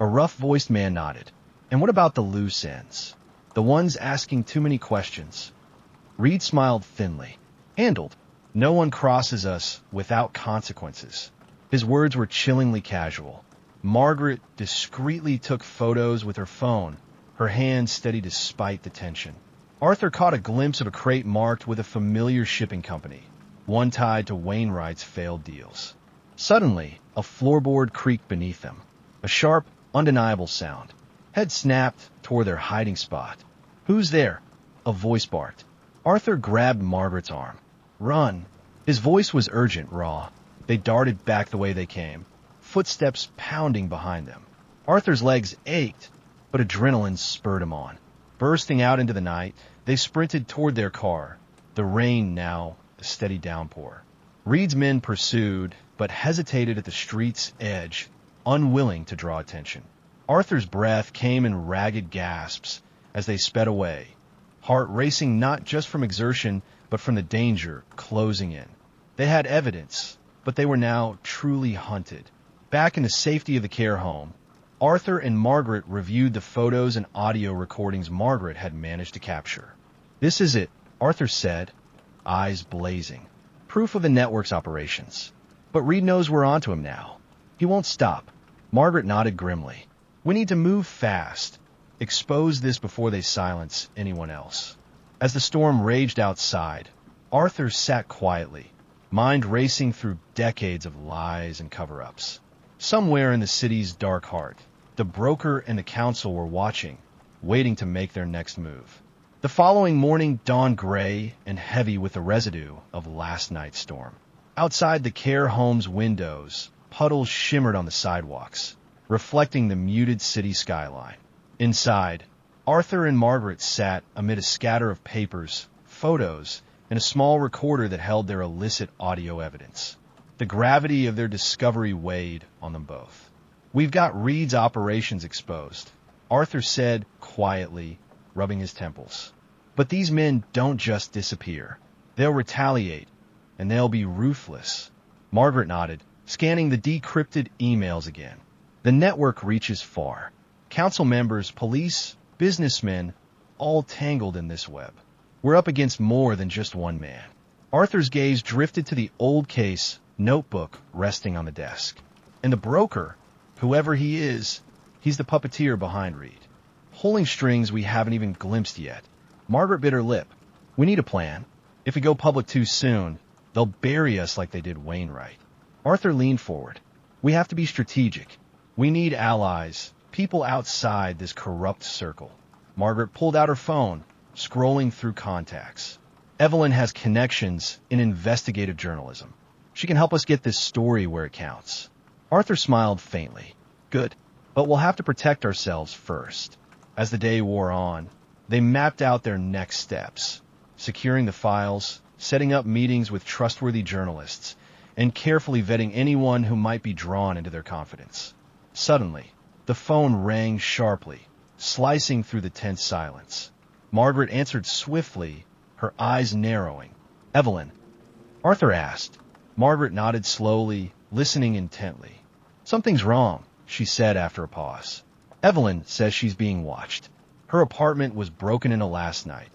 A rough-voiced man nodded. And what about the loose ends? The ones asking too many questions? Reed smiled thinly. Handled. No one crosses us without consequences. His words were chillingly casual. Margaret discreetly took photos with her phone, her hand steady despite the tension. Arthur caught a glimpse of a crate marked with a familiar shipping company, one tied to Wainwright's failed deals. Suddenly, a floorboard creaked beneath them. A sharp, undeniable sound. Heads snapped toward their hiding spot. Who's there? A voice barked. Arthur grabbed Margaret's arm. Run. His voice was urgent, raw. They darted back the way they came, footsteps pounding behind them. Arthur's legs ached, but adrenaline spurred him on. Bursting out into the night, they sprinted toward their car, the rain now a steady downpour. Reed's men pursued, but hesitated at the street's edge, unwilling to draw attention. Arthur's breath came in ragged gasps as they sped away, heart racing not just from exertion, but from the danger closing in. They had evidence, but they were now truly hunted. Back in the safety of the care home, Arthur and Margaret reviewed the photos and audio recordings Margaret had managed to capture. This is it, Arthur said, eyes blazing. Proof of the network's operations. But Reed knows we're onto him now. He won't stop. Margaret nodded grimly. We need to move fast. Expose this before they silence anyone else. As the storm raged outside, Arthur sat quietly, mind racing through decades of lies and cover-ups. Somewhere in the city's dark heart, the broker and the council were watching, waiting to make their next move. The following morning dawned gray and heavy with the residue of last night's storm. Outside the care home's windows, puddles shimmered on the sidewalks, reflecting the muted city skyline. Inside, Arthur and Margaret sat amid a scatter of papers, photos, and a small recorder that held their illicit audio evidence. The gravity of their discovery weighed on them both. We've got Reed's operations exposed, Arthur said quietly, rubbing his temples. But these men don't just disappear. They'll retaliate, and they'll be ruthless. Margaret nodded, scanning the decrypted emails again. The network reaches far. Council members, police, businessmen, all tangled in this web. We're up against more than just one man. Arthur's gaze drifted to the old case notebook resting on the desk. And the broker, whoever he is, he's the puppeteer behind Reed, pulling strings we haven't even glimpsed yet. Margaret bit her lip. We need a plan. If we go public too soon, they'll bury us like they did Wainwright. Arthur leaned forward. We have to be strategic. We need allies, people outside this corrupt circle. Margaret pulled out her phone, scrolling through contacts. Evelyn has connections in investigative journalism. She can help us get this story where it counts. Arthur smiled faintly. Good, but we'll have to protect ourselves first. As the day wore on, they mapped out their next steps, securing the files, setting up meetings with trustworthy journalists, and carefully vetting anyone who might be drawn into their confidence. Suddenly, the phone rang sharply, slicing through the tense silence. Margaret answered swiftly, her eyes narrowing. Evelyn? Arthur asked. Margaret nodded slowly, listening intently. Something's wrong, she said after a pause. Evelyn says she's being watched. Her apartment was broken into last night.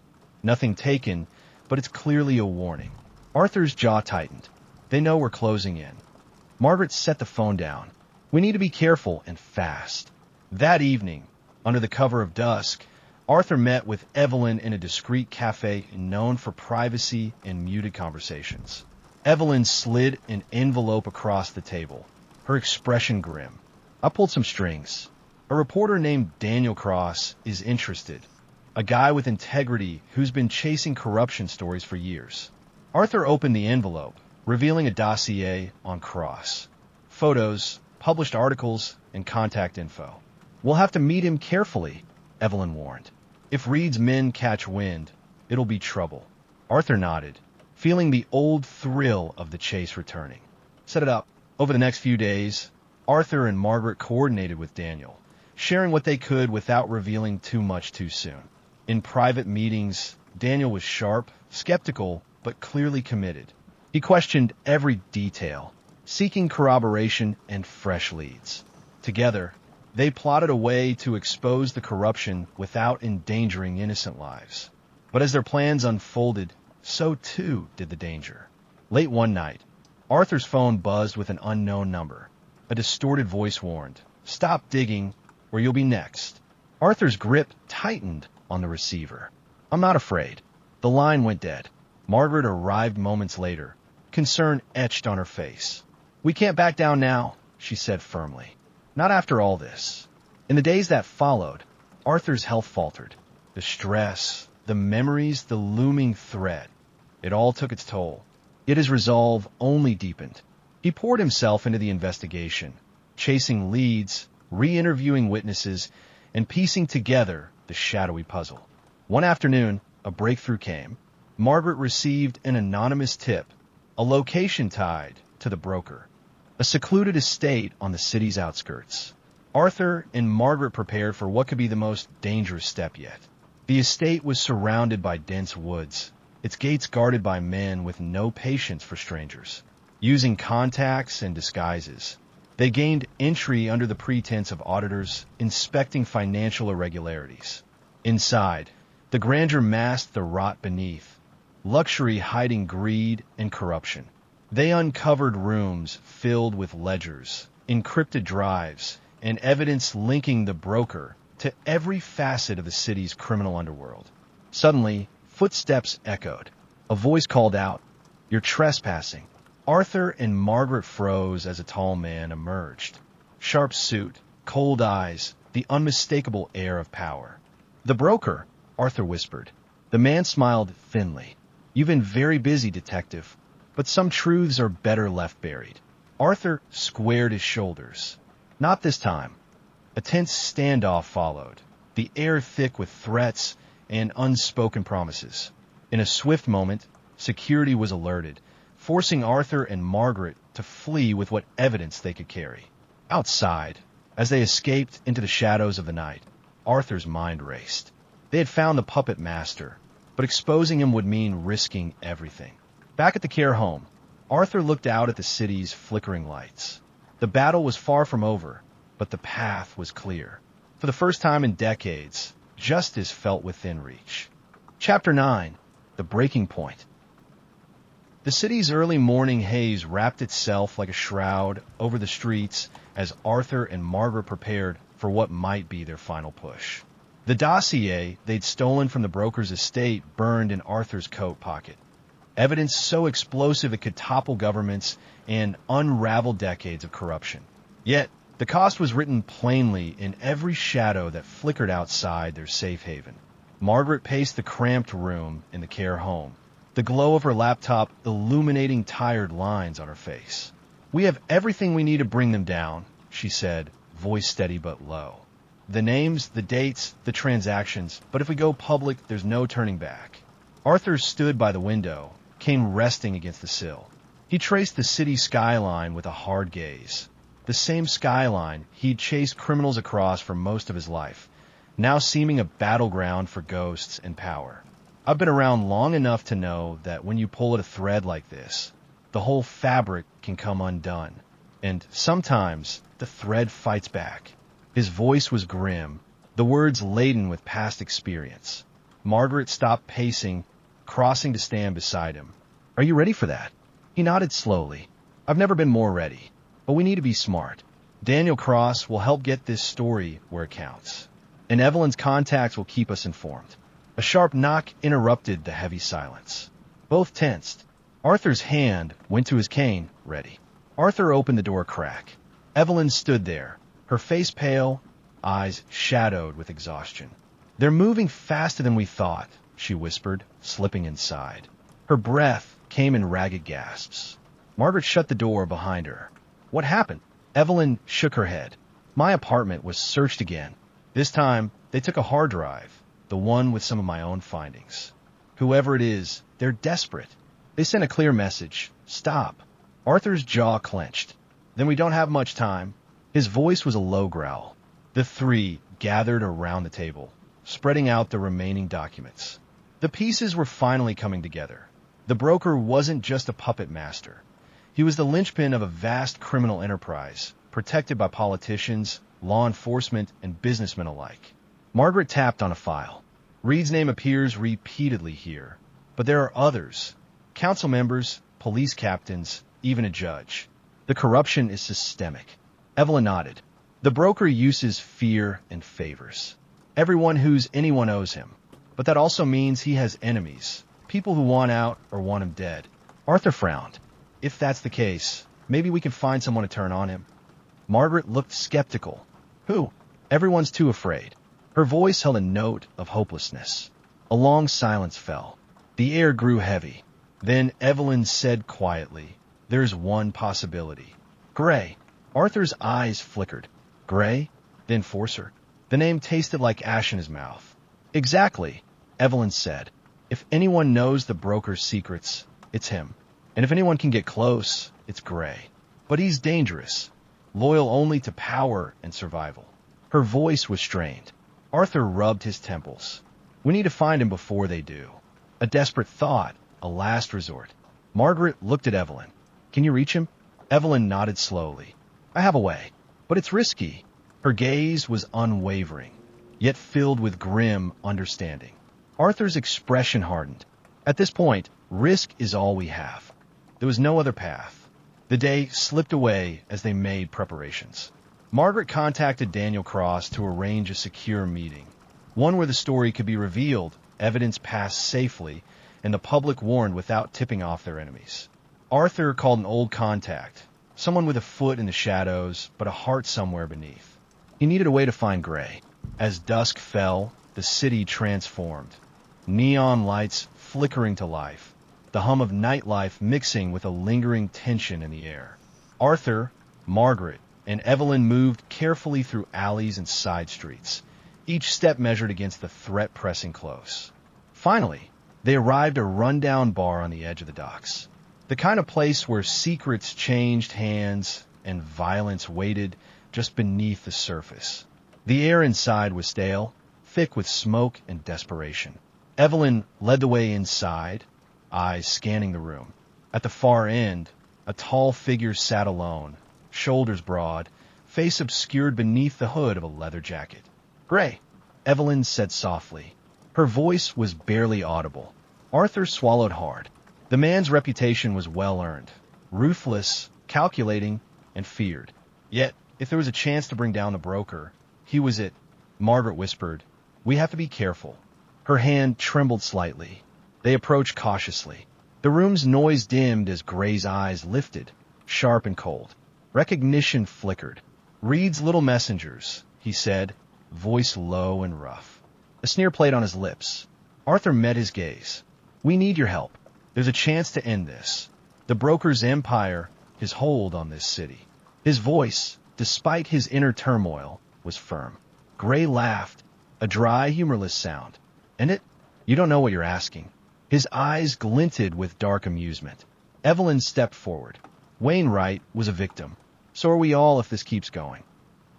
Nothing taken, but it's clearly a warning. Arthur's jaw tightened. They know we're closing in. Margaret set the phone down. We need to be careful and fast. That evening, under the cover of dusk, Arthur met with Evelyn in a discreet cafe known for privacy and muted conversations. Evelyn slid an envelope across the table, her expression grim. I pulled some strings. A reporter named Daniel Cross is interested, a guy with integrity who's been chasing corruption stories for years. Arthur opened the envelope, revealing a dossier on Cross. Photos, published articles, and contact info. We'll have to meet him carefully, Evelyn warned. If Reed's men catch wind, it'll be trouble. Arthur nodded, feeling the old thrill of the chase returning. Set it up. Over the next few days, Arthur and Margaret coordinated with Daniel, sharing what they could without revealing too much too soon. In private meetings, Daniel was sharp, skeptical, but clearly committed. He questioned every detail, seeking corroboration and fresh leads. Together, they plotted a way to expose the corruption without endangering innocent lives. But as their plans unfolded, so too did the danger. Late one night, Arthur's phone buzzed with an unknown number. A distorted voice warned, "Stop digging, or you'll be next." Arthur's grip tightened on the receiver. "I'm not afraid." The line went dead. Margaret arrived moments later, concern etched on her face. "We can't back down now," she said firmly. "Not after all this." In the days that followed, Arthur's health faltered. The stress, the memories, the looming threat. It all took its toll. Yet his resolve only deepened. He poured himself into the investigation, chasing leads, re-interviewing witnesses, and piecing together the shadowy puzzle. One afternoon, a breakthrough came. Margaret received an anonymous tip, a location tied to the broker, a secluded estate on the city's outskirts. Arthur and Margaret prepared for what could be the most dangerous step yet. The estate was surrounded by dense woods, its gates guarded by men with no patience for strangers. Using contacts and disguises, they gained entry under the pretense of auditors inspecting financial irregularities. Inside, the grandeur masked the rot beneath, luxury hiding greed and corruption. They uncovered rooms filled with ledgers, encrypted drives, and evidence linking the broker to every facet of the city's criminal underworld. Suddenly, footsteps echoed. A voice called out, "You're trespassing." Arthur and Margaret froze as a tall man emerged. Sharp suit, cold eyes, the unmistakable air of power. "The broker," Arthur whispered. The man smiled thinly. "You've been very busy, detective, but some truths are better left buried." Arthur squared his shoulders. "Not this time." A tense standoff followed, the air thick with threats and unspoken promises. In a swift moment, security was alerted, forcing Arthur and Margaret to flee with what evidence they could carry. Outside, as they escaped into the shadows of the night, Arthur's mind raced. They had found the puppet master, but exposing him would mean risking everything. Back at the care home, Arthur looked out at the city's flickering lights. The battle was far from over, but the path was clear. For the first time in decades, justice felt within reach. Chapter 9. The Breaking Point. The city's early morning haze wrapped itself like a shroud over the streets as Arthur and Margaret prepared for what might be their final push. The dossier they'd stolen from the broker's estate burned in Arthur's coat pocket. Evidence so explosive it could topple governments and unravel decades of corruption. Yet, the cost was written plainly in every shadow that flickered outside their safe haven. Margaret paced the cramped room in the care home, the glow of her laptop illuminating tired lines on her face. "We have everything we need to bring them down," she said, voice steady but low. "The names, the dates, the transactions, but if we go public, there's no turning back." Arthur stood by the window, Kane resting against the sill. He traced the city skyline with a hard gaze. The same skyline he'd chased criminals across for most of his life, now seeming a battleground for ghosts and power. "I've been around long enough to know that when you pull at a thread like this, the whole fabric can come undone. And sometimes the thread fights back." His voice was grim, the words laden with past experience. Margaret stopped pacing, crossing to stand beside him. "Are you ready for that?" He nodded slowly. "I've never been more ready. But we need to be smart. Daniel Cross will help get this story where it counts. And Evelyn's contacts will keep us informed." A sharp knock interrupted the heavy silence. Both tensed. Arthur's hand went to his cane, ready. Arthur opened the door a crack. Evelyn stood there, her face pale, eyes shadowed with exhaustion. "They're moving faster than we thought," she whispered, slipping inside. Her breath came in ragged gasps. Margaret shut the door behind her. "What happened?" Evelyn shook her head. "My apartment was searched again. This time, they took a hard drive, the one with some of my own findings. Whoever it is, they're desperate. They sent a clear message. Stop." Arthur's jaw clenched. "Then we don't have much time." His voice was a low growl. The three gathered around the table, spreading out the remaining documents. The pieces were finally coming together. The broker wasn't just a puppet master. He was the linchpin of a vast criminal enterprise, protected by politicians, law enforcement, and businessmen alike. Margaret tapped on a file. "Reed's name appears repeatedly here, but there are others. Council members, police captains, even a judge. The corruption is systemic." Evelyn nodded. "The broker uses fear and favors. Everyone who's anyone owes him. But that also means he has enemies, people who want out or want him dead." Arthur frowned. "If that's the case, maybe we can find someone to turn on him." Margaret looked skeptical. "Who?" "Everyone's too afraid." Her voice held a note of hopelessness. A long silence fell. The air grew heavy. Then Evelyn said quietly, "There's one possibility. Gray." Arthur's eyes flickered. "Gray? The enforcer?" The name tasted like ash in his mouth. "Exactly," Evelyn said. "If anyone knows the broker's secrets, it's him. And if anyone can get close, it's Gray. But he's dangerous, loyal only to power and survival." Her voice was strained. Arthur rubbed his temples. "We need to find him before they do. A desperate thought, a last resort." Margaret looked at Evelyn. "Can you reach him?" Evelyn nodded slowly. "I have a way, but it's risky." Her gaze was unwavering, yet filled with grim understanding. Arthur's expression hardened. "At this point, risk is all we have." There was no other path. The day slipped away as they made preparations. Margaret contacted Daniel Cross to arrange a secure meeting, one where the story could be revealed, evidence passed safely, and the public warned without tipping off their enemies. Arthur called an old contact, someone with a foot in the shadows but a heart somewhere beneath. He needed a way to find Gray. As dusk fell, the city transformed. Neon lights flickering to life, the hum of nightlife mixing with a lingering tension in the air. Arthur, Margaret, and Evelyn moved carefully through alleys and side streets, each step measured against the threat pressing close. Finally, they arrived at a rundown bar on the edge of the docks. The kind of place where secrets changed hands and violence waited just beneath the surface. The air inside was stale, thick with smoke and desperation. Evelyn led the way inside, eyes scanning the room. At the far end, a tall figure sat alone, shoulders broad, face obscured beneath the hood of a leather jacket. "Gray," Evelyn said softly. Her voice was barely audible. Arthur swallowed hard. The man's reputation was well earned, ruthless, calculating, and feared. Yet, if there was a chance to bring down the broker, he was it. Margaret whispered, "We have to be careful." Her hand trembled slightly. They approached cautiously. The room's noise dimmed as Gray's eyes lifted, sharp and cold. Recognition flickered. "Reed's little messengers," he said, voice low and rough. A sneer played on his lips. Arthur met his gaze. "We need your help. There's a chance to end this. The broker's empire, his hold on this city." His voice, despite his inner turmoil, was firm. Gray laughed, a dry, humorless sound. "And it? You don't know what you're asking." His eyes glinted with dark amusement. Evelyn stepped forward. "Wainwright was a victim. So are we all if this keeps going."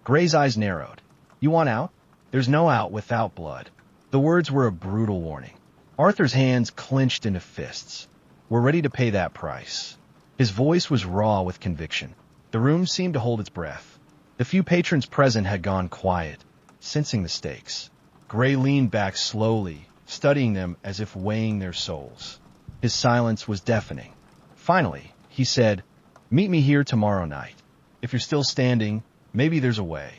Gray's eyes narrowed. "You want out? There's no out without blood." The words were a brutal warning. Arthur's hands clenched into fists. "We're ready to pay that price." His voice was raw with conviction. The room seemed to hold its breath. The few patrons present had gone quiet, sensing the stakes. Gray leaned back slowly, studying them as if weighing their souls. His silence was deafening. Finally, he said, "Meet me here tomorrow night. If you're still standing, maybe there's a way."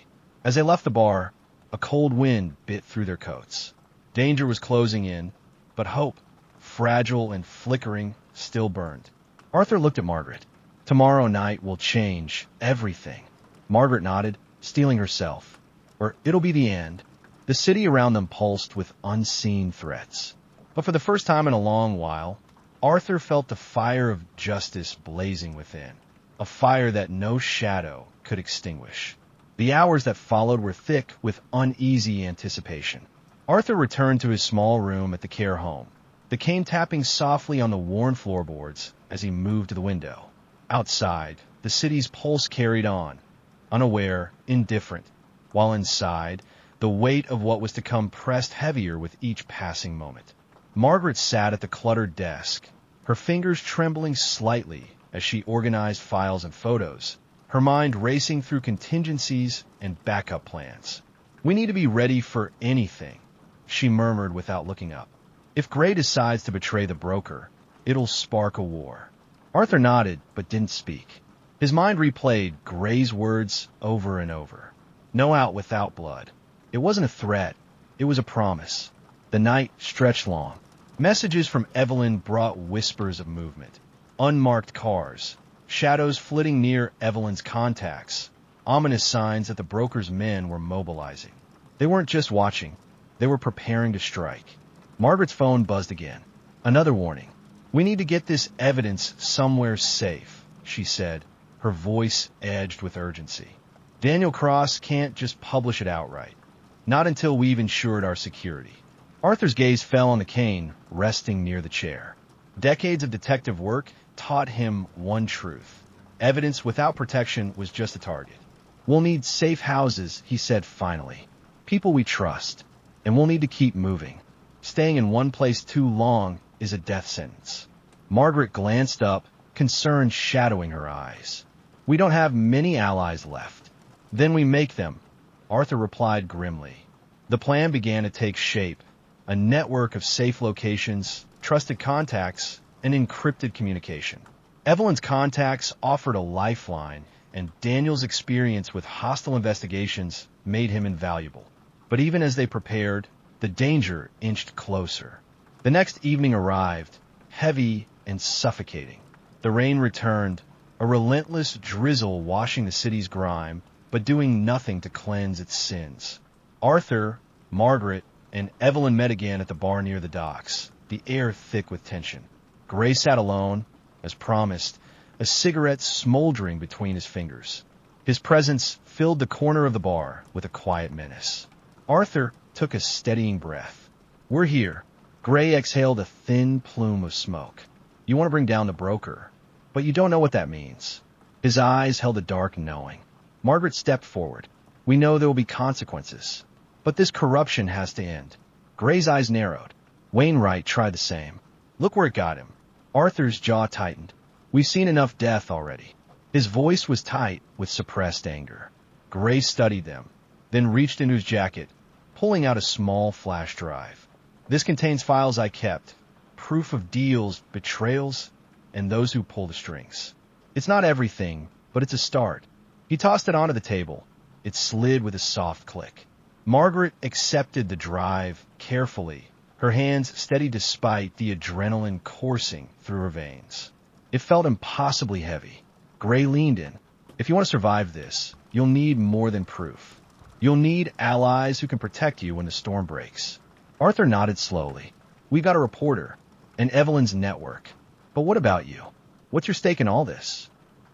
As they left the bar, a cold wind bit through their coats. Danger was closing in, but hope, fragile and flickering, still burned. Arthur looked at Margaret. "Tomorrow night will change everything." Margaret nodded, steeling herself. "Or it'll be the end." The city around them pulsed with unseen threats. But for the first time in a long while, Arthur felt the fire of justice blazing within, a fire that no shadow could extinguish. The hours that followed were thick with uneasy anticipation. Arthur returned to his small room at the care home, the cane tapping softly on the worn floorboards as he moved to the window. Outside, the city's pulse carried on, unaware, indifferent, while inside, the weight of what was to come pressed heavier with each passing moment. Margaret sat at the cluttered desk, her fingers trembling slightly as she organized files and photos, her mind racing through contingencies and backup plans. "We need to be ready for anything," she murmured without looking up. "If Gray decides to betray the broker, it'll spark a war." Arthur nodded but didn't speak. His mind replayed Gray's words over and over. No out without blood. It wasn't a threat. It was a promise. The night stretched long. Messages from Evelyn brought whispers of movement. Unmarked cars, shadows flitting near Evelyn's contacts, ominous signs that the broker's men were mobilizing. They weren't just watching. They were preparing to strike. Margaret's phone buzzed again. Another warning. "We need to get this evidence somewhere safe," she said, her voice edged with urgency. "Daniel Cross can't just publish it outright. Not until we've ensured our security." Arthur's gaze fell on the cane, resting near the chair. Decades of detective work taught him one truth. Evidence without protection was just a target. "We'll need safe houses," he said finally. "People we trust. And we'll need to keep moving. Staying in one place too long is a death sentence." Margaret glanced up, concern shadowing her eyes. "We don't have many allies left." "Then we make them," Arthur replied grimly. The plan began to take shape, a network of safe locations, trusted contacts, and encrypted communication. Evelyn's contacts offered a lifeline, and Daniel's experience with hostile investigations made him invaluable. But even as they prepared, the danger inched closer. The next evening arrived, heavy and suffocating. The rain returned, a relentless drizzle washing the city's grime, but doing nothing to cleanse its sins. Arthur, Margaret, and Evelyn met again at the bar near the docks, the air thick with tension. Gray sat alone, as promised, a cigarette smoldering between his fingers. His presence filled the corner of the bar with a quiet menace. Arthur took a steadying breath. "We're here." Gray exhaled a thin plume of smoke. "You want to bring down the broker, but you don't know what that means." His eyes held a dark knowing. Margaret stepped forward. "We know there will be consequences, but this corruption has to end." Gray's eyes narrowed. Wainwright tried the same. Look where it got him. Arthur's jaw tightened. "We've seen enough death already." His voice was tight with suppressed anger. Gray studied them, then reached into his jacket, pulling out a small flash drive. "This contains files I kept, proof of deals, betrayals, and those who pull the strings. It's not everything, but it's a start. He tossed it onto the table. It slid with a soft click. Margaret accepted the drive carefully, her hands steady despite the adrenaline coursing through her veins. It felt impossibly heavy. Gray leaned in. If you want to survive this, you'll need more than proof. You'll need allies who can protect you when the storm breaks. Arthur nodded slowly. We got a reporter, and Evelyn's network. But what about you? What's your stake in all this?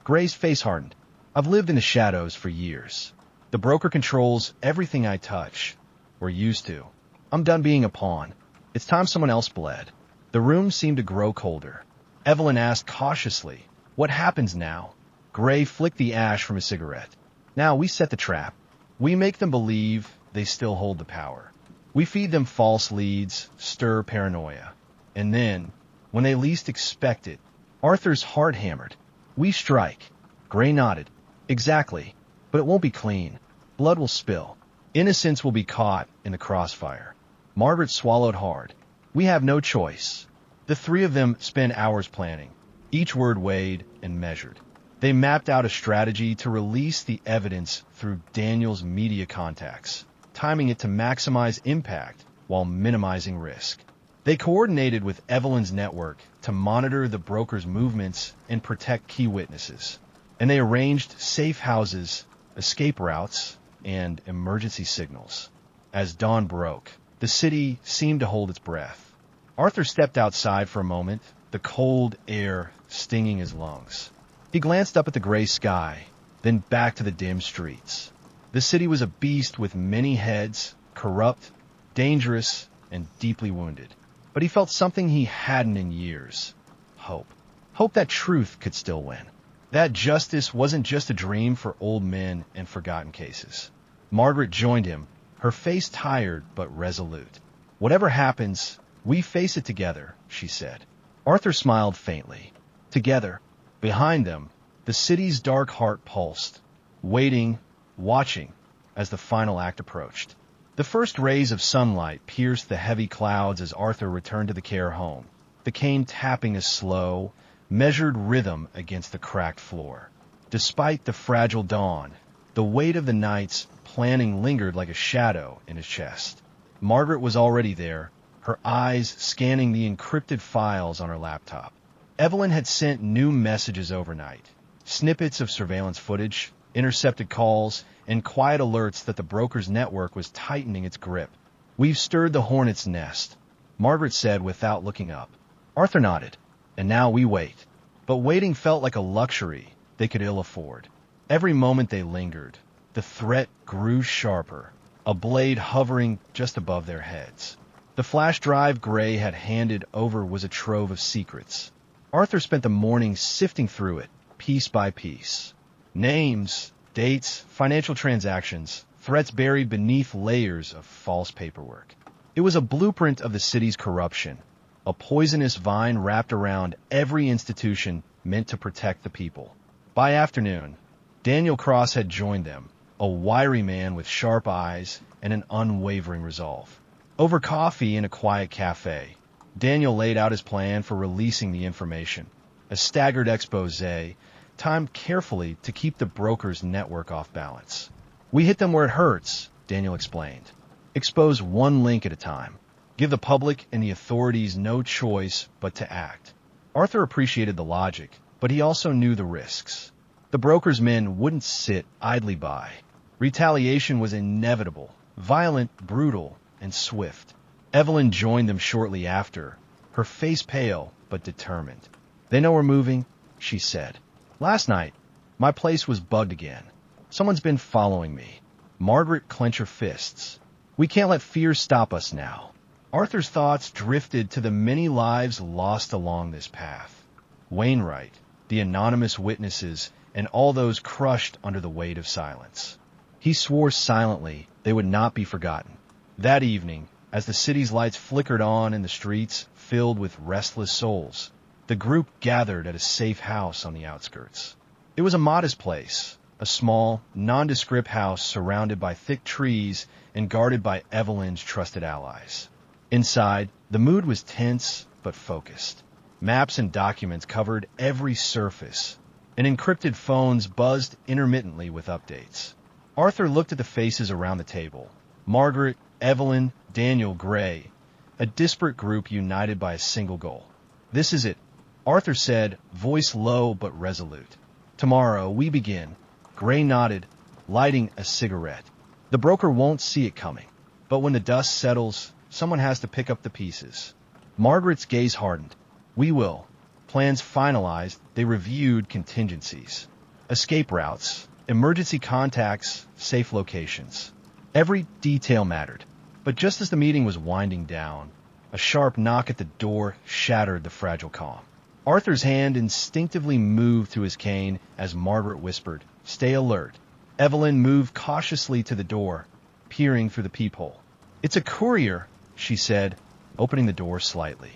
Gray's face hardened. I've lived in the shadows for years. The broker controls everything I touch. We're used to. I'm done being a pawn. It's time someone else bled. The room seemed to grow colder. Evelyn asked cautiously, what happens now? Gray flicked the ash from a cigarette. Now we set the trap. We make them believe they still hold the power. We feed them false leads, stir paranoia. And then, when they least expect it, Arthur's heart hammered. We strike. Gray nodded. Exactly. But it won't be clean. Blood will spill. Innocents will be caught in the crossfire. Margaret swallowed hard. We have no choice. The three of them spent hours planning, each word weighed and measured. They mapped out a strategy to release the evidence through Daniel's media contacts, timing it to maximize impact while minimizing risk. They coordinated with Evelyn's network to monitor the broker's movements and protect key witnesses. And they arranged safe houses, escape routes, and emergency signals. As dawn broke, the city seemed to hold its breath. Arthur stepped outside for a moment, the cold air stinging his lungs. He glanced up at the gray sky, then back to the dim streets. The city was a beast with many heads, corrupt, dangerous, and deeply wounded. But he felt something he hadn't in years. Hope. Hope that truth could still win. That justice wasn't just a dream for old men and forgotten cases. Margaret joined him, her face tired but resolute. Whatever happens, we face it together, she said. Arthur smiled faintly. Together. Behind them, the city's dark heart pulsed, waiting, watching, as the final act approached. The first rays of sunlight pierced the heavy clouds as Arthur returned to the care home, the cane tapping a slow, measured rhythm against the cracked floor. Despite the fragile dawn, the weight of the night's planning lingered like a shadow in his chest. Margaret was already there, her eyes scanning the encrypted files on her laptop. Evelyn had sent new messages overnight, snippets of surveillance footage, intercepted calls, and quiet alerts that the broker's network was tightening its grip. We've stirred the hornet's nest, Margaret said without looking up. Arthur nodded. And now we wait. But waiting felt like a luxury they could ill afford. Every moment they lingered, the threat grew sharper, a blade hovering just above their heads. The flash drive Gray had handed over was a trove of secrets. Arthur spent the morning sifting through it, piece by piece. Names, dates, financial transactions, threats buried beneath layers of false paperwork. It was a blueprint of the city's corruption, a poisonous vine wrapped around every institution meant to protect the people. By afternoon, Daniel Cross had joined them, a wiry man with sharp eyes and an unwavering resolve. Over coffee in a quiet cafe, Daniel laid out his plan for releasing the information, a staggered expose timed carefully to keep the broker's network off balance. We hit them where it hurts, Daniel explained. Expose one link at a time. Give the public and the authorities no choice but to act. Arthur appreciated the logic, but he also knew the risks. The broker's men wouldn't sit idly by. Retaliation was inevitable, violent, brutal, and swift. Evelyn joined them shortly after, her face pale but determined. They know we're moving, she said. Last night, my place was bugged again. Someone's been following me. Margaret clenched her fists. We can't let fear stop us now. Arthur's thoughts drifted to the many lives lost along this path. Wainwright, the anonymous witnesses, and all those crushed under the weight of silence. He swore silently they would not be forgotten. That evening, as the city's lights flickered on in the streets filled with restless souls, the group gathered at a safe house on the outskirts. It was a modest place, a small, nondescript house surrounded by thick trees and guarded by Evelyn's trusted allies. Inside, the mood was tense, but focused. Maps and documents covered every surface, and encrypted phones buzzed intermittently with updates. Arthur looked at the faces around the table. Margaret, Evelyn, Daniel, Gray, a disparate group united by a single goal. "This is it," Arthur said, voice low but resolute. "Tomorrow we begin." Gray nodded, lighting a cigarette. "The broker won't see it coming, but when the dust settles, someone has to pick up the pieces." Margaret's gaze hardened. "We will." Plans finalized, they reviewed contingencies. Escape routes, emergency contacts, safe locations. Every detail mattered. But just as the meeting was winding down, a sharp knock at the door shattered the fragile calm. Arthur's hand instinctively moved to his cane as Margaret whispered, "Stay alert." Evelyn moved cautiously to the door, peering through the peephole. "It's a courier," she said, opening the door slightly.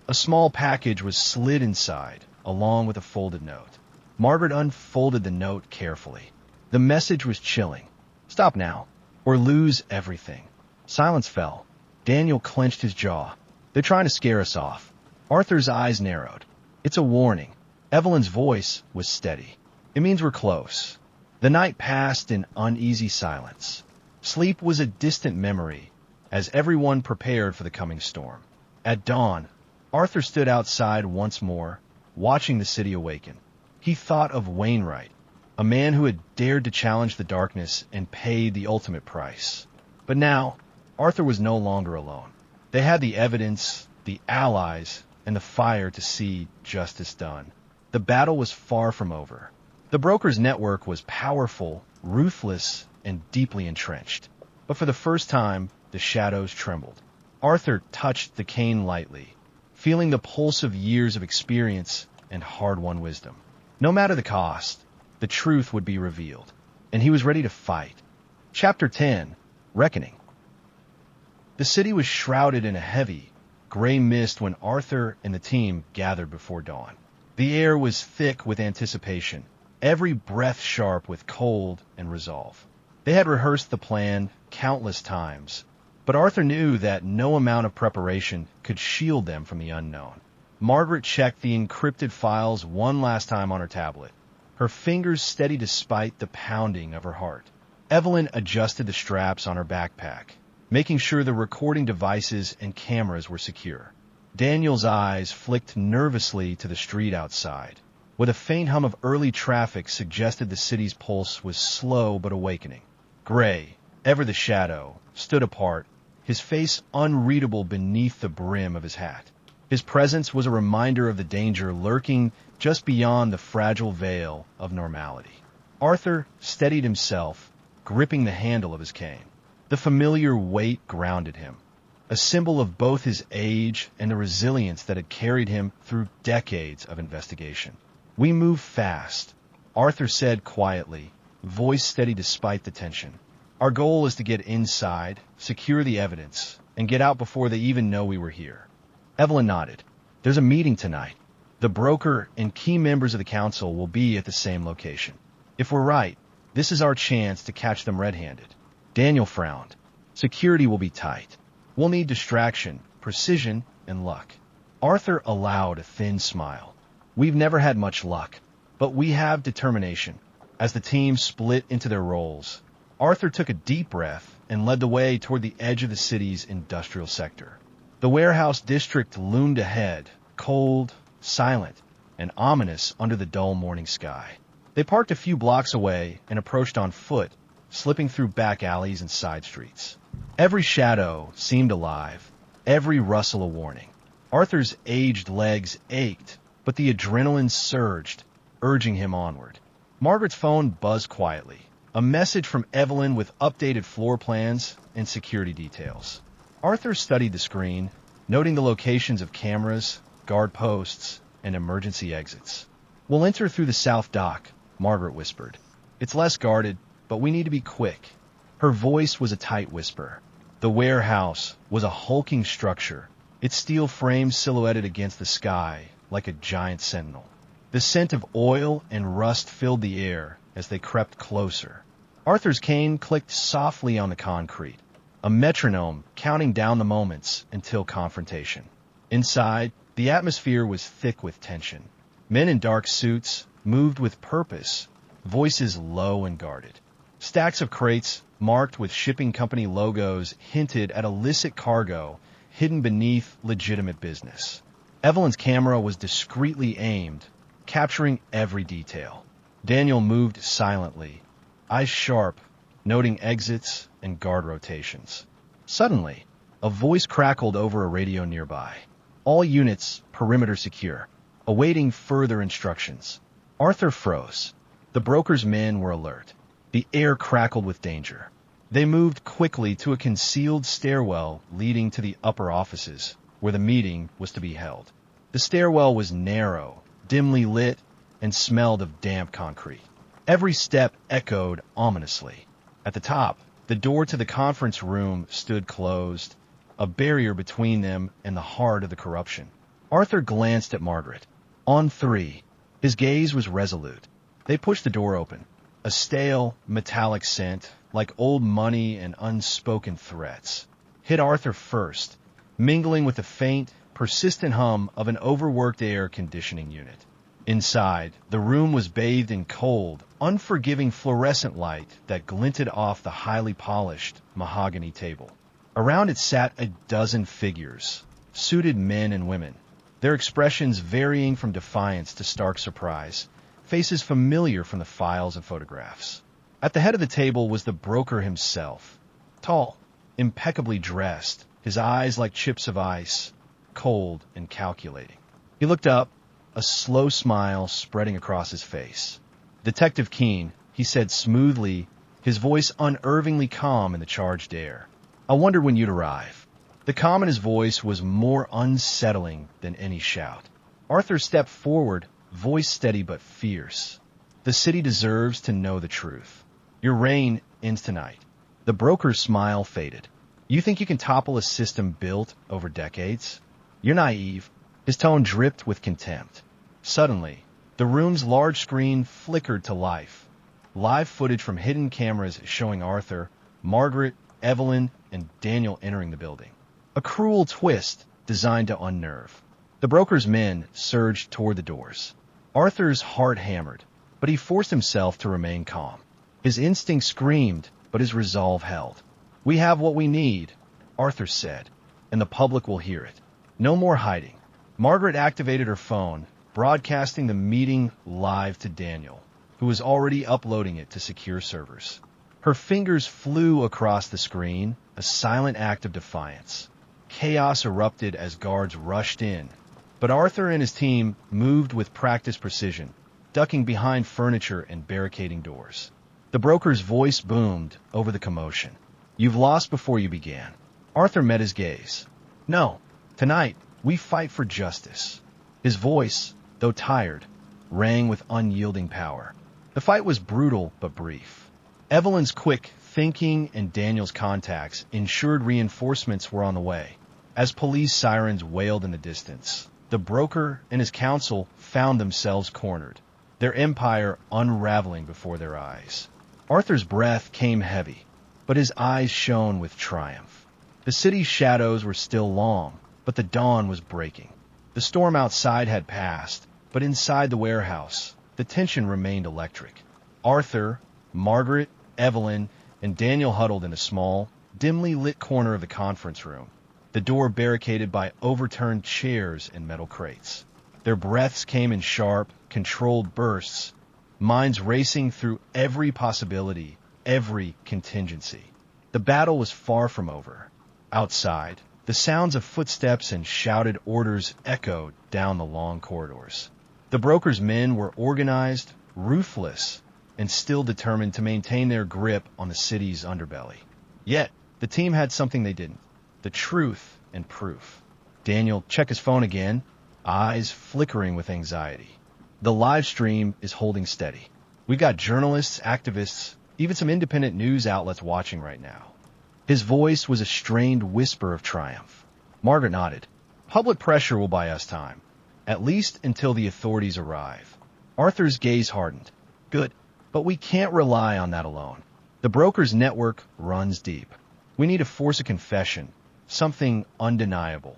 A small package was slid inside, along with a folded note. Margaret unfolded the note carefully. The message was chilling. "Stop now, or lose everything." Silence fell. Daniel clenched his jaw. "They're trying to scare us off." Arthur's eyes narrowed. "It's a warning." Evelyn's voice was steady. "It means we're close." The night passed in uneasy silence. Sleep was a distant memory, as everyone prepared for the coming storm. At dawn, Arthur stood outside once more, watching the city awaken. He thought of Wainwright, a man who had dared to challenge the darkness and paid the ultimate price. But now, Arthur was no longer alone. They had the evidence, the allies, and the fire to see justice done. The battle was far from over. The broker's network was powerful, ruthless, and deeply entrenched. But for the first time, the shadows trembled. Arthur touched the cane lightly, feeling the pulse of years of experience and hard-won wisdom. No matter the cost, the truth would be revealed, and he was ready to fight. Chapter 10, Reckoning. The city was shrouded in a heavy, gray mist when Arthur and the team gathered before dawn. The air was thick with anticipation, every breath sharp with cold and resolve. They had rehearsed the plan countless times, but Arthur knew that no amount of preparation could shield them from the unknown. Margaret checked the encrypted files one last time on her tablet, her fingers steady despite the pounding of her heart. Evelyn adjusted the straps on her backpack, making sure the recording devices and cameras were secure. Daniel's eyes flicked nervously to the street outside, where the faint hum of early traffic suggested the city's pulse was slow but awakening. Gray, ever the shadow, stood apart, his face unreadable beneath the brim of his hat. His presence was a reminder of the danger lurking just beyond the fragile veil of normality. Arthur steadied himself, gripping the handle of his cane. The familiar weight grounded him, a symbol of both his age and the resilience that had carried him through decades of investigation. "We move fast," Arthur said quietly, voice steady despite the tension. "Our goal is to get inside, secure the evidence, and get out before they even know we were here." Evelyn nodded. "There's a meeting tonight. The broker and key members of the council will be at the same location. If we're right, this is our chance to catch them red-handed." Daniel frowned. "Security will be tight. We'll need distraction, precision, and luck." Arthur allowed a thin smile. "We've never had much luck, but we have determination." As the team split into their roles, Arthur took a deep breath and led the way toward the edge of the city's industrial sector. The warehouse district loomed ahead, cold, silent, and ominous under the dull morning sky. They parked a few blocks away and approached on foot, slipping through back alleys and side streets. Every shadow seemed alive, every rustle a warning. Arthur's aged legs ached, but the adrenaline surged, urging him onward. Margaret's phone buzzed quietly. A message from Evelyn with updated floor plans and security details. Arthur studied the screen, noting the locations of cameras, guard posts, and emergency exits. "We'll enter through the south dock," Margaret whispered. "It's less guarded, but we need to be quick." Her voice was a tight whisper. The warehouse was a hulking structure, its steel frame silhouetted against the sky like a giant sentinel. The scent of oil and rust filled the air as they crept closer. Arthur's cane clicked softly on the concrete, a metronome counting down the moments until confrontation. Inside, The atmosphere was thick with tension. Men in dark suits moved with purpose, voices low and guarded. Stacks of crates marked with shipping company logos hinted at illicit cargo hidden beneath legitimate business. Evelyn's camera was discreetly aimed, capturing every detail. Daniel moved silently, eyes sharp, noting exits and guard rotations. Suddenly, a voice crackled over a radio nearby. All units, perimeter secure, awaiting further instructions. Arthur froze. The broker's men were alert. The air crackled with danger. They moved quickly to a concealed stairwell leading to the upper offices, where the meeting was to be held. The stairwell was narrow, dimly lit, and smelled of damp concrete. Every step echoed ominously. At the top, the door to the conference room stood closed, a barrier between them and the heart of the corruption. Arthur glanced at Margaret. On three. His gaze was resolute. They pushed the door open. A stale, metallic scent, like old money and unspoken threats, hit Arthur first, mingling with the faint, persistent hum of an overworked air conditioning unit. Inside, the room was bathed in cold, unforgiving fluorescent light that glinted off the highly polished mahogany table. Around it sat a dozen figures, suited men and women, their expressions varying from defiance to stark surprise, faces familiar from the files and photographs. At the head of the table was the broker himself, tall, impeccably dressed, his eyes like chips of ice, cold and calculating. He looked up, a slow smile spreading across his face. "Detective Keane," he said smoothly, his voice unervingly calm in the charged air. "I wondered when you'd arrive." The calm in his voice was more unsettling than any shout. Arthur stepped forward, voice steady but fierce. "The city deserves to know the truth. Your reign ends tonight." The broker's smile faded. "You think you can topple a system built over decades? You're naive." His tone dripped with contempt. Suddenly, the room's large screen flickered to life. Live footage from hidden cameras showing Arthur, Margaret, Evelyn, and Daniel entering the building. A cruel twist designed to unnerve. The broker's men surged toward the doors. Arthur's heart hammered, but he forced himself to remain calm. His instinct screamed, but his resolve held. "We have what we need," Arthur said, "and the public will hear it. No more hiding." Margaret activated her phone, broadcasting the meeting live to Daniel, who was already uploading it to secure servers. Her fingers flew across the screen, a silent act of defiance. Chaos erupted as guards rushed in, but Arthur and his team moved with practiced precision, ducking behind furniture and barricading doors. The broker's voice boomed over the commotion. "You've lost before you began." Arthur met his gaze. "No, tonight we fight for justice." His voice, though tired, rang with unyielding power. The fight was brutal but brief. Evelyn's quick thinking and Daniel's contacts ensured reinforcements were on the way. As police sirens wailed in the distance, the broker and his counsel found themselves cornered, their empire unraveling before their eyes. Arthur's breath came heavy, but his eyes shone with triumph. The city's shadows were still long, but the dawn was breaking. The storm outside had passed, but inside the warehouse, the tension remained electric. Arthur, Margaret, Evelyn, and Daniel huddled in a small, dimly lit corner of the conference room, the door barricaded by overturned chairs and metal crates. Their breaths came in sharp, controlled bursts, minds racing through every possibility, every contingency. The battle was far from over. Outside, the sounds of footsteps and shouted orders echoed down the long corridors. The broker's men were organized, ruthless, and still determined to maintain their grip on the city's underbelly. Yet, the team had something they didn't: the truth and proof. Daniel checked his phone again, eyes flickering with anxiety. "The live stream is holding steady. We've got journalists, activists, even some independent news outlets watching right now." His voice was a strained whisper of triumph. Margaret nodded. "Public pressure will buy us time, at least until the authorities arrive." Arthur's gaze hardened. "Good, but we can't rely on that alone. The broker's network runs deep. We need to force a confession, something undeniable."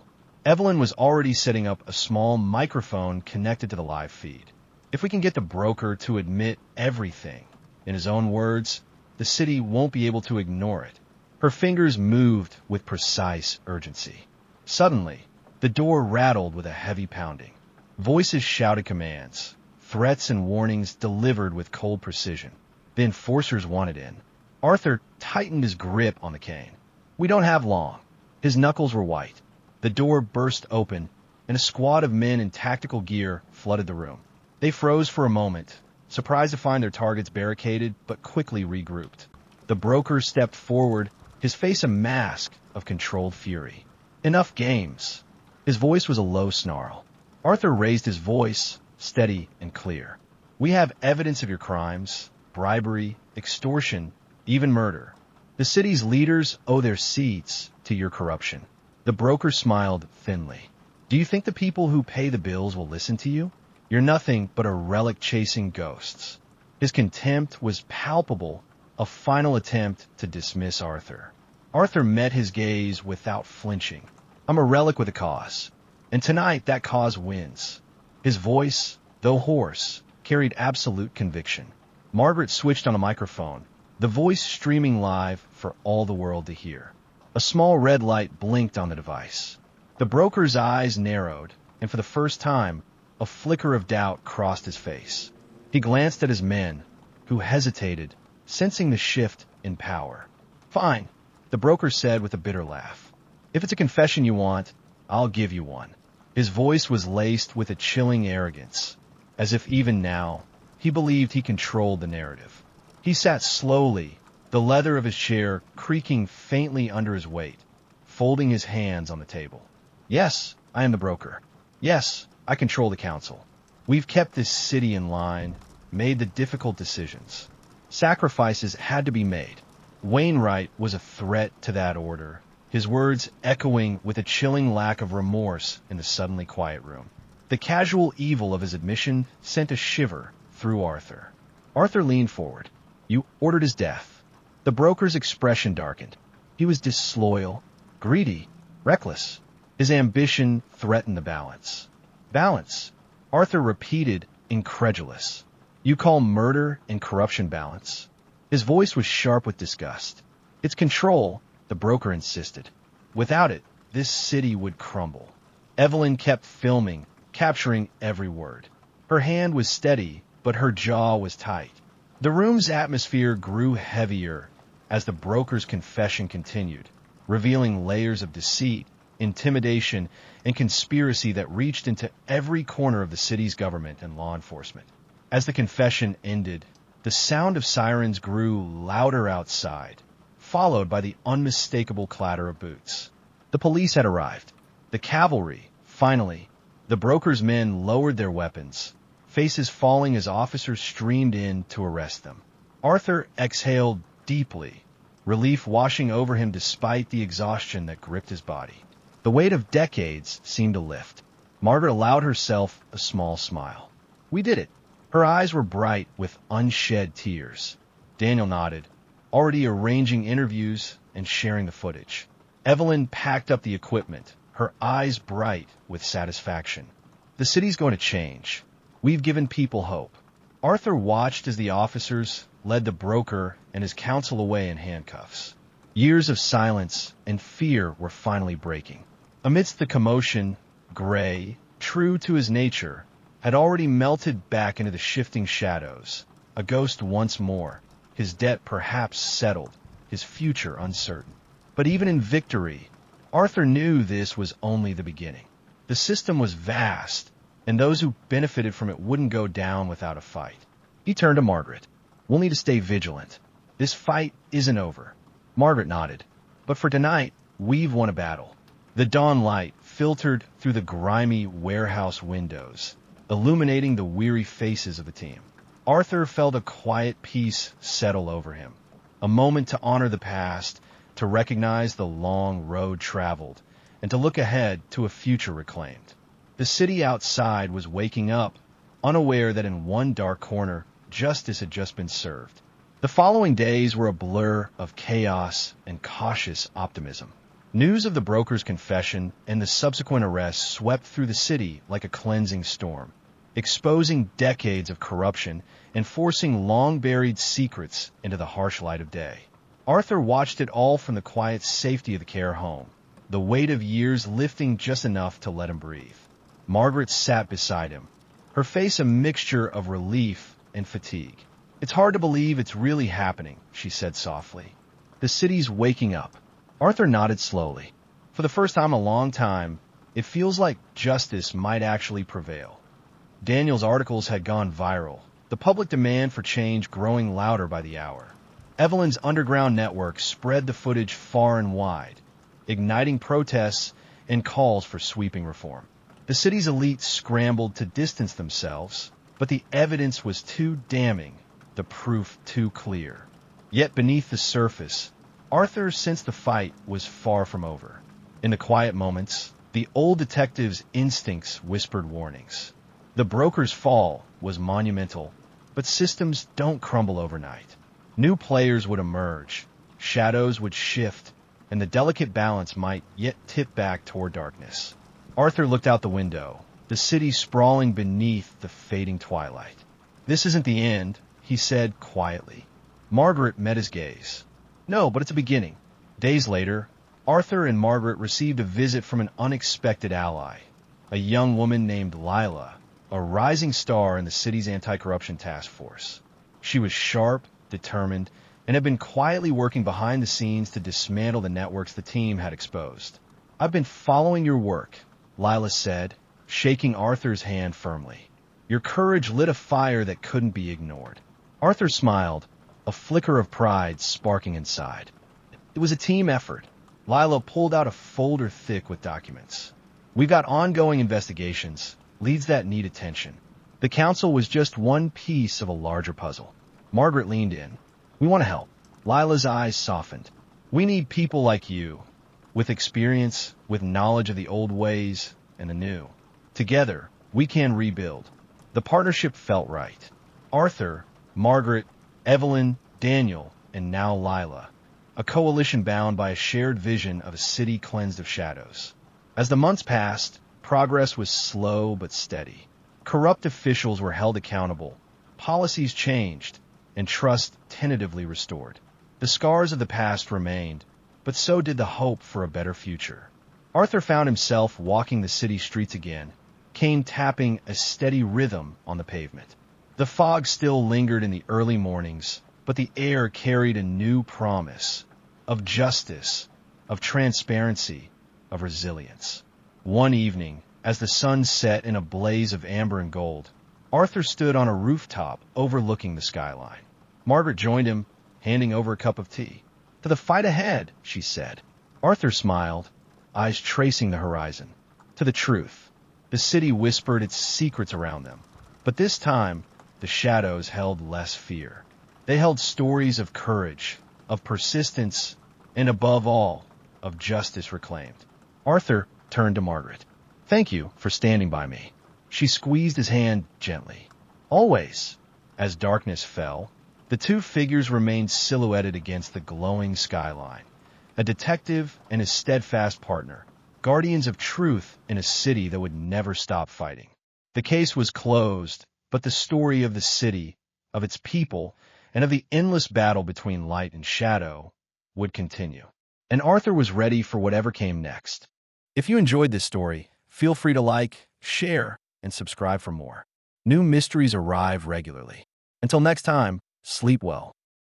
Evelyn was already setting up a small microphone connected to the live feed. If we can get the broker to admit everything, in his own words, the city won't be able to ignore it. Her fingers moved with precise urgency. Suddenly, the door rattled with a heavy pounding. Voices shouted commands, threats and warnings delivered with cold precision. The enforcers wanted in. Arthur tightened his grip on the cane. "We don't have long." His knuckles were white. The door burst open, and a squad of men in tactical gear flooded the room. They froze for a moment, surprised to find their targets barricaded, but quickly regrouped. The broker stepped forward, his face a mask of controlled fury. "Enough games." His voice was a low snarl. Arthur raised his voice, steady and clear. "We have evidence of your crimes, bribery, extortion, even murder. The city's leaders owe their seats to your corruption." The broker smiled thinly. "Do you think the people who pay the bills will listen to you? You're nothing but a relic chasing ghosts." His contempt was palpable, a final attempt to dismiss Arthur. Arthur met his gaze without flinching. "I'm a relic with a cause, and tonight that cause wins." His voice, though hoarse, carried absolute conviction. Margaret switched on a microphone, the voice streaming live for all the world to hear. A small red light blinked on the device. The broker's eyes narrowed, and for the first time, a flicker of doubt crossed his face. He glanced at his men, who hesitated, sensing the shift in power. "Fine," the broker said with a bitter laugh. "If it's a confession you want, I'll give you one." His voice was laced with a chilling arrogance, as if even now, he believed he controlled the narrative. He sat slowly, the leather of his chair creaking faintly under his weight, folding his hands on the table. "Yes, I am the broker. Yes, I control the council. We've kept this city in line, made the difficult decisions. Sacrifices had to be made. Wainwright was a threat to that order, his words echoing with a chilling lack of remorse in the suddenly quiet room. The casual evil of his admission sent a shiver through Arthur. Arthur leaned forward. "You ordered his death." The broker's expression darkened. He was disloyal, greedy, reckless. His ambition threatened the balance. "Balance?" Arthur repeated, incredulous. "You call murder and corruption balance?" His voice was sharp with disgust. "It's control," the broker insisted. "Without it, this city would crumble." Evelyn kept filming, capturing every word. Her hand was steady, but her jaw was tight. The room's atmosphere grew heavier as the broker's confession continued, revealing layers of deceit, intimidation, and conspiracy that reached into every corner of the city's government and law enforcement. As the confession ended, the sound of sirens grew louder outside, followed by the unmistakable clatter of boots. The police had arrived. The cavalry, finally. The broker's men lowered their weapons, faces falling as officers streamed in to arrest them. Arthur exhaled deeply, relief washing over him despite the exhaustion that gripped his body. The weight of decades seemed to lift. Margaret allowed herself a small smile. "We did it." Her eyes were bright with unshed tears. Daniel nodded, already arranging interviews and sharing the footage. Evelyn packed up the equipment, her eyes bright with satisfaction. "The city's going to change. We've given people hope." Arthur watched as the officers led the broker and his counsel away in handcuffs. Years of silence and fear were finally breaking. Amidst the commotion, Gray, true to his nature, had already melted back into the shifting shadows, a ghost once more, his debt perhaps settled, his future uncertain. But even in victory, Arthur knew this was only the beginning. The system was vast, and those who benefited from it wouldn't go down without a fight. He turned to Margaret. "We'll need to stay vigilant. This fight isn't over." Margaret nodded. "But for tonight, we've won a battle." The dawn light filtered through the grimy warehouse windows, illuminating the weary faces of the team. Arthur felt a quiet peace settle over him, a moment to honor the past, to recognize the long road traveled, and to look ahead to a future reclaimed. The city outside was waking up, unaware that in one dark corner, justice had just been served. The following days were a blur of chaos and cautious optimism. News of the broker's confession and the subsequent arrest swept through the city like a cleansing storm, exposing decades of corruption and forcing long-buried secrets into the harsh light of day. Arthur watched it all from the quiet safety of the care home, the weight of years lifting just enough to let him breathe. Margaret sat beside him, her face a mixture of relief and fatigue. "It's hard to believe it's really happening," she said softly. "The city's waking up." Arthur nodded slowly. For the first time in a long time, it feels like justice might actually prevail. Daniel's articles had gone viral, the public demand for change growing louder by the hour. Evelyn's underground network spread the footage far and wide, igniting protests and calls for sweeping reform. The city's elite scrambled to distance themselves, but the evidence was too damning, the proof too clear. Yet beneath the surface, Arthur sensed the fight was far from over. In the quiet moments, the old detective's instincts whispered warnings. The broker's fall was monumental, but systems don't crumble overnight. New players would emerge, shadows would shift, and the delicate balance might yet tip back toward darkness. Arthur looked out the window, the city sprawling beneath the fading twilight. "This isn't the end," he said quietly. Margaret met his gaze. "No, but it's a beginning." Days later, Arthur and Margaret received a visit from an unexpected ally, a young woman named Lila, a rising star in the city's anti-corruption task force. She was sharp, determined, and had been quietly working behind the scenes to dismantle the networks the team had exposed. "I've been following your work," Lila said, shaking Arthur's hand firmly. "Your courage lit a fire that couldn't be ignored." Arthur smiled, a flicker of pride sparking inside. It was a team effort. Lila pulled out a folder thick with documents. "We've got ongoing investigations, leads that need attention." The council was just one piece of a larger puzzle. Margaret leaned in. "We want to help." Lila's eyes softened. "We need people like you, with experience, with knowledge of the old ways and the new. Together, we can rebuild." The partnership felt right. Arthur, Margaret, Evelyn, Daniel, and now Lila. A coalition bound by a shared vision of a city cleansed of shadows. As the months passed, progress was slow but steady. Corrupt officials were held accountable, policies changed, and trust tentatively restored. The scars of the past remained, but so did the hope for a better future. Arthur found himself walking the city streets again, cane tapping a steady rhythm on the pavement. The fog still lingered in the early mornings, but the air carried a new promise of justice, of transparency, of resilience. One evening, as the sun set in a blaze of amber and gold, Arthur stood on a rooftop overlooking the skyline. Margaret joined him, handing over a cup of tea. "To the fight ahead," she said. Arthur smiled, eyes tracing the horizon. "To the truth." The city whispered its secrets around them, but this time, the shadows held less fear. They held stories of courage, of persistence, and above all, of justice reclaimed. Arthur turned to Margaret. "Thank you for standing by me." She squeezed his hand gently. "Always." As darkness fell, the two figures remained silhouetted against the glowing skyline. A detective and his steadfast partner, guardians of truth in a city that would never stop fighting. The case was closed, but the story of the city, of its people, and of the endless battle between light and shadow would continue. And Arthur was ready for whatever came next. If you enjoyed this story, feel free to like, share, and subscribe for more. New mysteries arrive regularly. Until next time, sleep well.